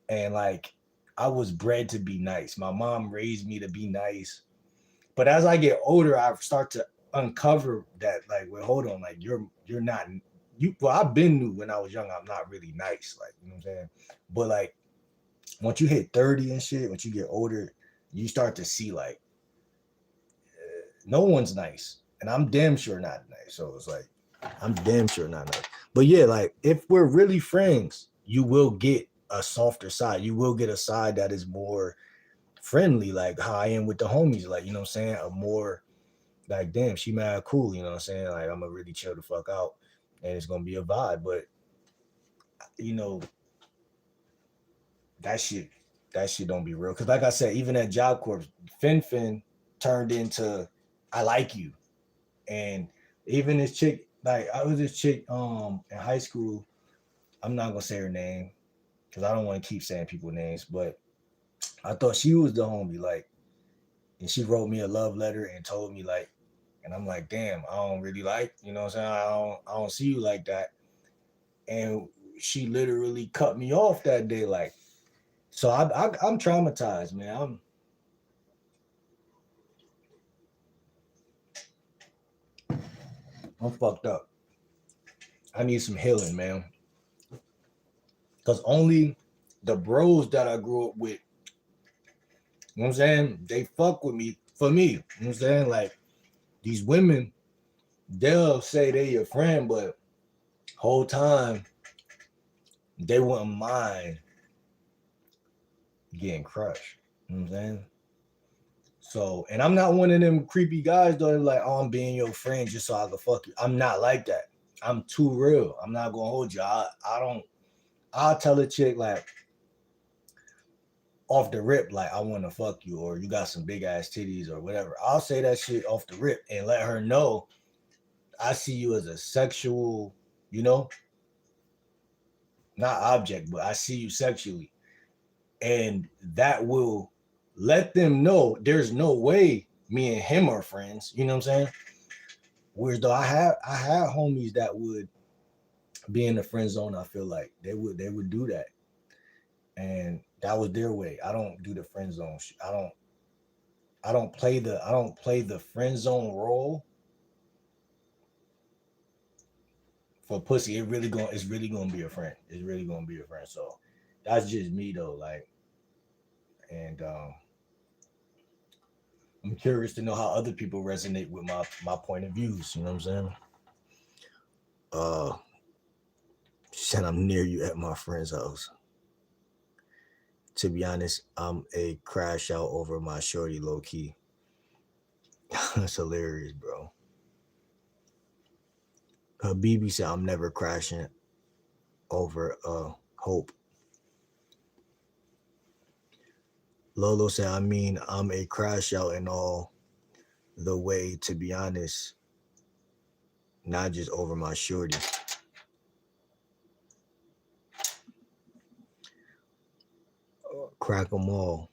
and like I was bred to be nice. My mom raised me to be nice. But as I get older, I start to uncover that, like, well, hold on, like you're not you. Well, I've been knew when I was young, I'm not really nice, like you know what I'm saying. But like once you hit 30 and shit, once you get older, you start to see like no one's nice, and I'm damn sure not nice. So it's like I'm damn sure not nice. But yeah, like if we're really friends, you will get a softer side. You will get a side that is more friendly, like how I am with the homies. Like you know what I'm saying, a more like damn, she mad cool. You know what I'm saying? Like I'm gonna really chill the fuck out, and it's gonna be a vibe. But you know that shit, that shit don't be real. Cause like I said, even at Job Corps, Fin turned into I like you. And even this chick, like I was this chick in high school. I'm not gonna say her name because I don't want to keep saying people's names, but I thought she was the homie, like, and she wrote me a love letter and told me like, and I'm like, damn, I don't really like, you know what I'm saying? I don't see you like that. And she literally cut me off that day, like, so I'm traumatized, man. I'm fucked up. I need some healing, man. Cause only the bros that I grew up with, you know what I'm saying? They fuck with me for me. You know what I'm saying? Like these women, they'll say they your friend, but whole time they wouldn't mind getting crushed. You know what I'm saying? So, and I'm not one of them creepy guys though, like, oh, I'm being your friend just so I can fuck you. I'm not like that. I'm too real. I'm not gonna hold you. I don't, I'll tell a chick like off the rip, like I want to fuck you, or you got some big ass titties or whatever. I'll say that shit off the rip and let her know I see you as a sexual, you know, not object, but I see you sexually. And that will let them know there's no way me and him are friends. You know what I'm saying? Whereas though I had homies that would be in the friend zone, I feel like they would do that. And that was their way. I don't do the friend zone. I don't play the friend zone role for pussy. It's really gonna be a friend. It's really gonna be a friend. So that's just me though. Like, and I'm curious to know how other people resonate with my point of views. You know what I'm saying? Uh, she said I'm near you at my friend's house. To be honest, I'm a crash out over my shorty low key. That's hilarious, bro. Habibi said I'm never crashing over hope. Lolo said, I mean, I'm a crash out and all the way, to be honest, not just over my shorty. Crack them all.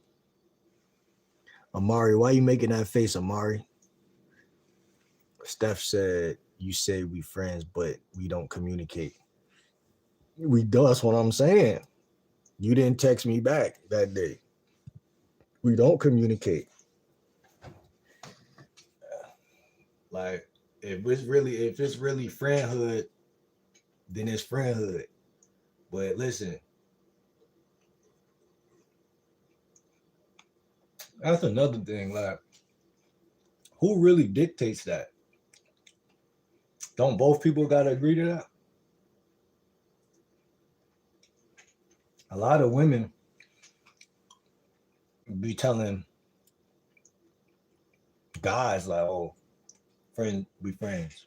Amari, why you making that face, Amari? Steph said, you say we friends, but we don't communicate. We do, that's what I'm saying. You didn't text me back that day. We don't communicate. Like, if it's really friendhood, then it's friendhood. But listen, that's another thing. Like, who really dictates that? Don't both people gotta agree to that? A lot of women be telling guys like, "Oh, friend, we friends."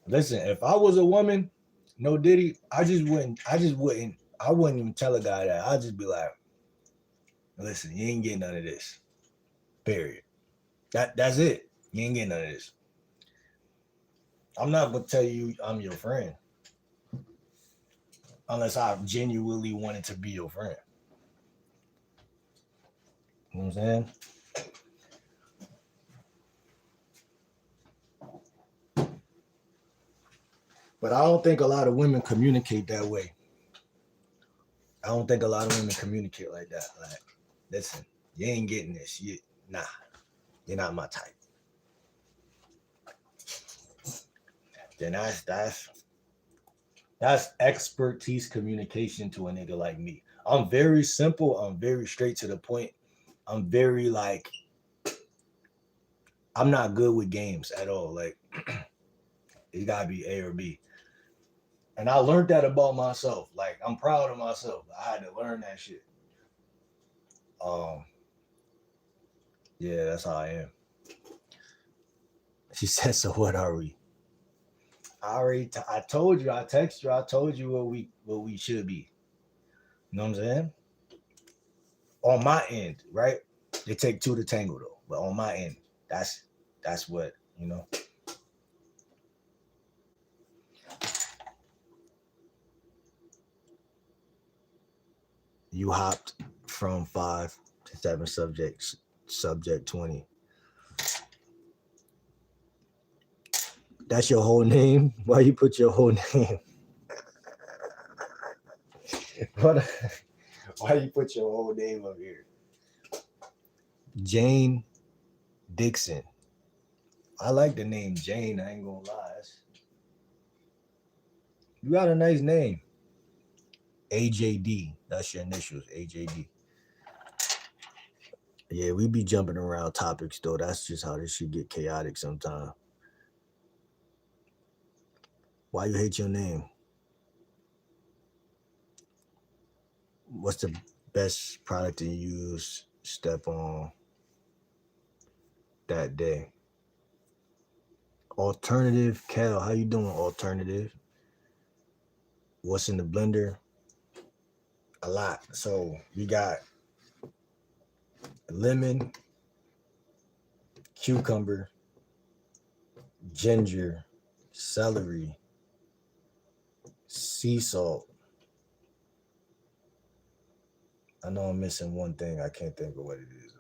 Listen, if I was a woman, no Diddy, I wouldn't even tell a guy that. I'd just be like, "Listen, you ain't getting none of this. Period. That's it. You ain't getting none of this." I'm not gonna tell you I'm your friend unless I genuinely wanted to be your friend. You know what I'm saying? But I don't think a lot of women communicate that way. I don't think a lot of women communicate like that. Like, listen, you ain't getting this. Nah, you're not my type. Then that's expertise communication to a nigga like me. I'm very simple. I'm very straight to the point. I'm very like, I'm not good with games at all. Like, it gotta be A or B. And I learned that about myself. Like, I'm proud of myself. I had to learn that shit. Um, yeah, that's how I am. She said, "So what are we?" I told you. I texted you. I told you what we should be. You know what I'm saying? On my end, right? They take two to tango though. But on my end, that's what you know. You hopped from 5 to 7 subjects. Subject 20. That's your whole name? Why you put your whole name? What? Why you put your whole name up here? Jane Dixon. I like the name Jane. I ain't gonna lie. You got a nice name. AJD. That's your initials. AJD. Yeah, we be jumping around topics though. That's just how this shit get chaotic sometimes. Why you hate your name? What's the best product to use? Step on that day. Alternative Cal, how you doing? Alternative. What's in the blender? A lot. So we got lemon, cucumber, ginger, celery, sea salt. I know I'm missing one thing. I can't think of what it is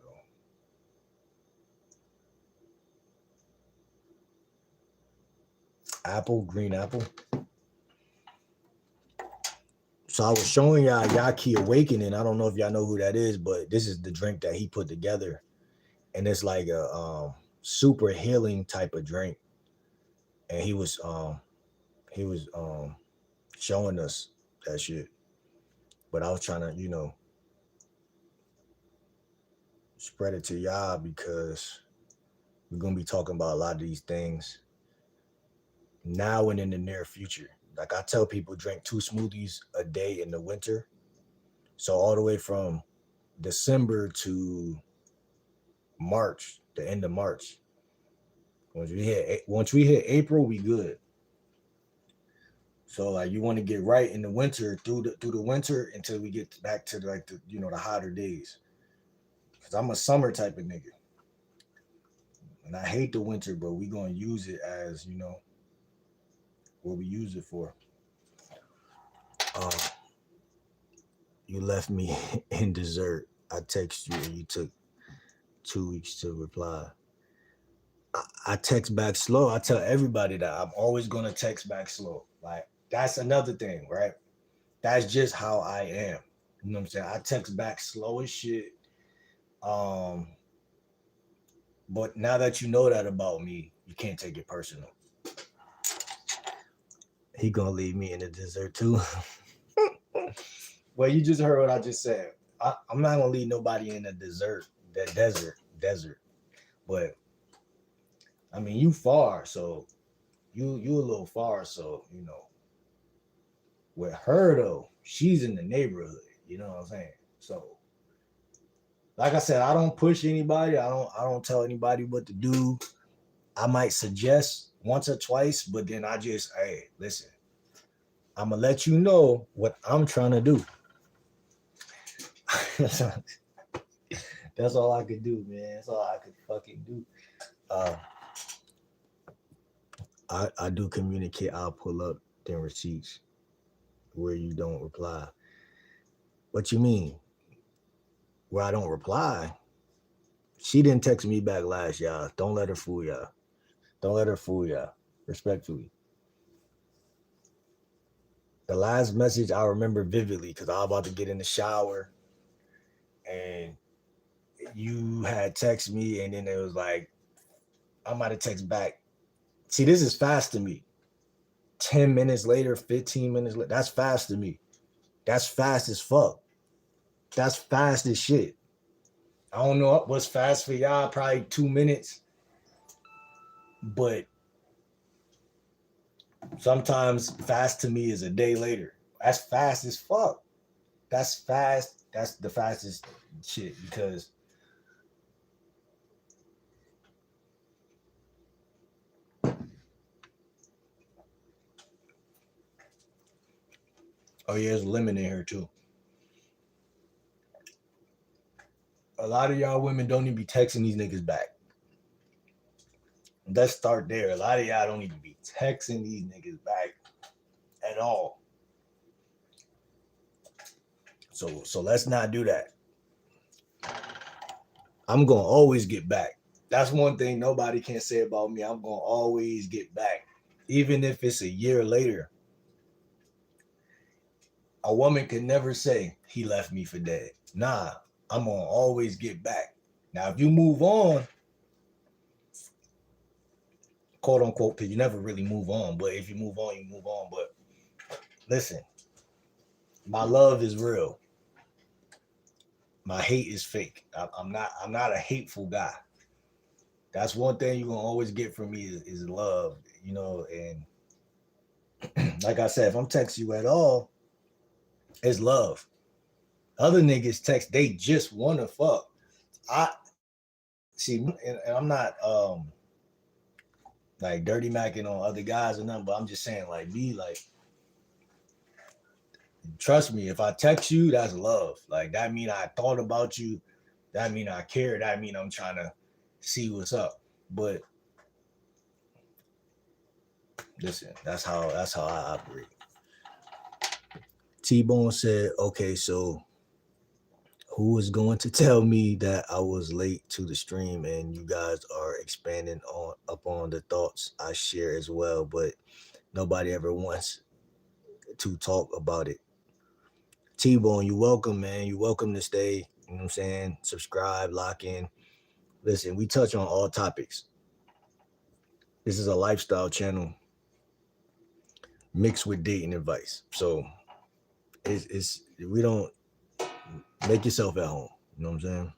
though. Apple, green apple. So I was showing y'all Yaki Awakening. I don't know if y'all know who that is, but this is the drink that he put together. And it's like a super healing type of drink. And he was showing us that shit. But I was trying to, spread it to y'all because we're gonna be talking about a lot of these things now and in the near future. Like I tell people, drink 2 smoothies a day in the winter. So all the way from December to March, the end of March. Once we hit April, we good. So like you want to get right in the winter through the winter until we get back to the hotter days. Cause I'm a summer type of nigga, and I hate the winter, but we gonna use it as what we use it for. Uh, you left me in dessert. I text you and you took 2 weeks to reply. I text back slow. I tell everybody that I'm always gonna text back slow. Like that's another thing, right? That's just how I am. You know what I'm saying? I text back slow as shit. But now that you know that about me, you can't take it personal. He gonna leave me in the dessert too. Well, you just heard what I just said. I'm not gonna leave nobody in the desert. Desert. But I mean, you far, so you a little far, so With her though, she's in the neighborhood. You know what I'm saying? So, like I said, I don't push anybody. I don't tell anybody what to do. I might suggest once or twice, but then hey, listen, I'm gonna let you know what I'm trying to do. That's all I could do, man. That's all I could fucking do. I do communicate. I'll pull up them receipts where you don't reply. What you mean? Where I don't reply? She didn't text me back last, y'all. Don't let her fool y'all. Don't let her fool y'all. Respectfully. The last message I remember vividly because I was about to get in the shower and you had text me and then it was like, I might have text back. See, this is fast to me. 10 minutes later, 15 minutes later, that's fast to me. That's fast as fuck. That's fast as shit. I don't know what's fast for y'all, probably 2 minutes. But sometimes fast to me is a day later. That's fast as fuck. That's fast. That's the fastest shit because oh yeah, there's lemon in here too. A lot of y'all women don't even be texting these niggas back. Let's start there. A lot of y'all don't even be texting these niggas back at all. So let's not do that. I'm gonna always get back. That's one thing nobody can say about me. I'm gonna always get back. Even if it's a year later. A woman can never say he left me for dead. Nah, I'm gonna always get back. Now, if you move on, quote unquote, because you never really move on, but if you move on, you move on. But listen, my love is real. My hate is fake. I'm not a hateful guy. That's one thing you're gonna always get from me is love, you know. And like I said, if I'm texting you at all, it's love. Other niggas text, they just wanna fuck. I see, and I'm not like dirty macking on other guys or nothing, but I'm just saying, like me, like trust me, if I text you, that's love. Like that mean I thought about you, that mean I care, that mean I'm trying to see what's up. But listen, that's how I operate. T-Bone said, okay, so who is going to tell me that I was late to the stream and you guys are expanding on upon the thoughts I share as well, but nobody ever wants to talk about it. T-Bone, you welcome, man. You welcome to stay. You know what I'm saying? Subscribe, lock in. Listen, we touch on all topics. This is a lifestyle channel mixed with dating advice. So it's we don't make yourself at home. You know what I'm saying?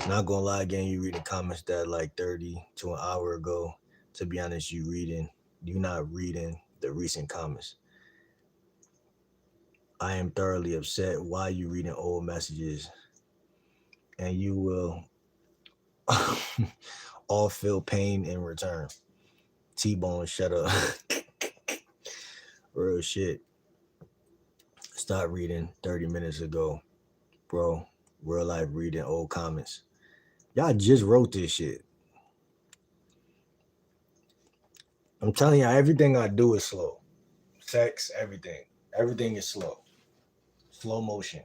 Not gonna lie, again, you reading comments that like 30 to an hour ago. To be honest, you're not reading the recent comments. I am thoroughly upset. Why you reading old messages? And you will all feel pain in return. T-Bone, shut up. Real shit. Stop reading 30 minutes ago. Bro, real life reading old comments. Y'all just wrote this shit. I'm telling y'all, everything I do is slow. Sex, everything. Everything is slow. Slow motion.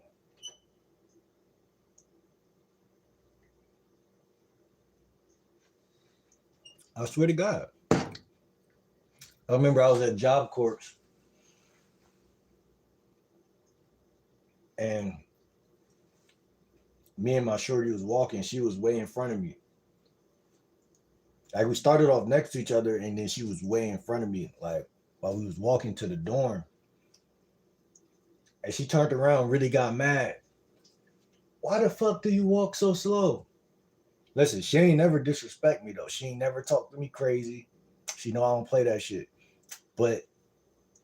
I swear to God. I remember I was at Job Corps and me and my shorty was walking. She was way in front of me. Like we started off next to each other and then she was way in front of me. Like while we was walking to the dorm. And she turned around, really got mad. Why the fuck do you walk so slow? Listen, she ain't never disrespect me though. She ain't never talked to me crazy. She know I don't play that shit. But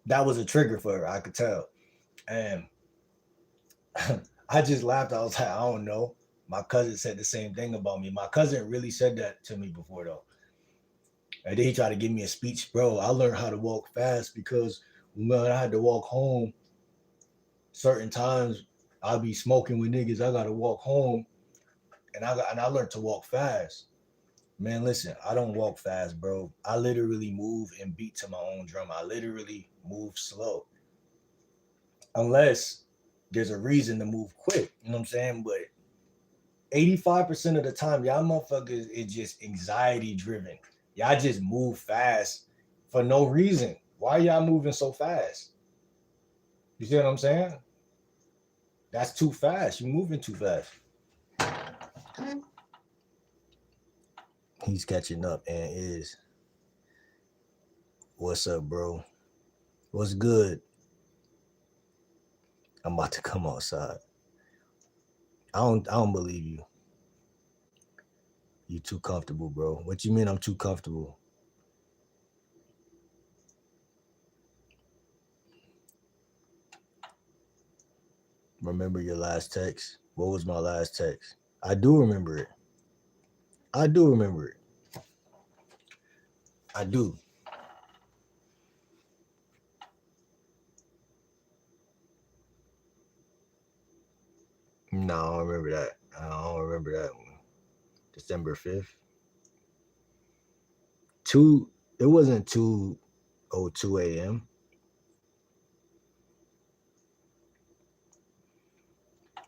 that was a trigger for her, I could tell. And I just laughed. I was like, I don't know. My cousin said the same thing about me. My cousin really said that to me before though. And then he tried to give me a speech, bro. I learned how to walk fast because when I had to walk home, certain times I'll be smoking with niggas. I gotta walk home, and I learned to walk fast. Man, listen, I don't walk fast, bro. I literally move and beat to my own drum. I literally move slow. Unless there's a reason to move quick. You know what I'm saying? But 85% of the time, y'all motherfuckers is just anxiety driven. Y'all just move fast for no reason. Why y'all moving so fast? You see what I'm saying? That's too fast. You moving too fast. He's catching up and is. What's up, bro? What's good? I'm about to come outside. I don't believe you. You too comfortable, bro. What you mean I'm too comfortable? Remember your last text? What was my last text? I do remember it. I do remember it. I do. No, I don't remember that. I don't remember that one. December 5th. It wasn't 2:02 a.m.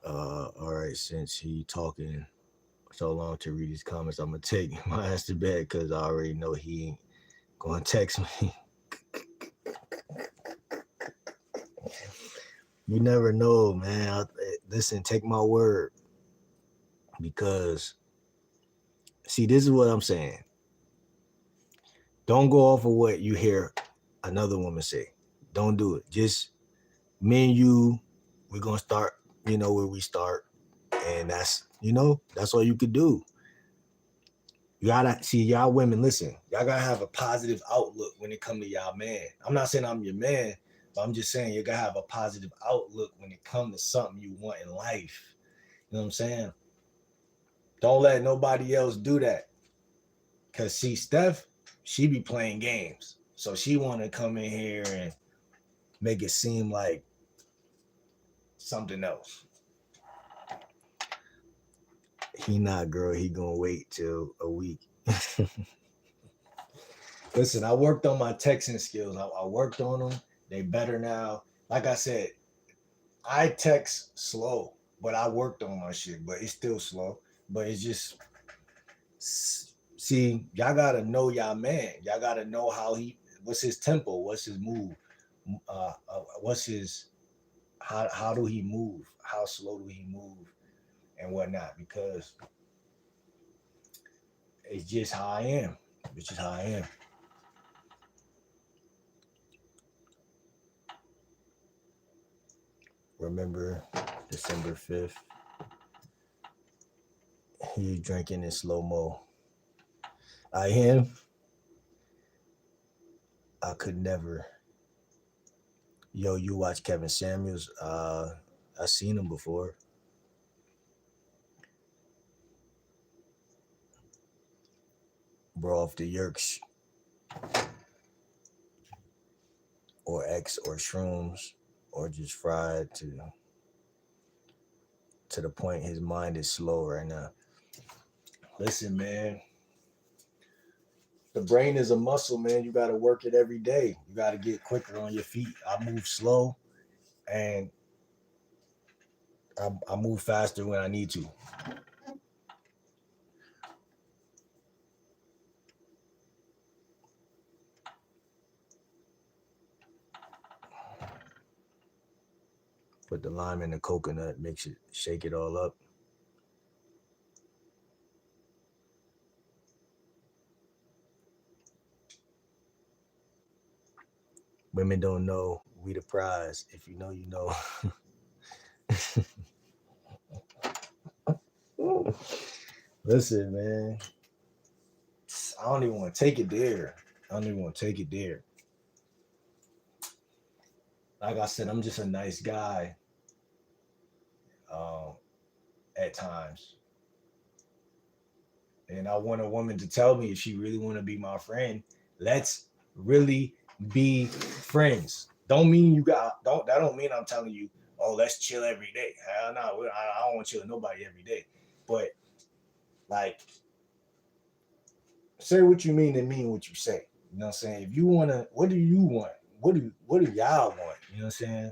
All right, since he talking so long to read his comments, I'm gonna take my ass to bed because I already know he ain't gonna text me. You never know, man. Listen, take my word. Because, see, this is what I'm saying. Don't go off of what you hear another woman say. Don't do it. Just me and you, we're going to start, where we start. And that's all you could do. You gotta see y'all women, listen, y'all gotta have a positive outlook when it comes to y'all man. I'm not saying I'm your man, but I'm just saying you gotta have a positive outlook when it comes to something you want in life. You know what I'm saying? Don't let nobody else do that. Cause see, Steph, she be playing games. So she wanna come in here and make it seem like something else. He not, girl. He gonna wait till a week. Listen, I worked on my texting skills. I worked on them. They better now. Like I said, I text slow, but I worked on my shit. But it's still slow. But it's just, see, y'all gotta know y'all man. Y'all gotta know what's his tempo, what's his move, what's his, how do he move, how slow do he move, and whatnot. Because it's just how I am. It's just how I am. Remember December 5th? He drinking in slow mo. I am. I could never. Yo, you watch Kevin Samuels? I seen him before. Bro, off the yerks or X or shrooms or just fried to the point his mind is slow right now. Listen, man. The brain is a muscle, man. You got to work it every day. You got to get quicker on your feet. I move slow, and I move faster when I need to. Put the lime in the coconut, mix it, shake it all up. Women don't know, we the prize. If you know, you know. Listen, man. I don't even want to take it there. Like I said, I'm just a nice guy at times. And I want a woman to tell me if she really want to be my friend, let's really be friends. Don't mean that don't mean I'm telling you, oh, let's chill every day. Hell no, I don't want to chill with nobody every day. But like, say what you mean and mean what you say. You know what I'm saying? If you wanna, what do you want? What do y'all want? You know what I'm saying?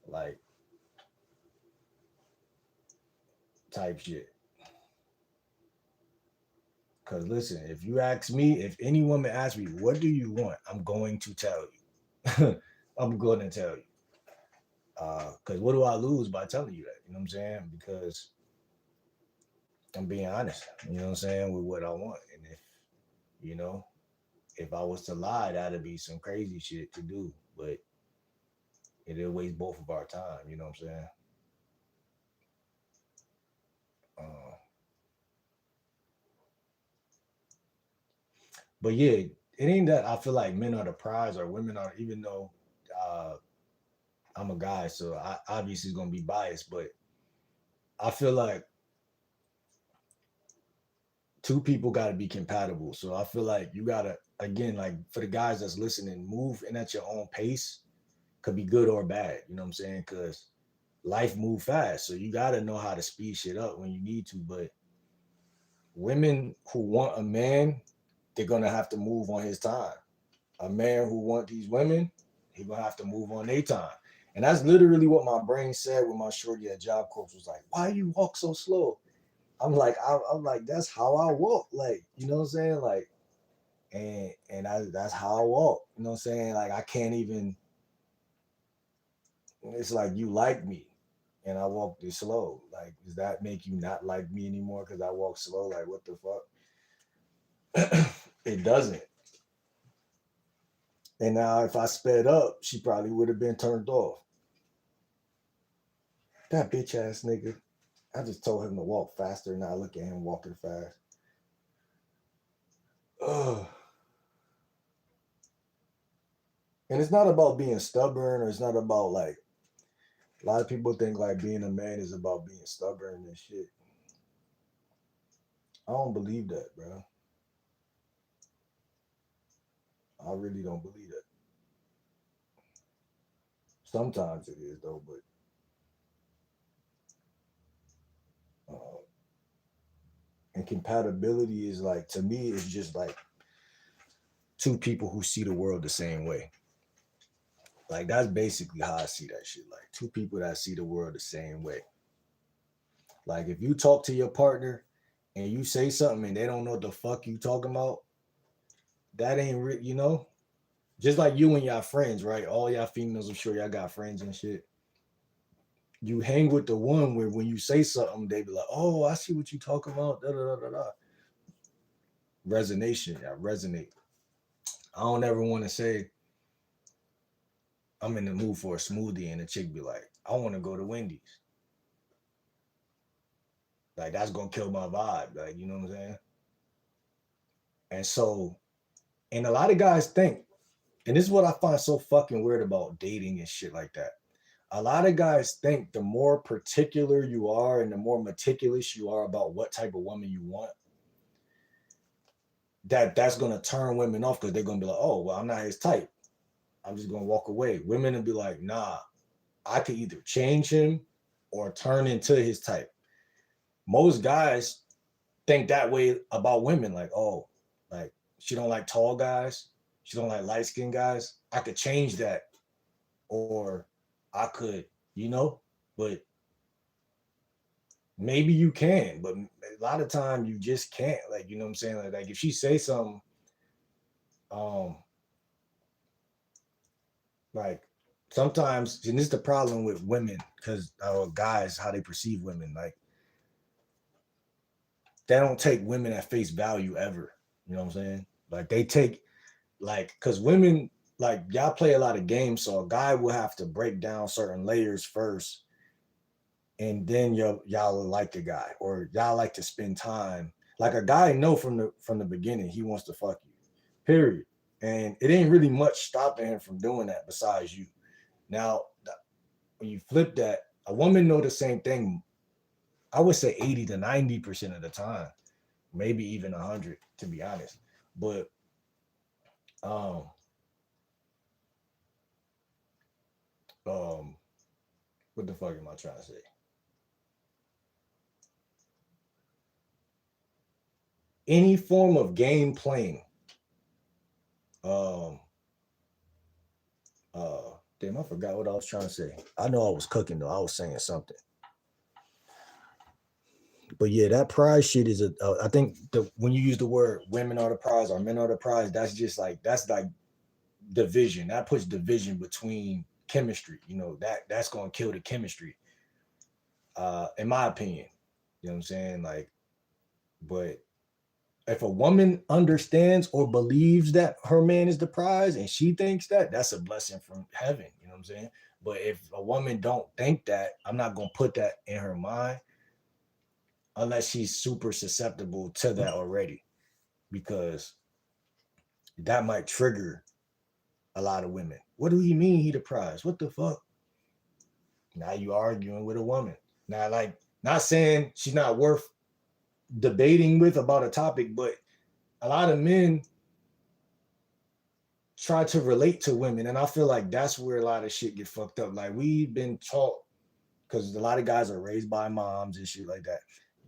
Like type shit. Cause listen, if you ask me, if any woman asks me, what do you want? I'm going to tell you. I'm going to tell you. Cause what do I lose by telling you that? You know what I'm saying? Because I'm being honest. You know what I'm saying with what I want, and if you know, if I was to lie, that'd be some crazy shit to do. But it'll waste both of our time. You know what I'm saying? Uh, but yeah, it ain't that I feel like men are the prize or women are. Even though uh, I'm a guy, so I obviously is gonna be biased, but I feel like two people got to be compatible. So I feel like you gotta again, like for the guys that's listening, move in at your own pace. Could be good or bad. You know what I'm saying? Because life move fast, so you gotta know how to speed shit up when you need to. But women who want a man, they're gonna have to move on his time. A man who want these women, he gonna have to move on their time. And that's literally what my brain said when my shorty at Job Corps was like, "Why you walk so slow?" I'm like, that's how I walk. Like, you know what I'm saying? Like, that's how I walk. You know what I'm saying? Like, I can't even. It's like you like me, and I walk this slow. Like, does that make you not like me anymore because I walk slow? Like, what the fuck? It doesn't. And now, if I sped up, she probably would have been turned off. That bitch ass nigga. I just told him to walk faster, and I look at him walking fast. Ugh. And it's not about being stubborn, or it's not about like a lot of people think like being a man is about being stubborn and shit. I don't believe that, bro. I really don't believe that. Sometimes it is though, but uh, and compatibility is like to me, it's just like two people who see the world the same way. Like that's basically how I see that shit. Like two people that see the world the same way. Like if you talk to your partner and you say something and they don't know what the fuck you talking about, that ain't you know. Just like you and your friends, right? All y'all females, I'm sure y'all got friends and shit. You hang with the one where when you say something, they be like, "Oh, I see what you talking about." Da da da da da. Resonation, yeah, resonate. I don't ever want to say I'm in the mood for a smoothie, and the chick be like, "I want to go to Wendy's." Like that's gonna kill my vibe. Like you know what I'm saying? And so, and a lot of guys think, and this is what I find so fucking weird about dating and shit like that. A lot of guys think the more particular you are and the more meticulous you are about what type of woman you want, that's gonna turn women off because they're gonna be like, oh, well, I'm not his type. I'm just gonna walk away. Women will be like, nah, I could either change him or turn into his type. Most guys think that way about women, like, oh, like she don't like tall guys, she don't like light skinned guys. I could change that, or I could, you know, but maybe you can, but a lot of time you just can't. Like, you know what I'm saying? Like if she say something, um, like sometimes, and this is the problem with women, because guys, how they perceive women, like they don't take women at face value ever. You know what I'm saying? Like they take like because women like y'all play a lot of games, so a guy will have to break down certain layers first, and then y'all like the guy, or y'all like to spend time. Like a guy know from the beginning he wants to fuck you, period, and it ain't really much stopping him from doing that besides you. Now, when you flip that, a woman know the same thing. I would say 80 to 90% of the time, maybe even 100 to be honest. But um um, what the fuck am I trying to say? any form of game playing. Damn, I forgot what I was trying to say. I know I was cooking though. I was saying something. But yeah, that prize shit is I think when you use the word women are the prize or men are the prize, that's like division. That puts division between chemistry. You know, that's gonna kill the chemistry. In my opinion. You know what I'm saying? Like, but if a woman understands or believes that her man is the prize and she thinks that, that's a blessing from heaven. You know what I'm saying? But if a woman don't think that, I'm not gonna put that in her mind unless she's super susceptible to that already, because that might trigger a lot of women. What do you mean he the prize? What the fuck? Now you arguing with a woman. Now, like, not saying she's not worth debating with about a topic, but a lot of men try to relate to women, and I feel like that's where a lot of shit get fucked up. Like, we've been taught, because a lot of guys are raised by moms and shit like that.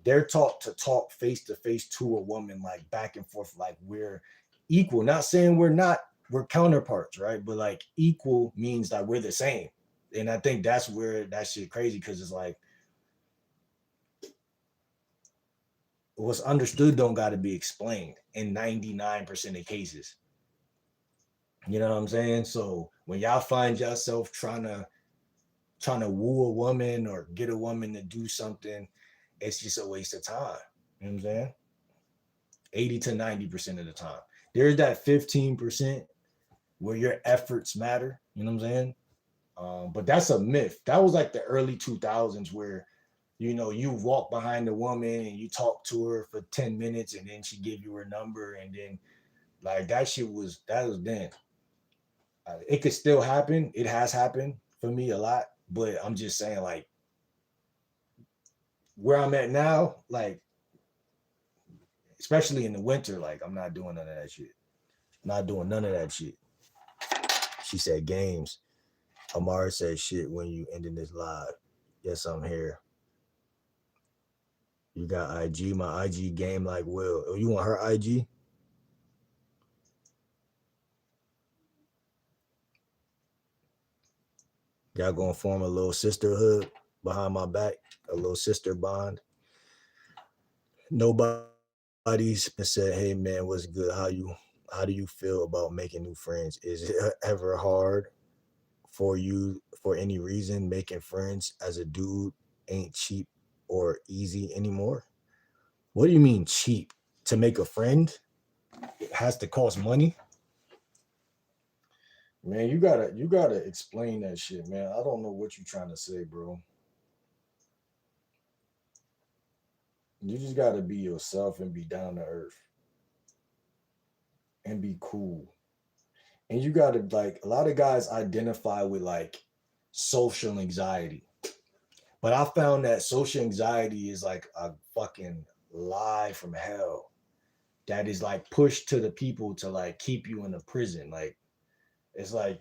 They're taught to talk face to face to a woman, like back and forth, like we're equal. Not saying we're not, we're counterparts, right? But like equal means that we're the same. And I think that's where that shit crazy, because it's like what's understood don't got to be explained in 99% of cases. You know what I'm saying? So when y'all find yourself trying to woo a woman or get a woman to do something, it's just a waste of time. You know what I'm saying? 80 to 90% of the time. There's that 15% where your efforts matter. You know what I'm saying? But that's a myth. That was like the early 2000s where, you know, you walk behind the woman and you talk to her for 10 minutes and then she give you her number. And then like that was then. It could still happen. It has happened for me a lot. But I'm just saying, like, where I'm at now, like, especially in the winter, like, I'm not doing none of that shit. Not doing none of that shit. She said games. Amara said shit when you ending this live. Yes, I'm here. You got IG. My IG game like Will. Oh, you want her IG? Y'all gonna form a little sisterhood behind my back, a little sister bond. Nobody's said, "Hey man, what's good? How do you feel about making new friends? Is it ever hard for you for any reason? Making friends as a dude ain't cheap or easy anymore." What do you mean cheap? To make a friend, it has to cost money. Man, you gotta explain that shit, man. I don't know what you're trying to say, bro. You just gotta be yourself and be down to earth and be cool. And you gotta, like, a lot of guys identify with like social anxiety. But I found that social anxiety is like a fucking lie from hell that is like pushed to the people to like keep you in a prison. Like, it's like,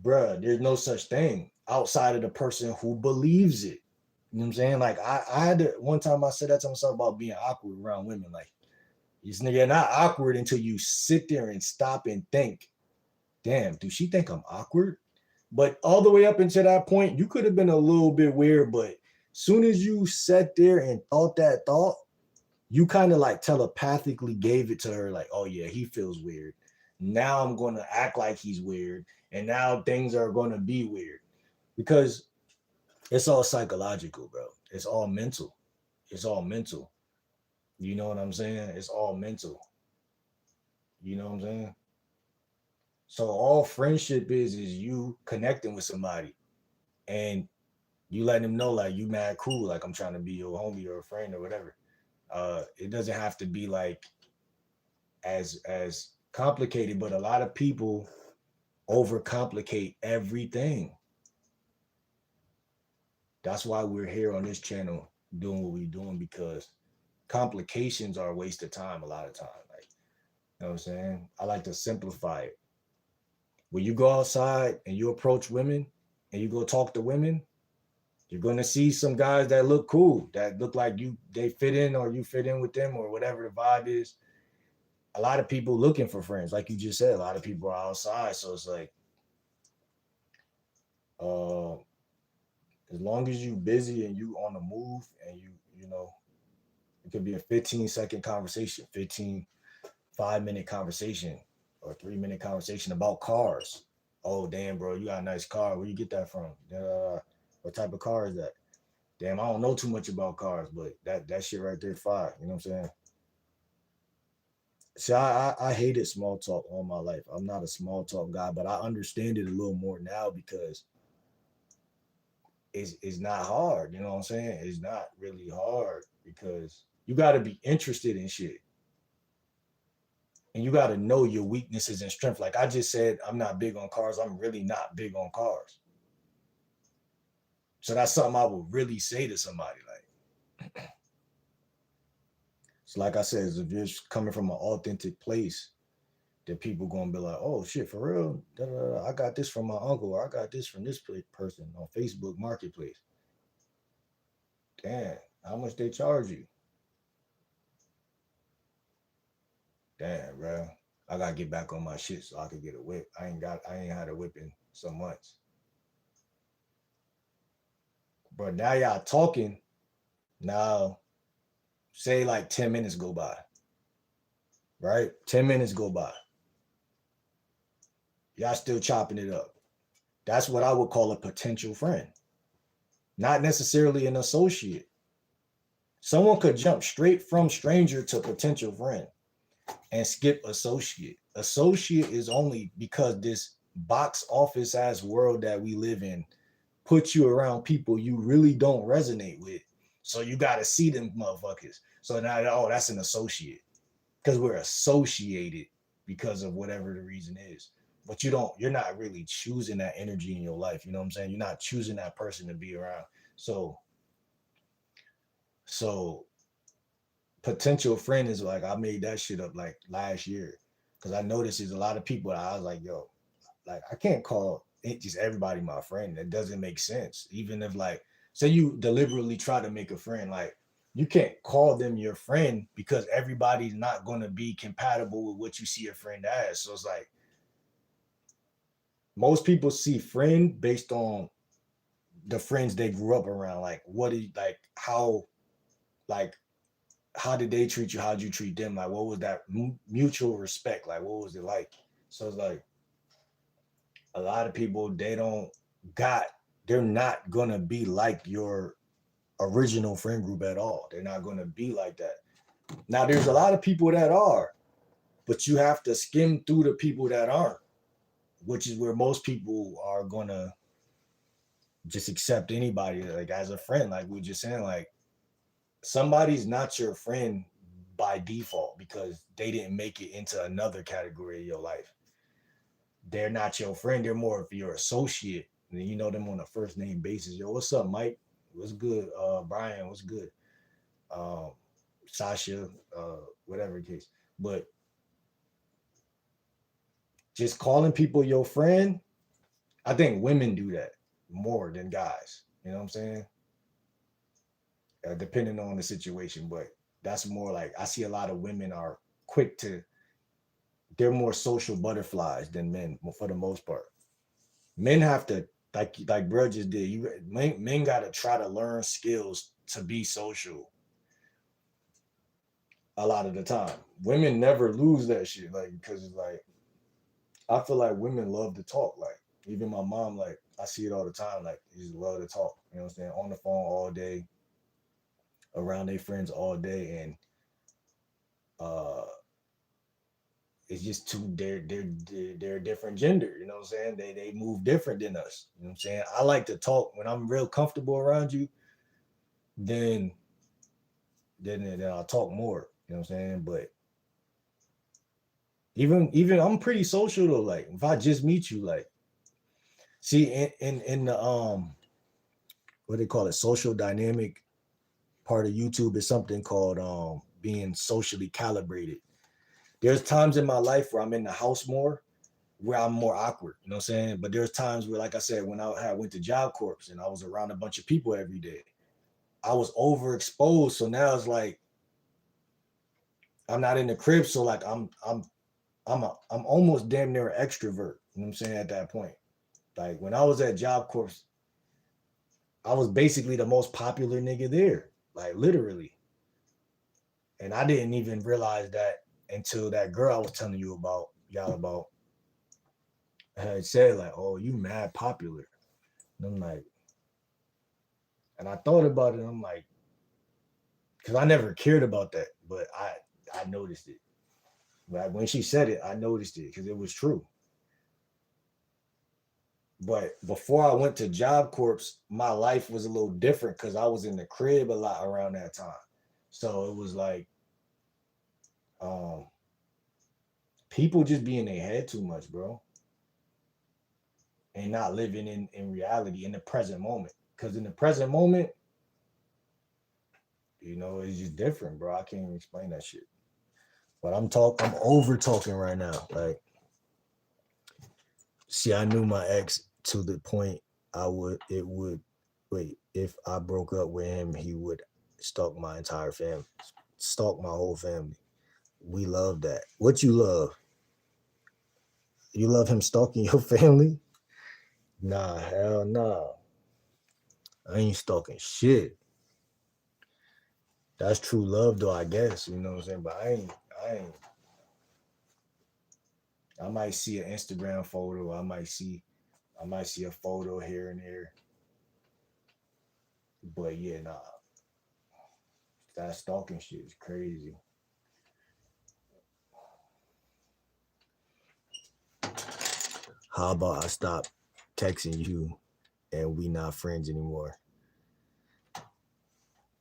bruh, there's no such thing outside of the person who believes it. You know what I'm saying? Like, I had to, one time I said that to myself about being awkward around women. Like, you're not awkward until you sit there and stop and think, damn, do she think I'm awkward? But all the way up until that point, you could have been a little bit weird, but soon as you sat there and thought that thought, you kind of like telepathically gave it to her, like, oh yeah, he feels weird. Now I'm going to act like he's weird, and now things are going to be weird, because it's all psychological, bro. It's all mental. It's all mental. You know what I'm saying? It's all mental. You know what I'm saying? So all friendship is you connecting with somebody and you letting them know like you mad cool, like I'm trying to be your homie or a friend or whatever. It doesn't have to be like as complicated, but a lot of people overcomplicate everything. That's why we're here on this channel doing what we're doing, because complications are a waste of time a lot of time. Like, you know what I'm saying? I like to simplify it. When you go outside and you approach women and you go talk to women, You're gonna see some guys that look cool, that look like they fit in, or you fit in with them, or whatever the vibe is. A lot of people looking for friends, like you just said. A lot of people are outside, so it's like, uh, as long as you busy and you on the move, and you know, it could be a 15-second conversation, 5-minute conversation, or 3-minute conversation about cars. Oh damn, bro, you got a nice car. Where you get that from? What type of car is that? Damn, I don't know too much about cars, but that shit right there, fire. You know what I'm saying? See, I hated small talk all my life. I'm not a small talk guy, but I understand it a little more now because it's not hard. You know what I'm saying? It's not really hard because you got to be interested in shit. And you got to know your weaknesses and strength. Like I just said, I'm not big on cars. I'm really not big on cars. So that's something I would really say to somebody. Like, so like I said, if you're coming from an authentic place, that people gonna be like, oh shit, for real? Da, da, da. I got this from my uncle, or I got this from this person on Facebook Marketplace. Damn, how much they charge you? Damn, bro. I gotta get back on my shit so I can get a whip. I ain't had a whip in some months. But now y'all talking. Now, say like 10 minutes go by. Right? 10 minutes go by. Y'all still chopping it up. That's what I would call a potential friend. Not necessarily an associate. Someone could jump straight from stranger to potential friend and skip associate. Associate is only because this box office ass world that we live in puts you around people you really don't resonate with. So you got to see them motherfuckers. So now, oh, that's an associate because we're associated because of whatever the reason is. But you're not really choosing that energy in your life. You know what I'm saying? You're not choosing that person to be around. So potential friend is like, I made that shit up like last year because I noticed there's a lot of people that I was like, yo, like I can't call just everybody my friend. That doesn't make sense. Even if like, say you deliberately try to make a friend, like you can't call them your friend because everybody's not going to be compatible with what you see a friend as. So it's like, most people see friend based on the friends they grew up around. Like, how did they treat you? How did you treat them? Like, what was that mutual respect? Like, what was it like? So it's like, a lot of people, they're not gonna be like your original friend group at all. They're not gonna be like that. Now, there's a lot of people that are, but you have to skim through the people that aren't, which is where most people are gonna just accept anybody like as a friend. Like we just saying, like somebody's not your friend by default because they didn't make it into another category of your life. They're not your friend. They're more of your associate. And you know them on a first name basis. Yo, what's up, Mike? What's good? Brian, what's good? Sasha, whatever the case. But just calling people your friend, I think women do that more than guys. You know what I'm saying? Depending on the situation, but that's more like I see a lot of women are they're more social butterflies than men for the most part. Men have to, like bro just did. Men got to try to learn skills to be social. A lot of the time, women never lose that shit, like because it's like I feel like women love to talk. Like even my mom, like I see it all the time. Like she just love to talk. You know what I'm saying? On the phone all day, around their friends all day, and it's just they're a different gender. You know what I'm saying? They move different than us. You know what I'm saying? I like to talk when I'm real comfortable around you. Then I'll talk more. You know what I'm saying? But even I'm pretty social though. Like if I just meet you, like see in the what they call it, social dynamic part of YouTube is something called being socially calibrated. There's times in my life where I'm in the house more, where I'm more awkward, you know what I'm saying? But there's times where, like I said, when I went to Job Corps and I was around a bunch of people every day, I was overexposed. So now it's like I'm not in the crib, so like I'm almost damn near an extrovert. You know what I'm saying? At that point, like when I was at Job Corps, I was basically the most popular nigga there, like literally. And I didn't even realize that until that girl I was telling you about, y'all about, had said like, "Oh, you mad popular." And I'm like, and I thought about it. And I'm like, because I never cared about that, but I noticed it. Like when she said it, I noticed it because it was true. But before I went to Job Corps, my life was a little different because I was in the crib a lot around that time. So it was like um people just be in their head too much, bro. And not living in reality in the present moment. Because in the present moment, you know, it's just different, bro. I can't even explain that shit. But I'm over talking right now. Like, see, I knew my ex to the point if I broke up with him, he would stalk my entire family, stalk my whole family. We love that. What you love? You love him stalking your family? Nah, hell nah. I ain't stalking shit. That's true love though, I guess. You know what I'm saying? But I ain't I might see an Instagram photo. I might see a photo here and there. But yeah, nah. That stalking shit is crazy. How about I stop texting you and we not friends anymore?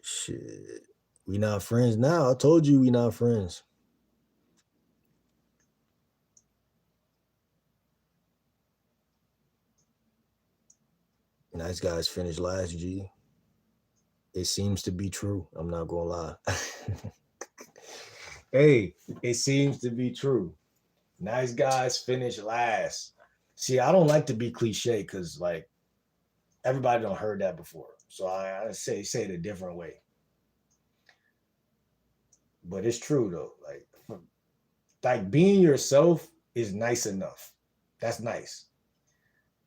Shit. We not friends now. I told you we not friends. Nice guys finished last, G. It seems to be true. I'm not gonna lie. Hey, it seems to be true. Nice guys finish last. See, I don't like to be cliche because like everybody don't heard that before. So I say it a different way. But it's true though. Like being yourself is nice enough. That's nice.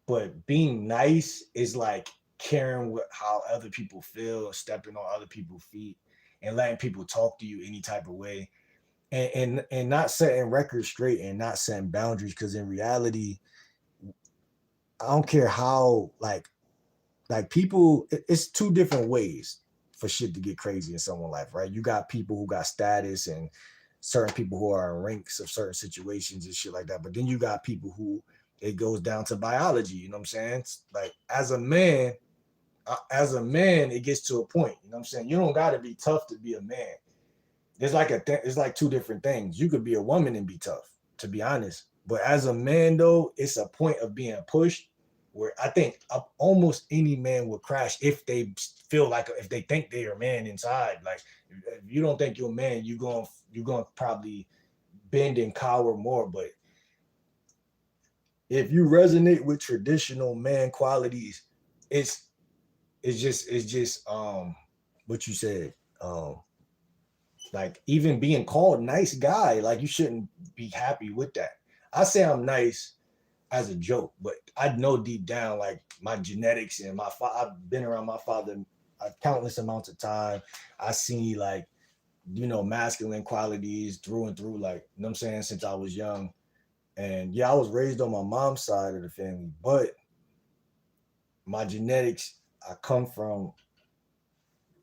But being nice is like caring what how other people feel, stepping on other people's feet, and letting people talk to you any type of way. And not setting records straight and not setting boundaries because in reality, I don't care how like people it's two different ways for shit to get crazy in someone's life, right? You got people who got status and certain people who are in ranks of certain situations and shit like that. But then you got people who it goes down to biology, you know what I'm saying? Like as a man, it gets to a point, you know what I'm saying? You don't gotta be tough to be a man. It's like two different things. You could be a woman and be tough, to be honest. But as a man, though, it's a point of being pushed where I think almost any man would crash if they feel like if they think they're a man inside. Like if you don't think you're a man, you're going to probably bend and cower more. But if you resonate with traditional man qualities, it's it's just what you said. Like even being called nice guy, like you shouldn't be happy with that. I say I'm nice as a joke, but I know deep down like my genetics and I've been around my father countless amounts of time. I see like masculine qualities through and through, like you know what I'm saying, since I was young. And yeah, I was raised on my mom's side of the family, but my genetics, I come from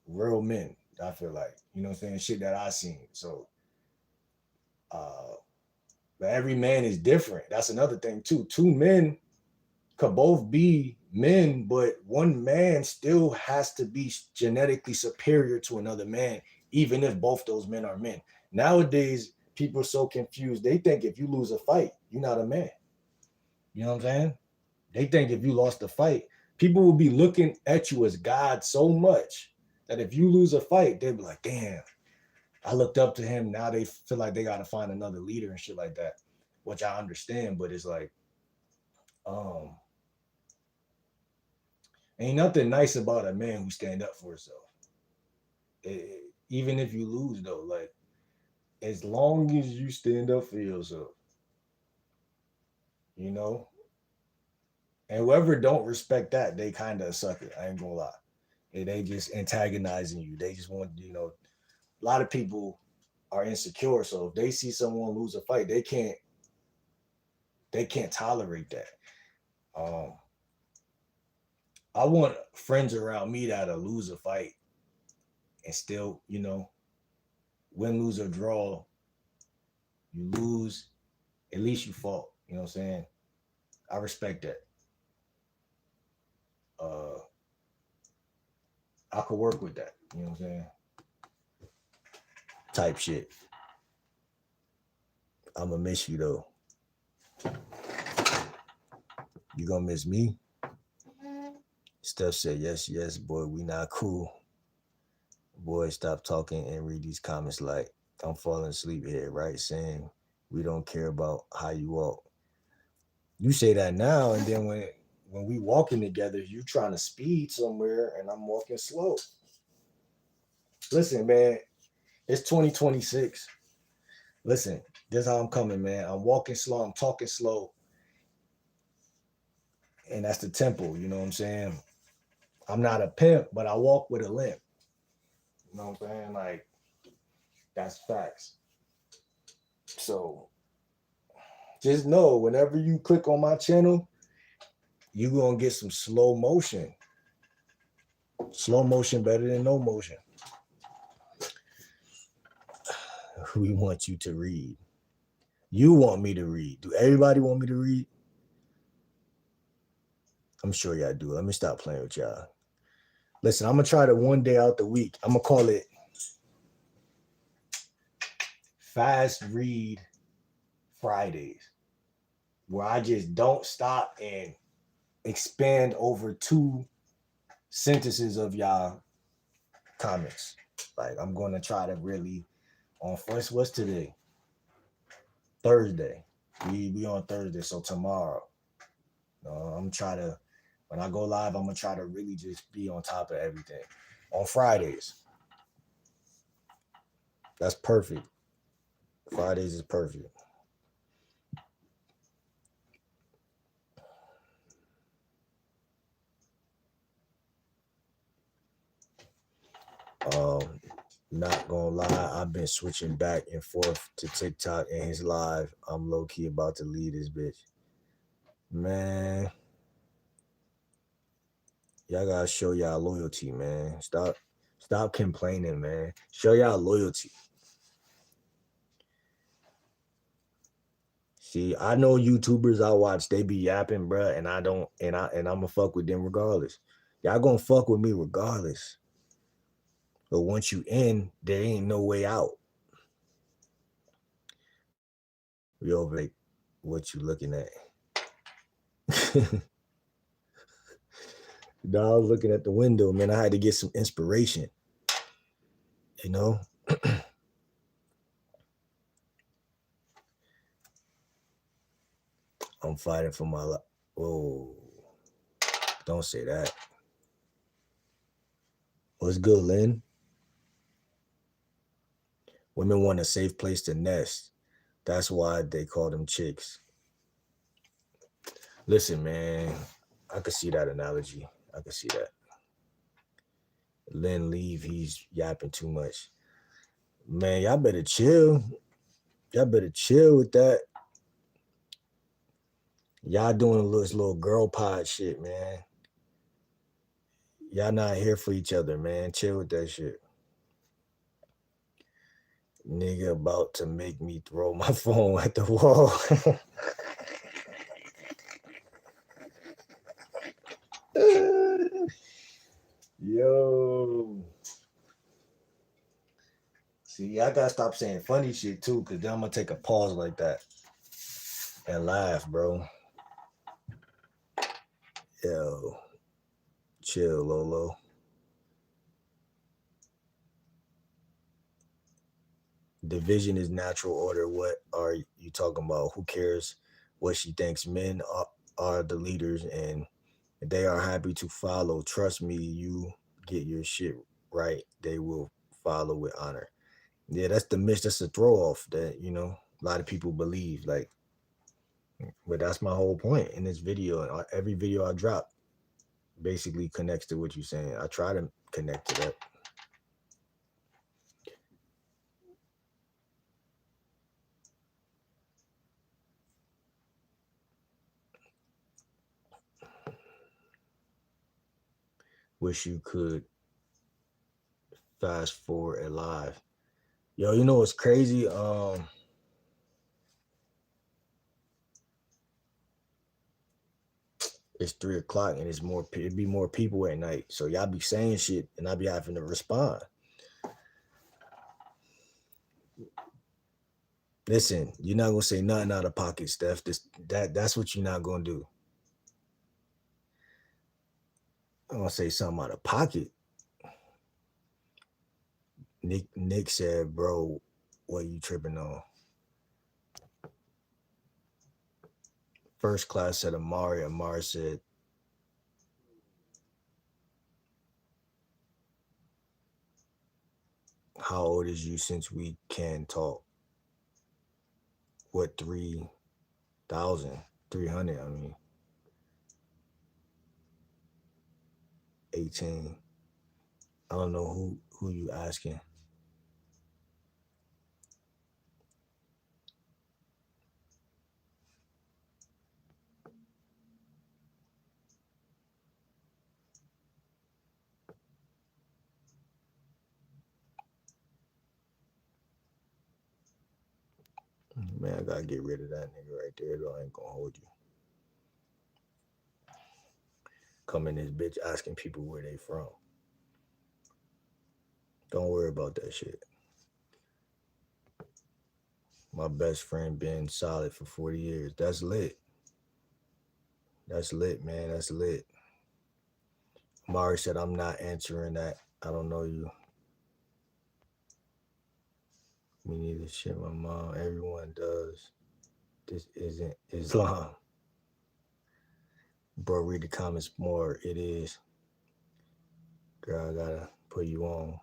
real men. I feel like you know what I'm saying, shit that I seen. So uh but every man is different. That's another thing too. Two men could both be men, but one man still has to be genetically superior to another man, even if both those men are men. Nowadays, people are so confused. They think if you lose a fight, you're not a man. You know what I'm saying? They think if you lost a fight, people will be looking at you as God so much that if you lose a fight, they'll be like, damn, I looked up to him. Now they feel like they got to find another leader and shit like that, which I understand. But it's like, Ain't nothing nice about a man who stand up for himself. Even if you lose though, like as long as you stand up for yourself, you know. And whoever don't respect that, they kind of suck it. I ain't gonna lie. They just antagonizing you. They just want, a lot of people are insecure. So if they see someone lose a fight, they can't tolerate that. Um, I want friends around me that'll lose a fight and still, win, lose, or draw. You lose, at least you fought. You know what I'm saying? I respect that. Uh, I could work with that. You know what I'm saying? Type shit. I'ma miss you though. You gonna miss me? Steph said, yes, yes, boy, we not cool. Boy, stop talking and read these comments like I'm falling asleep here, right? Saying we don't care about how you walk. You say that now, and then when we walking together, you trying to speed somewhere and I'm walking slow. Listen, man, it's 2026. Listen, this is how I'm coming, man. I'm walking slow, I'm talking slow. And that's the tempo, you know what I'm saying? I'm not a pimp, but I walk with a limp. You know what I'm saying? Like, that's facts. So just know whenever you click on my channel, you're gonna get some slow motion. Slow motion better than no motion. We want you to read. You want me to read. Do everybody want me to read? I'm sure y'all do. Let me stop playing with y'all. Listen, I'm gonna try to one day out the week. I'm gonna call it Fast Read Fridays, where I just don't stop and expand over 2 sentences of y'all comments. Like I'm gonna try to really on first. What's today? Thursday. We on Thursday, so tomorrow. I'm try to when I go live, I'm gonna try to really just be on top of everything. On Fridays. That's perfect. Fridays is perfect. Not gonna lie, I've been switching back and forth to TikTok and his live. I'm low key about to leave this bitch. Man, y'all gotta show y'all loyalty, man. Stop complaining, man. Show y'all loyalty. See, I know YouTubers I watch, they be yapping, bruh, and I'ma fuck with them regardless. Y'all gonna fuck with me regardless. But once you in, there ain't no way out. We over like, what you looking at? I was looking at the window, man. I had to get some inspiration. You know? I'm fighting for my life. Whoa. Don't say that. What's good, Lynn? Women want a safe place to nest. That's why they call them chicks. Listen, man, I could see that analogy. I could see that. Lynn leave, he's yapping too much. Man, y'all better chill. Y'all better chill with that. Y'all doing this little girl pod shit, man. Y'all not here for each other, man. Chill with that shit. Nigga about to make me throw my phone at the wall. Yo. See, I gotta stop saying funny shit too, because then I'm gonna take a pause like that and laugh, bro. Yo. Chill, Lolo. Division is natural order. What are you talking about? Who cares what she thinks? Men are the leaders and they are happy to follow. Trust me, you get your shit right, they will follow with honor. Yeah, that's the myth. That's the throw off that a lot of people believe. Like, but that's my whole point in this video. And every video I drop basically connects to what you're saying. I try to connect to that. Wish you could fast forward alive. Yo, you know what's crazy? It's 3 o'clock and it'd be more people at night. So y'all be saying shit and I be having to respond. Listen, you're not gonna say nothing out of pocket, Steph. That's what you're not gonna do. I'm gonna say something out of pocket. Nick said, bro, what you tripping on? First class said Amari. Amari said, how old is you since we can talk? What, 3,000? 300, I mean. 18. I don't know who you asking. Man, I gotta get rid of that nigga right there, though. I ain't gonna hold you. Come in this bitch asking people where they from. Don't worry about that shit. My best friend been solid for 40 years. That's lit. That's lit, man. That's lit. Mari said, I'm not answering that. I don't know you. Me neither. Shit, my mom. Everyone does. This isn't Islam. Bro, read the comments more. It is. Girl, I gotta put you on.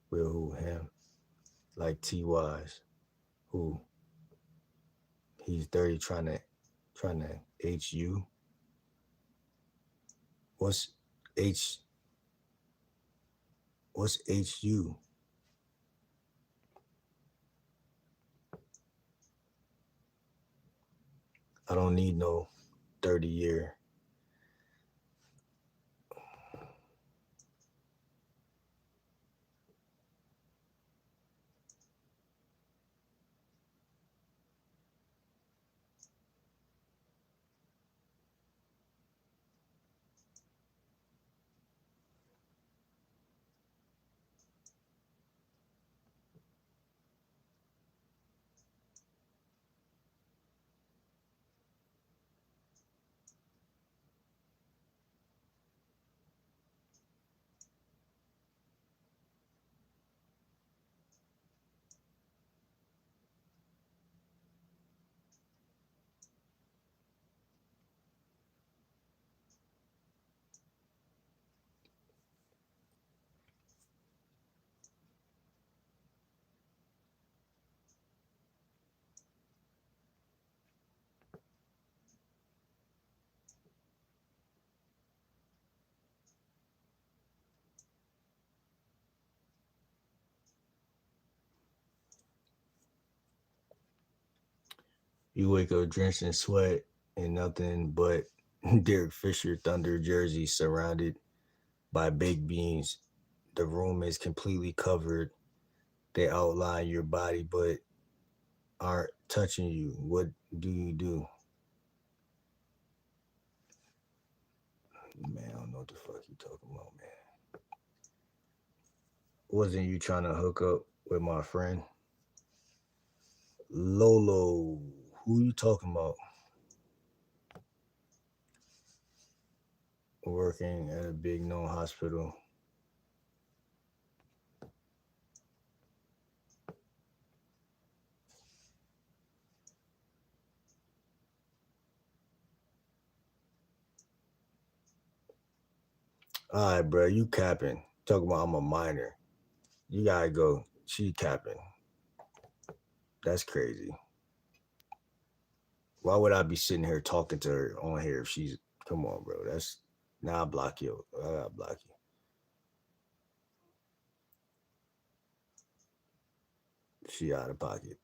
Will who? Him. Like T-Wise. Who? He's 30 trying to H-U. What's H-U? I don't need no 30-year. You wake up drenched in sweat and nothing but Derek Fisher Thunder jersey surrounded by baked beans. The room is completely covered. They outline your body but aren't touching you. What do you do? Man, I don't know what the fuck you talking about, man. Wasn't you trying to hook up with my friend? Lolo, who you talking about? Working at a big known hospital. All right, bro, you capping. Talking about I'm a minor. You gotta go. She capping. That's crazy. Why would I be sitting here talking to her on here if she's come on, bro? That's now I block you. I gotta block you. She out of pocket.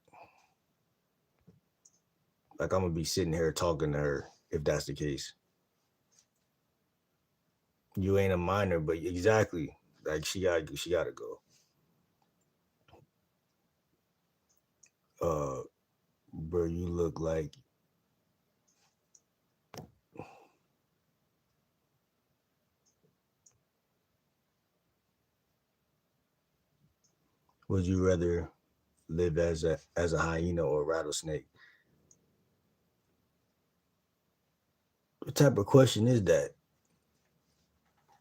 Like I'm gonna be sitting here talking to her if that's the case. You ain't a minor, but exactly. Like she gotta go. Bro, you look like would you rather live as a hyena or a rattlesnake? What type of question is that?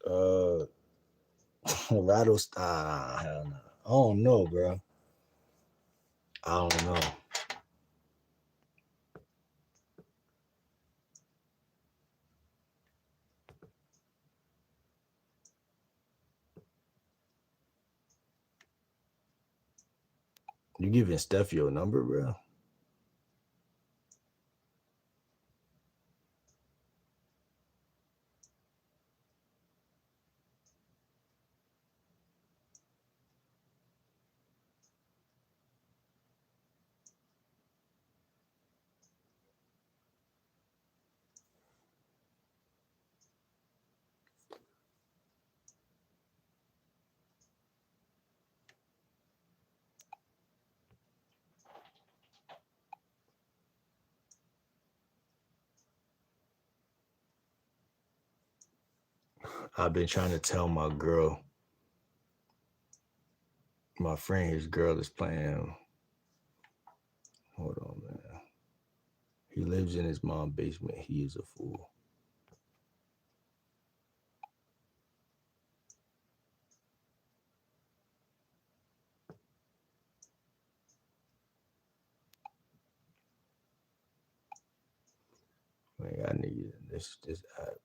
Uh rattlesnake. Hell no. I don't know, bro. I don't know. You giving Steph your number, bro? I've been trying to tell my girl, my friend, his girl is playing. Hold on, man. He lives in his mom's basement. He is a fool. Man, I need this app.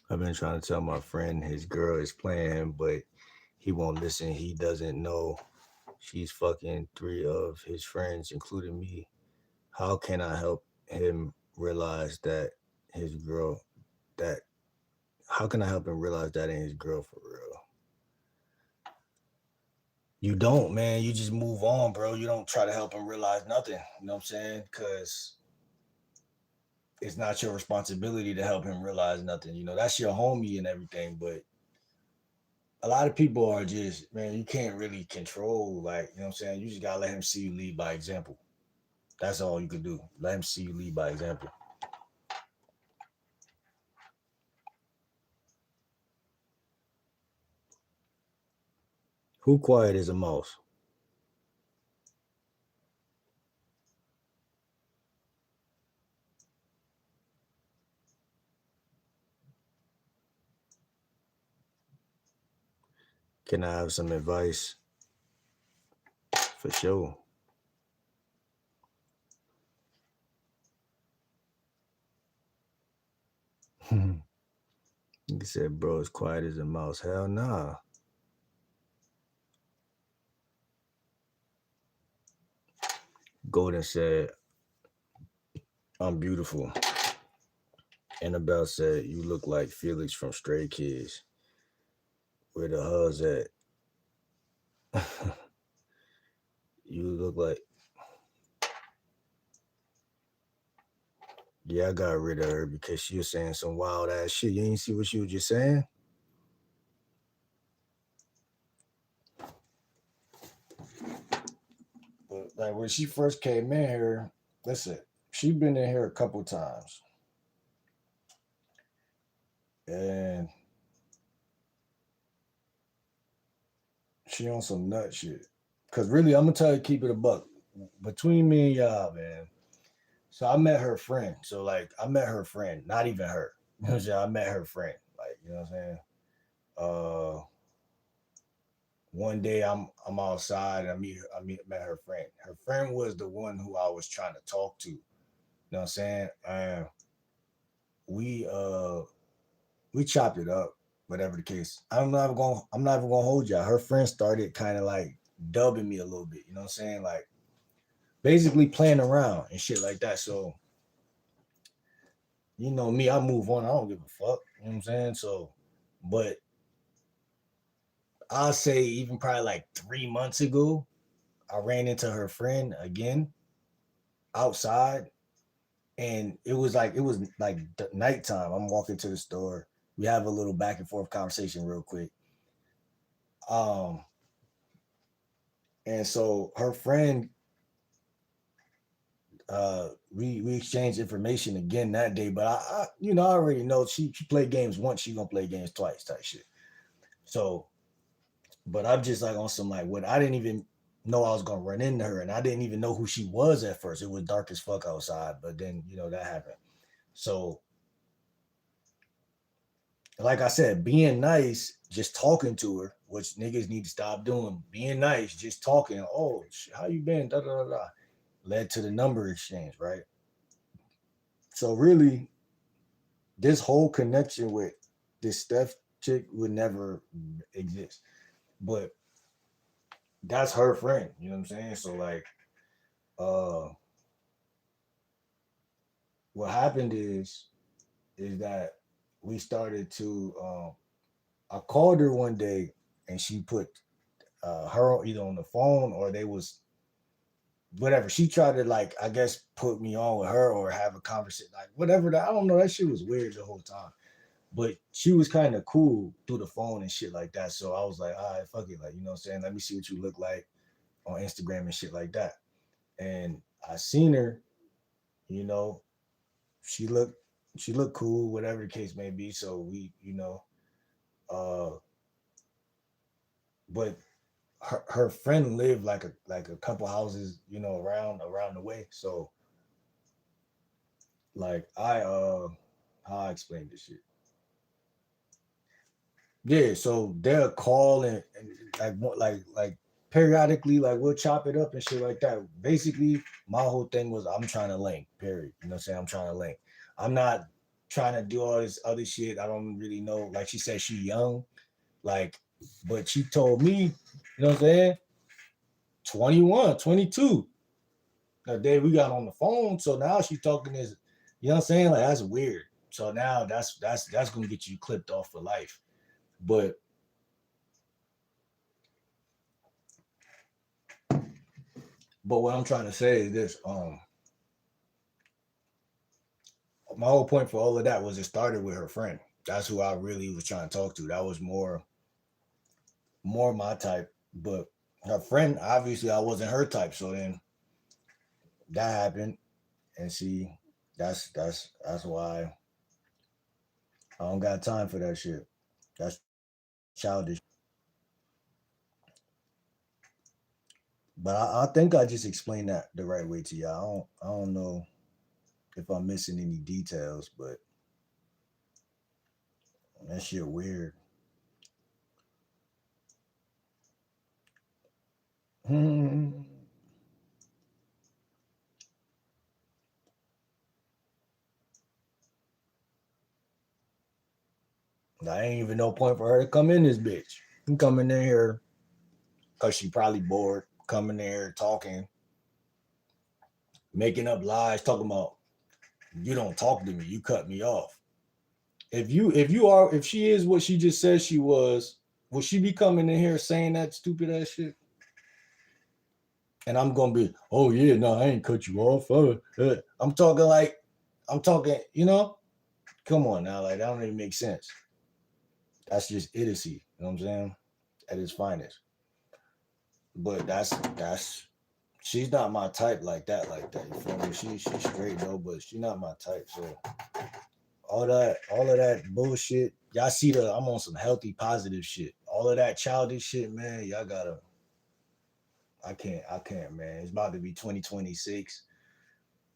I've been trying to tell my friend his girl is playing him, but he won't listen. He doesn't know she's fucking three of his friends, including me. How can I help him realize that his girl that how can I help him realize that ain't his girl for real? You don't, man. You just move on, bro. You don't try to help him realize nothing. You know what I'm saying? Because it's not your responsibility to help him realize nothing. You know, that's your homie and everything, but a lot of people are just, man, you can't really control, like, you know what I'm saying? You just gotta let him see you lead by example. That's all you can do. Let him see you lead by example. Who quiet as a mouse? Can I have some advice? For sure. He said, bro, as quiet as a mouse. Hell nah. Golden said, I'm beautiful. Annabelle said, you look like Felix from Stray Kids. Where the hell's at? You look like, yeah, I got rid of her because she was saying some wild ass shit. You ain't see what she was just saying? But like when she first came in here, listen, she been in here a couple times. And she on some nut shit. Cause really, I'm gonna tell you, keep it a buck. Between me and y'all, man. So I met her friend. So like I met her friend, not even her. You know what I'm saying? I met her friend. Like, you know what I'm saying? Uh One day I'm outside. Met her friend. Her friend was the one who I was trying to talk to. You know what I'm saying? We uh we chopped it up, whatever the case. I'm not even gonna hold y'all. Her friend started kind of like dubbing me a little bit, you know what I'm saying? Like basically playing around and shit like that. So, you know me, I move on. I don't give a fuck. You know what I'm saying? So, but I'll say even probably like 3 months ago, I ran into her friend again outside, and it was like nighttime. I'm walking to the store. We have a little back and forth conversation real quick. Um, and so her friend, we exchanged information again that day. But I already know she played games once. She gonna play games twice type shit. So, but I'm just like on some like what I didn't even know I was gonna run into her, and I didn't even know who she was at first. It was dark as fuck outside, but then that happened. So, like I said, being nice, just talking to her, which niggas need to stop doing. Being nice, just talking. Oh, how you been? Da da da da. Led to the number exchange, right? So really, this whole connection with this Steph chick would never exist. But that's her friend, you know what I'm saying? So like, uh, what happened is that we started to. I called her one day, and she put her either on the phone or they was whatever. She tried to like, I guess, put me on with her or have a conversation, like whatever. I don't know. That shit was weird the whole time. But she was kind of cool through the phone and shit like that. So I was like, all right, fuck it. Like, you know what I'm saying? Let me see what you look like on Instagram and shit like that. And I seen her, you know, she looked she looked cool, whatever the case may be. So we, uh but her friend lived like a couple houses, around the way. So like how I explain this shit. Yeah, so they'll call and like periodically, like we'll chop it up and shit like that. Basically, my whole thing was I'm trying to link, period. You know what I'm saying? I'm trying to link. I'm not trying to do all this other shit. I don't really know. Like she said, she young, like, but she told me, you know what I'm saying? 21, 22. The day we got on the phone. So now she's talking this, you know what I'm saying? Like that's weird. So now that's gonna get you clipped off for life. But what I'm trying to say is this: my whole point for all of that was it started with her friend. That's who I really was trying to talk to. That was more my type. But her friend, obviously, I wasn't her type. So then that happened, and see, that's why I don't got time for that shit. That's childish. But I think I just explained that the right way to y'all. I don't know if I'm missing any details, but that shit weird. I ain't even no point for her to come in this bitch. I'm coming in here because she probably bored, coming there talking, making up lies, talking about you don't talk to me, you cut me off. If she is what she just said she was, will she be coming in here saying that stupid ass shit? And I'm gonna be, oh yeah, no, I ain't cut you off. I'm talking, come on now, like that don't even make sense. That's just idiocy, you know what I'm saying? At its finest. But that's she's not my type like that. You feel me? She's straight though, but she's not my type. So all of that bullshit. Y'all see I'm on some healthy, positive shit. All of that childish shit, man. Y'all gotta. I can't, man. It's about to be 2026.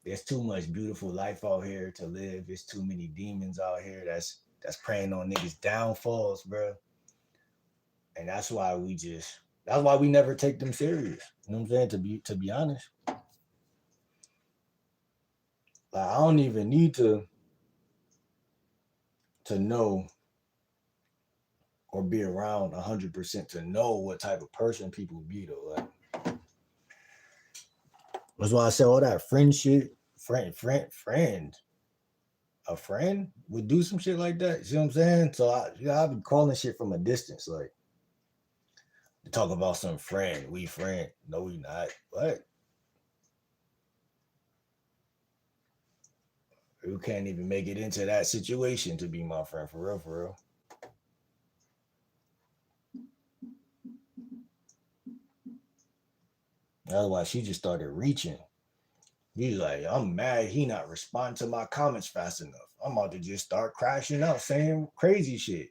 There's too much beautiful life out here to live. There's too many demons out here that's preying on niggas' downfalls, bro. And that's why we never take them serious. You know what I'm saying? To be honest. Like I don't even need to know or be around 100% to know what type of person people be though. Like that's why I said all that friend shit, friend. A friend would do some shit like that. You see what I'm saying? So I've been calling shit from a distance, like to talk about some friend. We friend. No, we not. What? You can't even make it into that situation to be my friend, for real, for real. That's why she just started reaching. He's like, I'm mad he not responding to my comments fast enough. I'm about to just start crashing out saying crazy shit.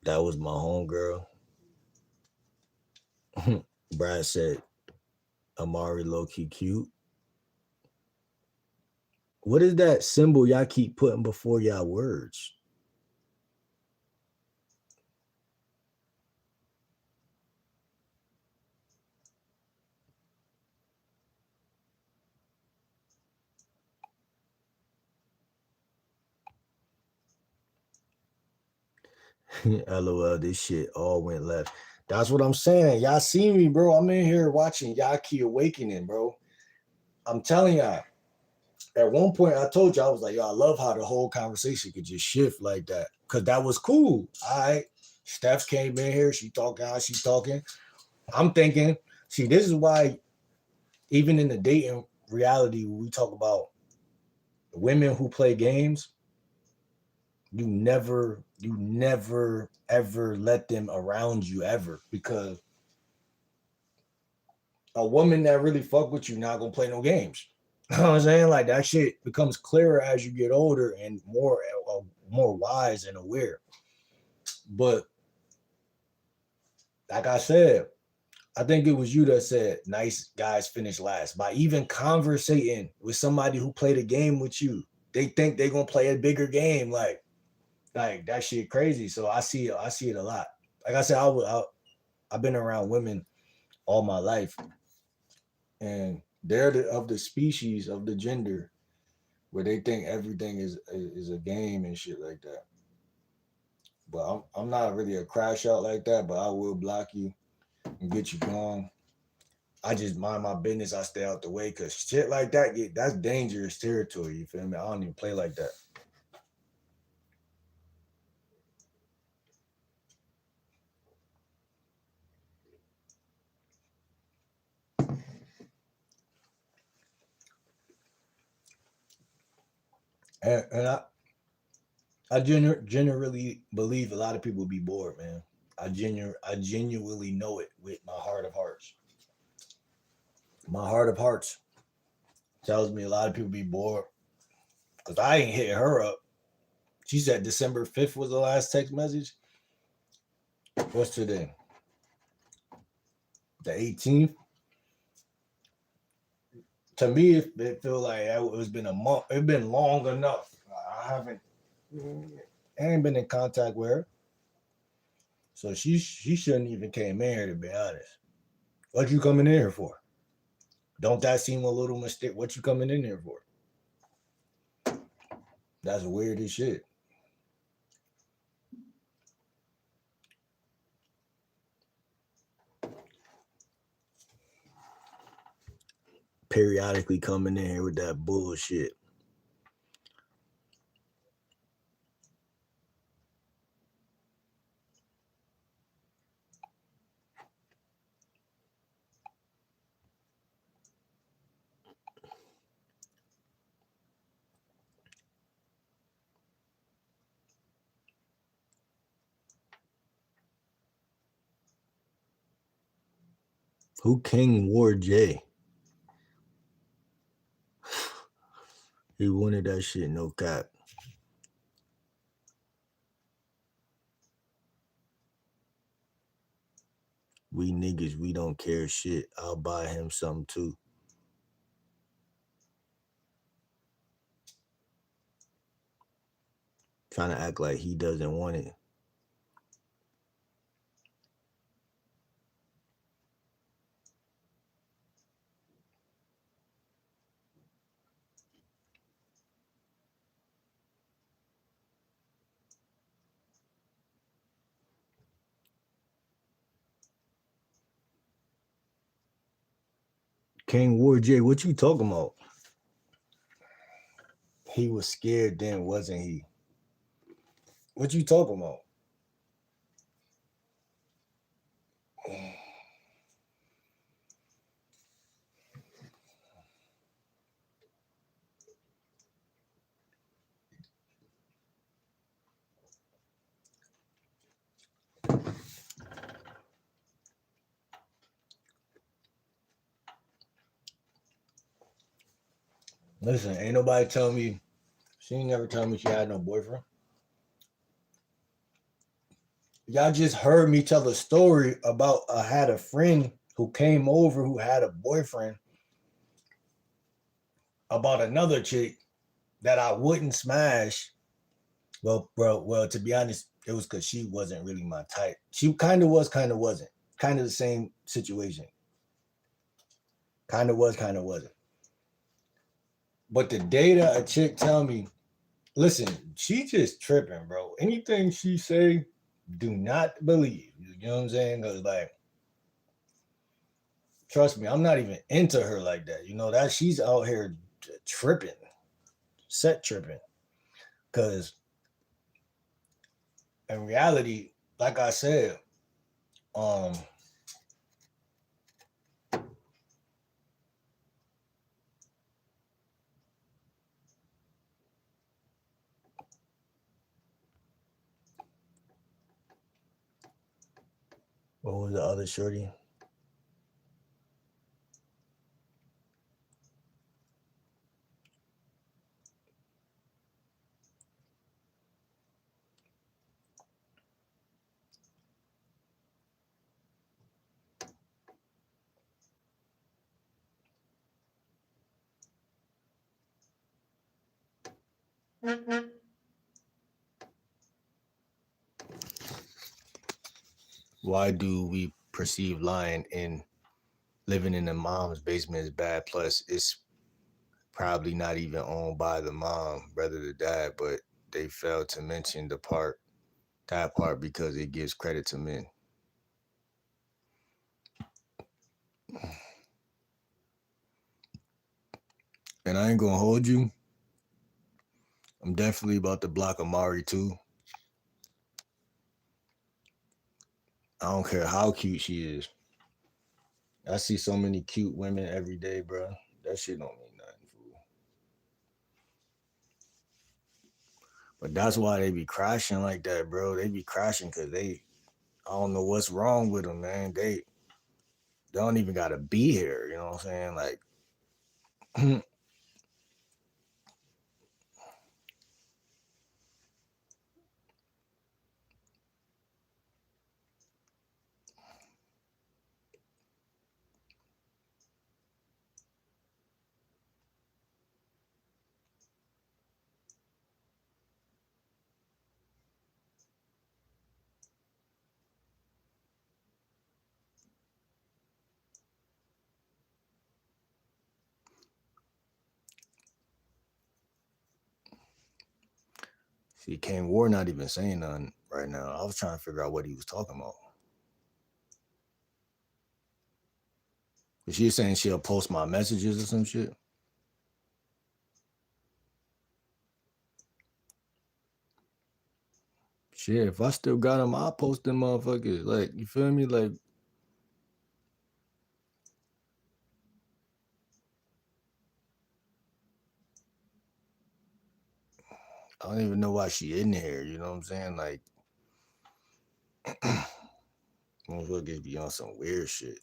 That was my homegirl. Brad said, Amari low-key cute. What is that symbol y'all keep putting before y'all words? LOL, this shit all went left. That's what I'm saying. Y'all see me, bro. I'm in here watching Yaki Awakening, bro. I'm telling y'all. At one point, I told you, I was like, yo, I love how the whole conversation could just shift like that. Because that was cool. All right. Steph came in here. She talking how she's talking. I'm thinking, see, this is why even in the dating reality, when we talk about women who play games, you never, ever let them around you ever. Because a woman that really fuck with you not going to play no games. You know what I'm saying? Like that shit becomes clearer as you get older and more wise and aware. But like I said, I think it was you that said nice guys finish last. By even conversating with somebody who played a game with you, they think they're gonna play a bigger game. Like that shit crazy. So I see it a lot. Like I said, I've been around women all my life, and they're of the species of the gender where they think everything is a game and shit like that. But I'm not really a crash out like that, but I will block you and get you gone. I just mind my business. I stay out the way because shit like that's dangerous territory. You feel me? I don't even play like that. And I genuinely believe a lot of people be bored, man. I genuinely know it with my heart of hearts. My heart of hearts tells me a lot of people be bored because I ain't hit her up. She said December 5th was the last text message. What's today? The 18th. To me, it feel like it's been a month. It's been long enough. I ain't been in contact with her. So she shouldn't even came in here, to be honest. What you coming in here for? Don't that seem a little mistake? What you coming in here for? That's weird as shit. Periodically coming in here with that bullshit. Who King War J? He wanted that shit, no cap. We niggas, we don't care shit. I'll buy him something too. Trying to act like he doesn't want it. King War J, what you talking about? He was scared then, wasn't he? What you talking about? Listen, ain't nobody tell me. She ain't never tell me she had no boyfriend. Y'all just heard me tell a story about I had a friend who came over who had a boyfriend about another chick that I wouldn't smash. Well, to be honest, it was because she wasn't really my type. She kind of was, kind of wasn't. Kind of the same situation. Kind of was, kind of wasn't. But the day that a chick tell me, listen, she just tripping, bro. Anything she say, do not believe. You know what I'm saying? Because like, trust me, I'm not even into her like that. You know that she's out here tripping, set tripping. Because in reality, like I said, what was the other shorty? Why do we perceive lying in living in the mom's basement is bad? Plus, it's probably not even owned by the mom, rather the dad, but they failed to mention that part because it gives credit to men. And I ain't gonna hold you. I'm definitely about to block Amari too. I don't care how cute she is. I see so many cute women every day, bro. That shit don't mean nothing, fool. But that's why they be crashing like that, bro. They be crashing because I don't know what's wrong with them, man. They don't even gotta be here. You know what I'm saying? Like, see, Kane War not even saying nothing right now. I was trying to figure out what he was talking about. But she's saying she'll post my messages or some shit. Shit, if I still got them, I'll post them motherfuckers. Like, you feel me? Like, I don't even know why she in here. You know what I'm saying? Like, motherfuckers be on some weird shit.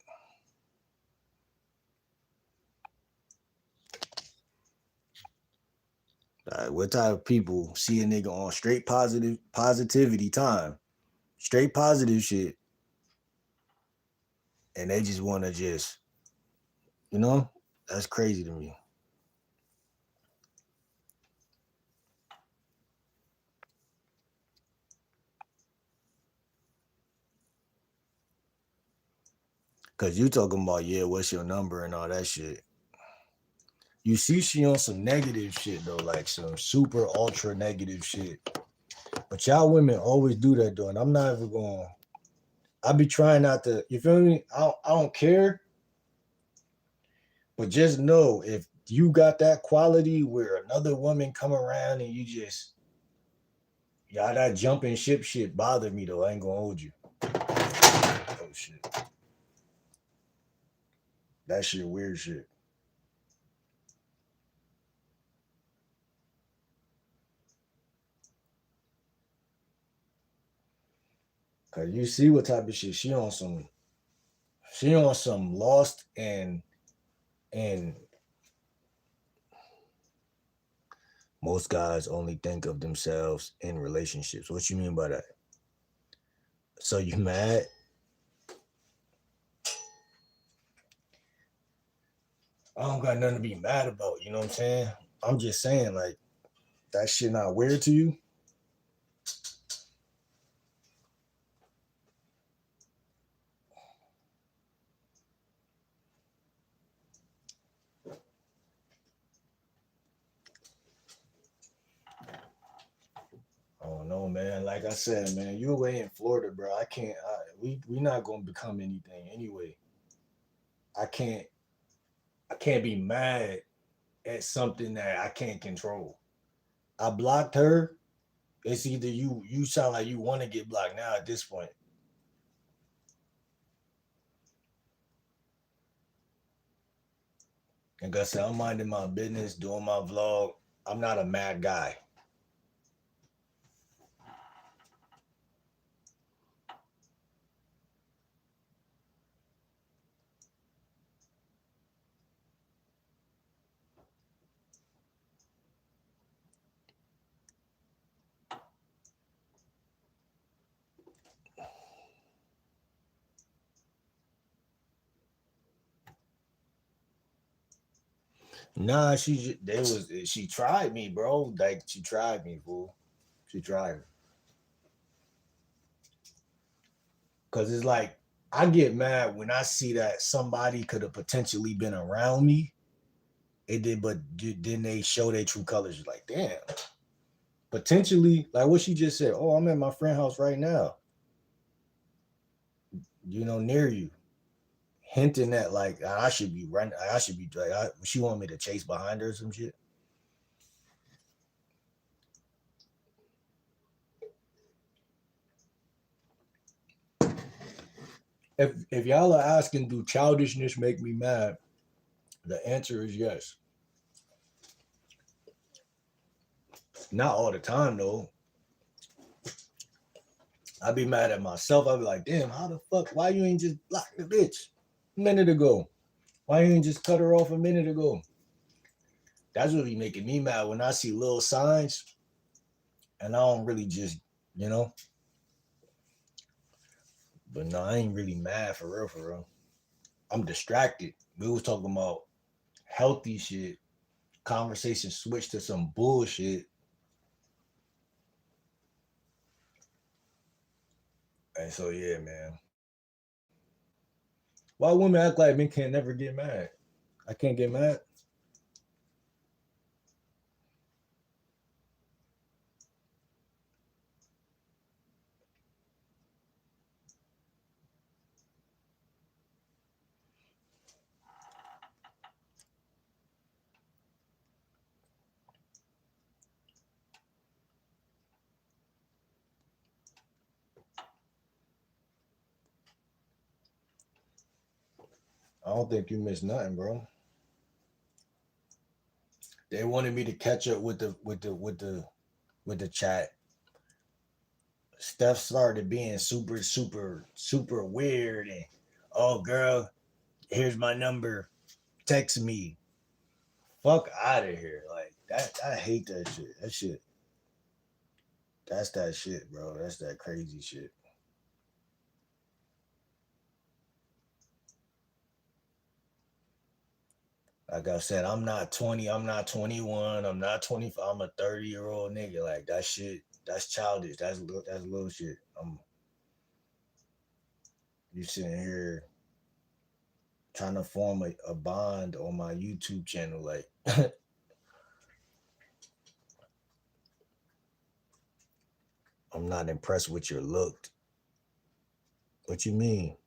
What type of people see a nigga on straight positivity time, straight positive shit, and they just want to just, you know, that's crazy to me. Cause you talking about, yeah, what's your number and all that shit. You see she on some negative shit though, like some super ultra negative shit. But y'all women always do that though, and I'm not even going. I be trying not to. You feel me? I don't care. But just know if you got that quality where another woman come around and you just y'all that jumping shit bother me though. I ain't gonna hold you. Oh shit. That shit weird shit. Cause you see what type of shit she on some lost and most guys only think of themselves in relationships. What you mean by that? So you mad? I don't got nothing to be mad about, you know what I'm saying? I'm just saying, like, that shit not weird to you? I don't know, man. Like I said, man, you away in Florida, bro. I can't. We not gonna become anything anyway. I can't. I can't be mad at something that I can't control. I blocked her. It's either you. You sound like you want to get blocked now at this point. Like I said, I'm minding my business, doing my vlog. I'm not a mad guy. Nah, she tried me, bro. Like she tried me, fool. She tried. Cause it's like I get mad when I see that somebody could have potentially been around me. It did, but then they show their true colors. Like, damn, potentially, like what she just said. Oh, I'm at my friend house right now. You know, near you, hinting that like I should be running. I should be like, she want me to chase behind her or some shit. If y'all are asking, do childishness make me mad? The answer is yes. Not all the time though. I'd be mad at myself. I'd be like, damn, how the fuck? Why you ain't just block the bitch a minute ago? Why you ain't just cut her off a minute ago? That's what be making me mad when I see little signs and I don't really just, you know. But no, I ain't really mad for real, for real. I'm distracted. We was talking about healthy shit. Conversation switched to some bullshit. And so yeah, man. Why women act like men can't never get mad? I can't get mad. I don't think you missed nothing, bro. They wanted me to catch up with the chat. Stuff started being super weird and oh girl, here's my number. Text me. Fuck out of here. Like I hate that shit. That shit. That's that shit, bro. That's that crazy shit. Like I said, I'm not 20, I'm not 21, I'm not 25, I'm a 30-year-old nigga. Like that shit, that's childish. That's little shit. You sitting here trying to form a bond on my YouTube channel. Like I'm not impressed with your look. What you mean?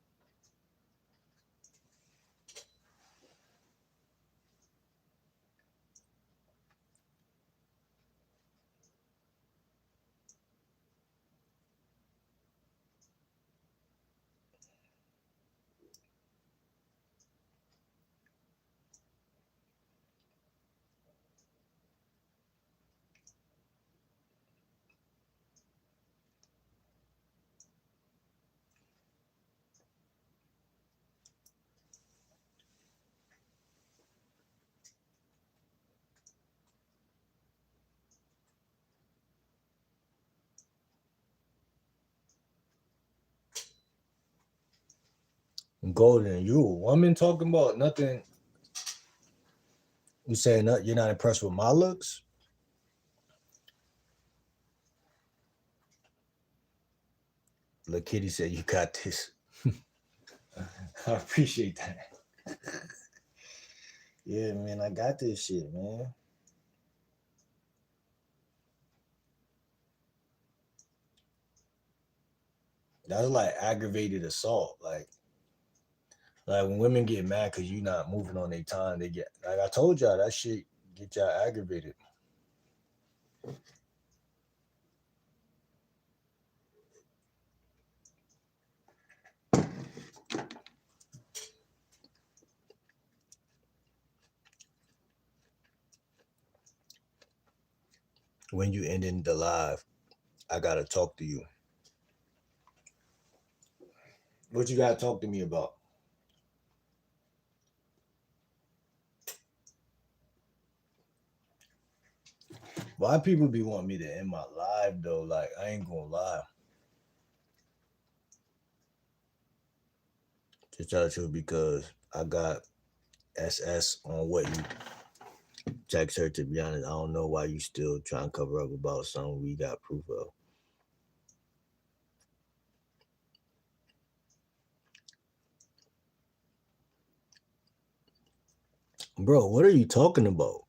Golden, you a woman talking about nothing? You saying you're not impressed with my looks? Look, Kitty said you got this. I appreciate that. Yeah, man, I got this shit, man. That's like aggravated assault. Like when women get mad because you're not moving on their time, they get, like I told y'all, that shit get y'all aggravated. When you ending the live, I gotta talk to you. What you gotta talk to me about? Why people be wanting me to end my live though? Like I ain't gonna lie. To tell the truth, because I got SS on what you text her. To be honest, I don't know why you still trying to cover up about something we got proof of. Bro, what are you talking about?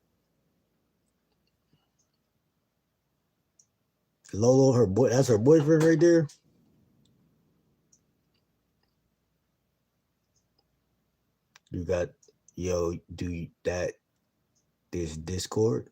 Lolo, her boy, that's her boyfriend right there. You got, yo, do that, this Discord?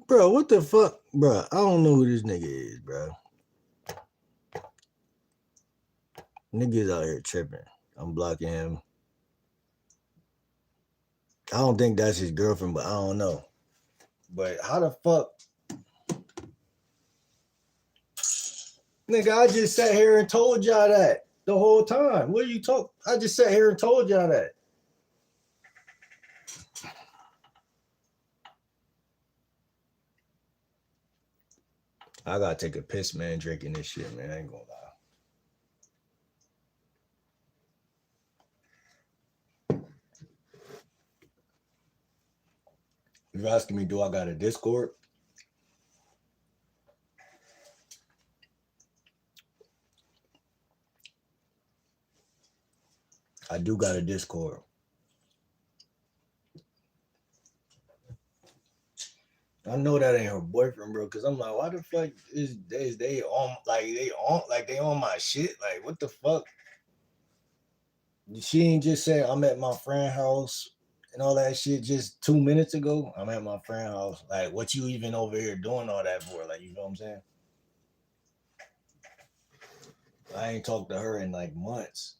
Bruh, what the fuck? Bruh, I don't know who this nigga is, bruh. Niggas out here tripping. I'm blocking him. I don't think that's his girlfriend, but I don't know. But how the fuck? Nigga, I just sat here and told y'all that the whole time. What are you talking? I just sat here and told y'all that. I gotta take a piss, man, drinking this shit, man. I ain't gonna lie. You're asking me, do I got a Discord? I do got a Discord. I know that ain't her boyfriend, bro. Cause I'm like, why the fuck is they on my shit? Like, what the fuck? She ain't just say I'm at my friend's house and all that shit just 2 minutes ago. I'm at my friend's house. Like, what you even over here doing all that for? Like, you know what I'm saying? I ain't talked to her in like months.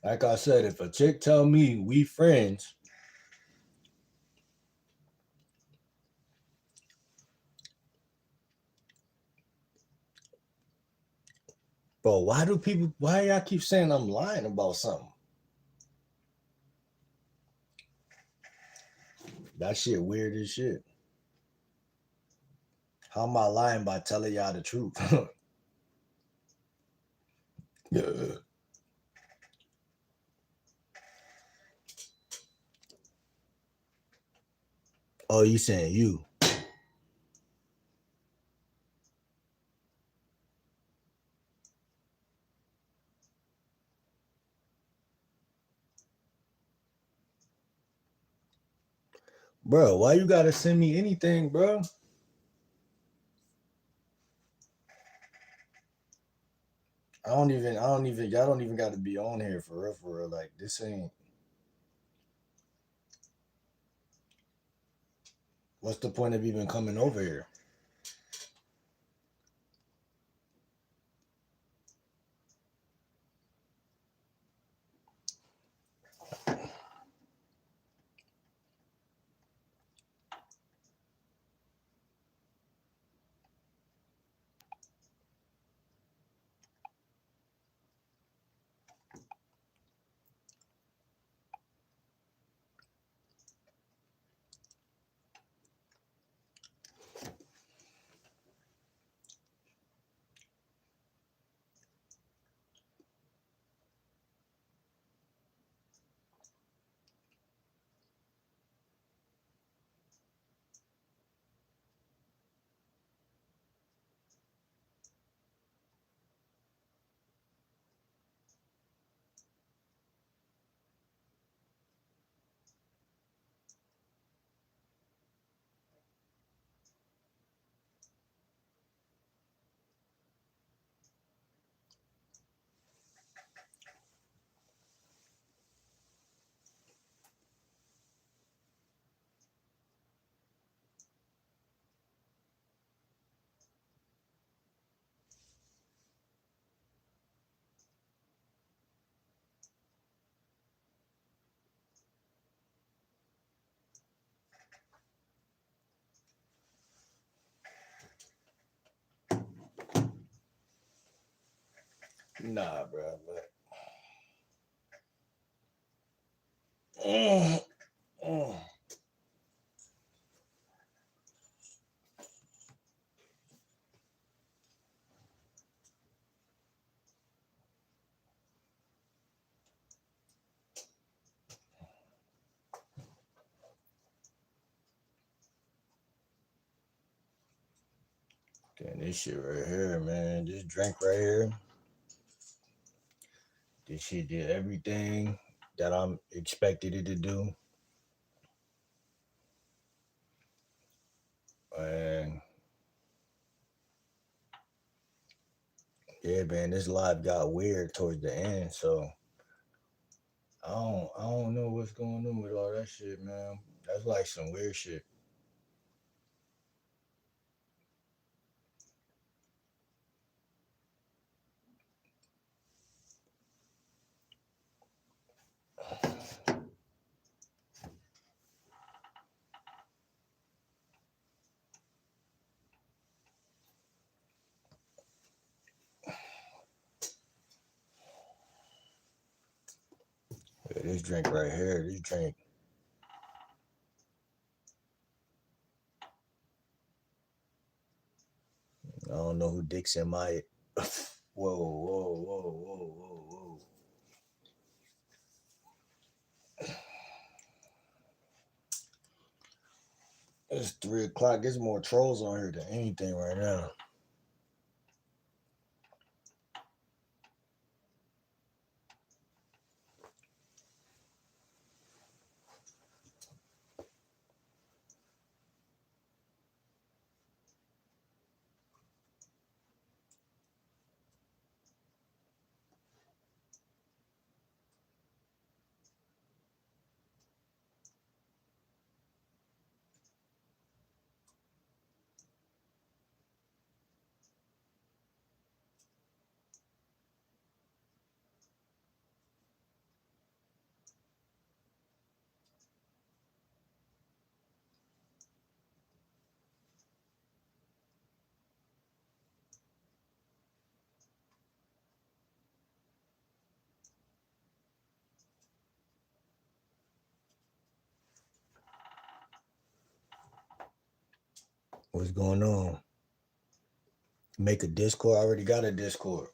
Like I said, if a chick tell me we friends, bro, why y'all keep saying I'm lying about something? That shit weird as shit. How am I lying by telling y'all the truth? Yeah. Oh, you saying you? Bro, why you gotta send me anything, bro? Y'all don't even gotta be on here for real, for real. Like, this ain't, what's the point of even coming over here? Nah, bro, but mm, mm. Damn, this shit right here, man. This drink right here. This shit did everything that I'm expected it to do. And yeah, man, this live got weird towards the end, so I don't know what's going on with all that shit, man. That's like some weird shit. Yeah, this drink right here, this drink. I don't know who dicks in my. Whoa, whoa, whoa, whoa, whoa, whoa. It's 3 o'clock. There's more trolls on here than anything right now. What's going on? Make a Discord. I already got a Discord.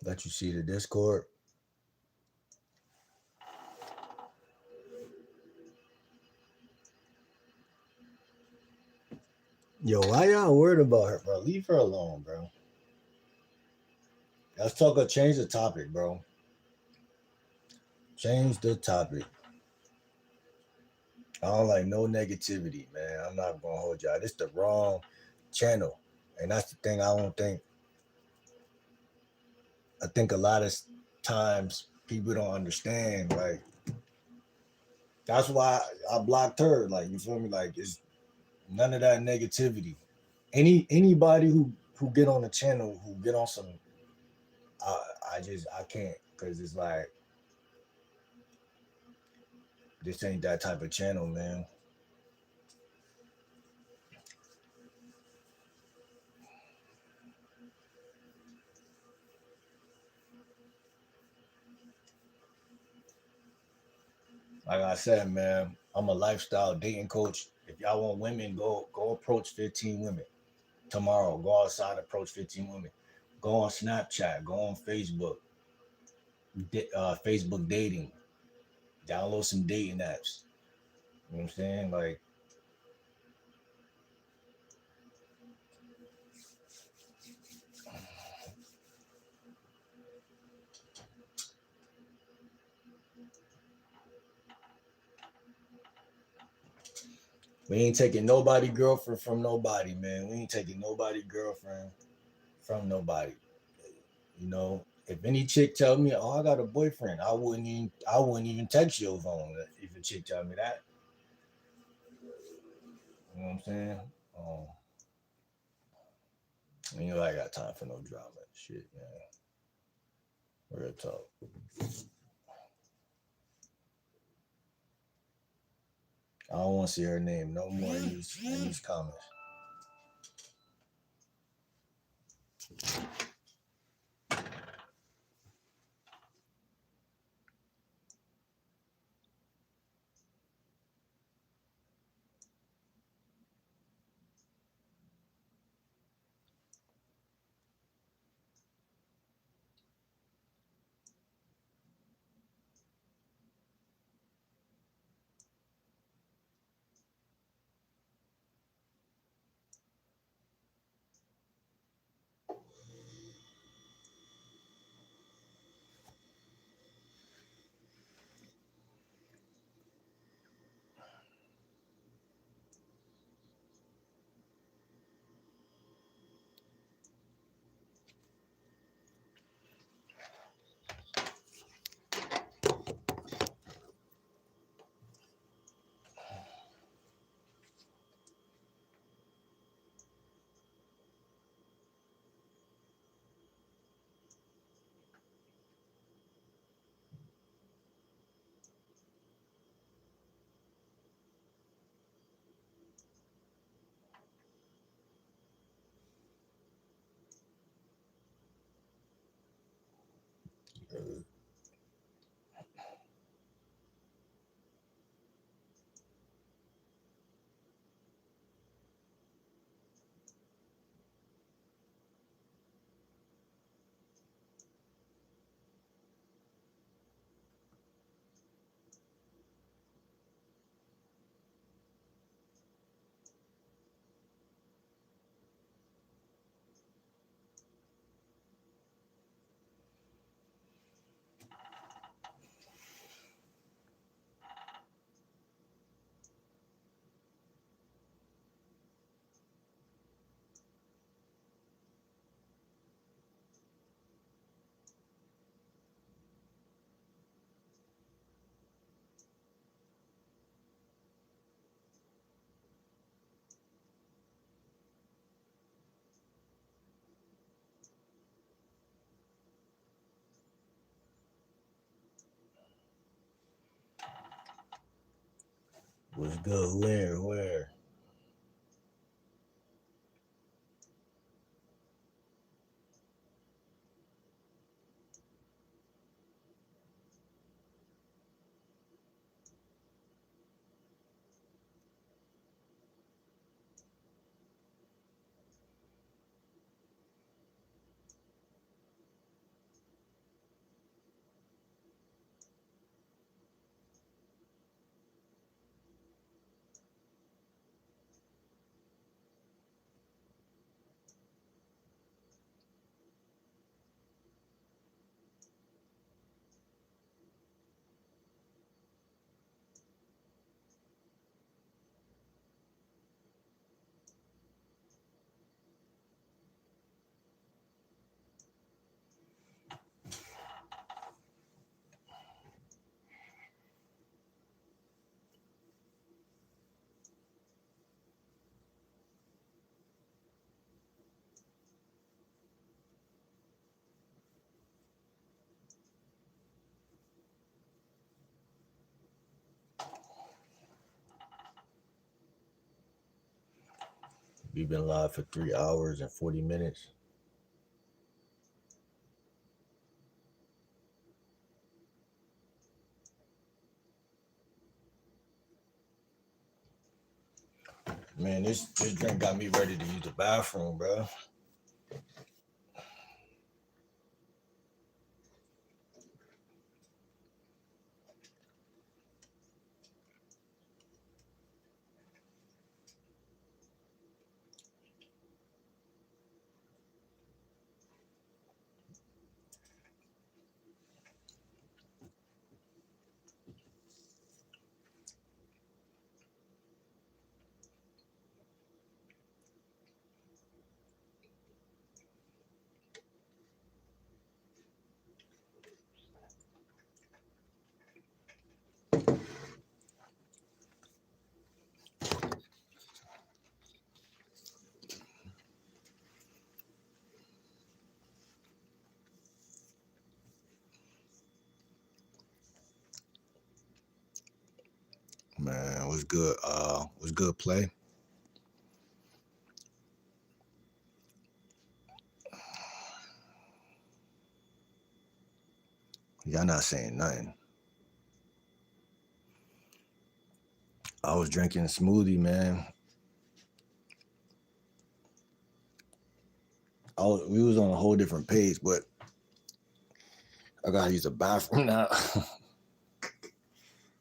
Let you see the Discord. Yo, why y'all worried about her, bro? Leave her alone, bro. Let's change the topic, bro. Change the topic. I don't like no negativity, man. I'm not gonna hold y'all. This the wrong channel. And that's the thing I think a lot of times people don't understand. Like, that's why I blocked her. Like, you feel me? Like, it's none of that negativity. Anybody who get on the channel, who get on some, I can't, because it's like, this ain't that type of channel, man. Like I said, man, I'm a lifestyle dating coach. If y'all want women, go approach 15 women tomorrow. Go outside, approach 15 women. Go on Snapchat. Go on Facebook. Facebook dating. Download some dating apps. You know what I'm saying? Like, we ain't taking nobody girlfriend from nobody, man. We ain't taking nobody girlfriend from nobody. You know, if any chick tell me, "Oh, I got a boyfriend," I wouldn't even text your phone if a chick tell me that. You know what I'm saying? Um, you know, I got time for no drama and shit, man. Real talk. I don't want to see her name no more in these comments. Was good. Where? We've been live for 3 hours and 40 minutes. Man, this drink got me ready to use the bathroom, bro. Man, what's good? What's good, play? Y'all not saying nothing. I was drinking a smoothie, man. We was on a whole different page, but I gotta use the bathroom now.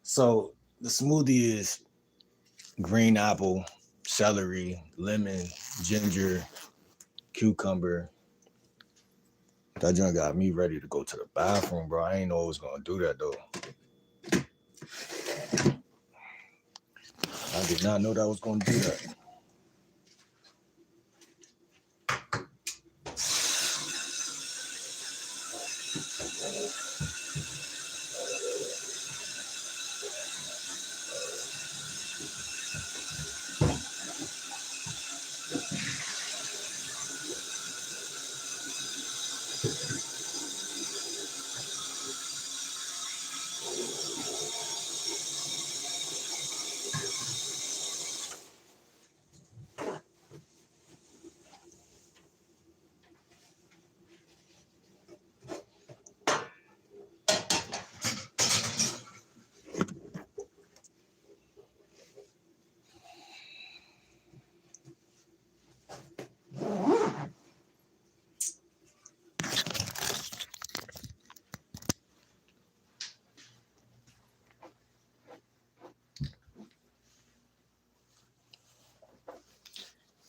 So the smoothie is green apple, celery, lemon, ginger, cucumber. That joint got me ready to go to the bathroom, bro. I ain't know I was gonna do that though. I did not know that I was gonna do that.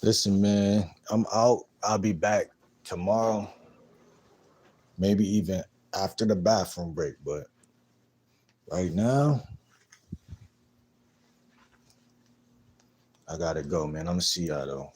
Listen, man, I'm out. I'll be back tomorrow. Maybe even after the bathroom break, but right now, I gotta go, man. I'm gonna see y'all though.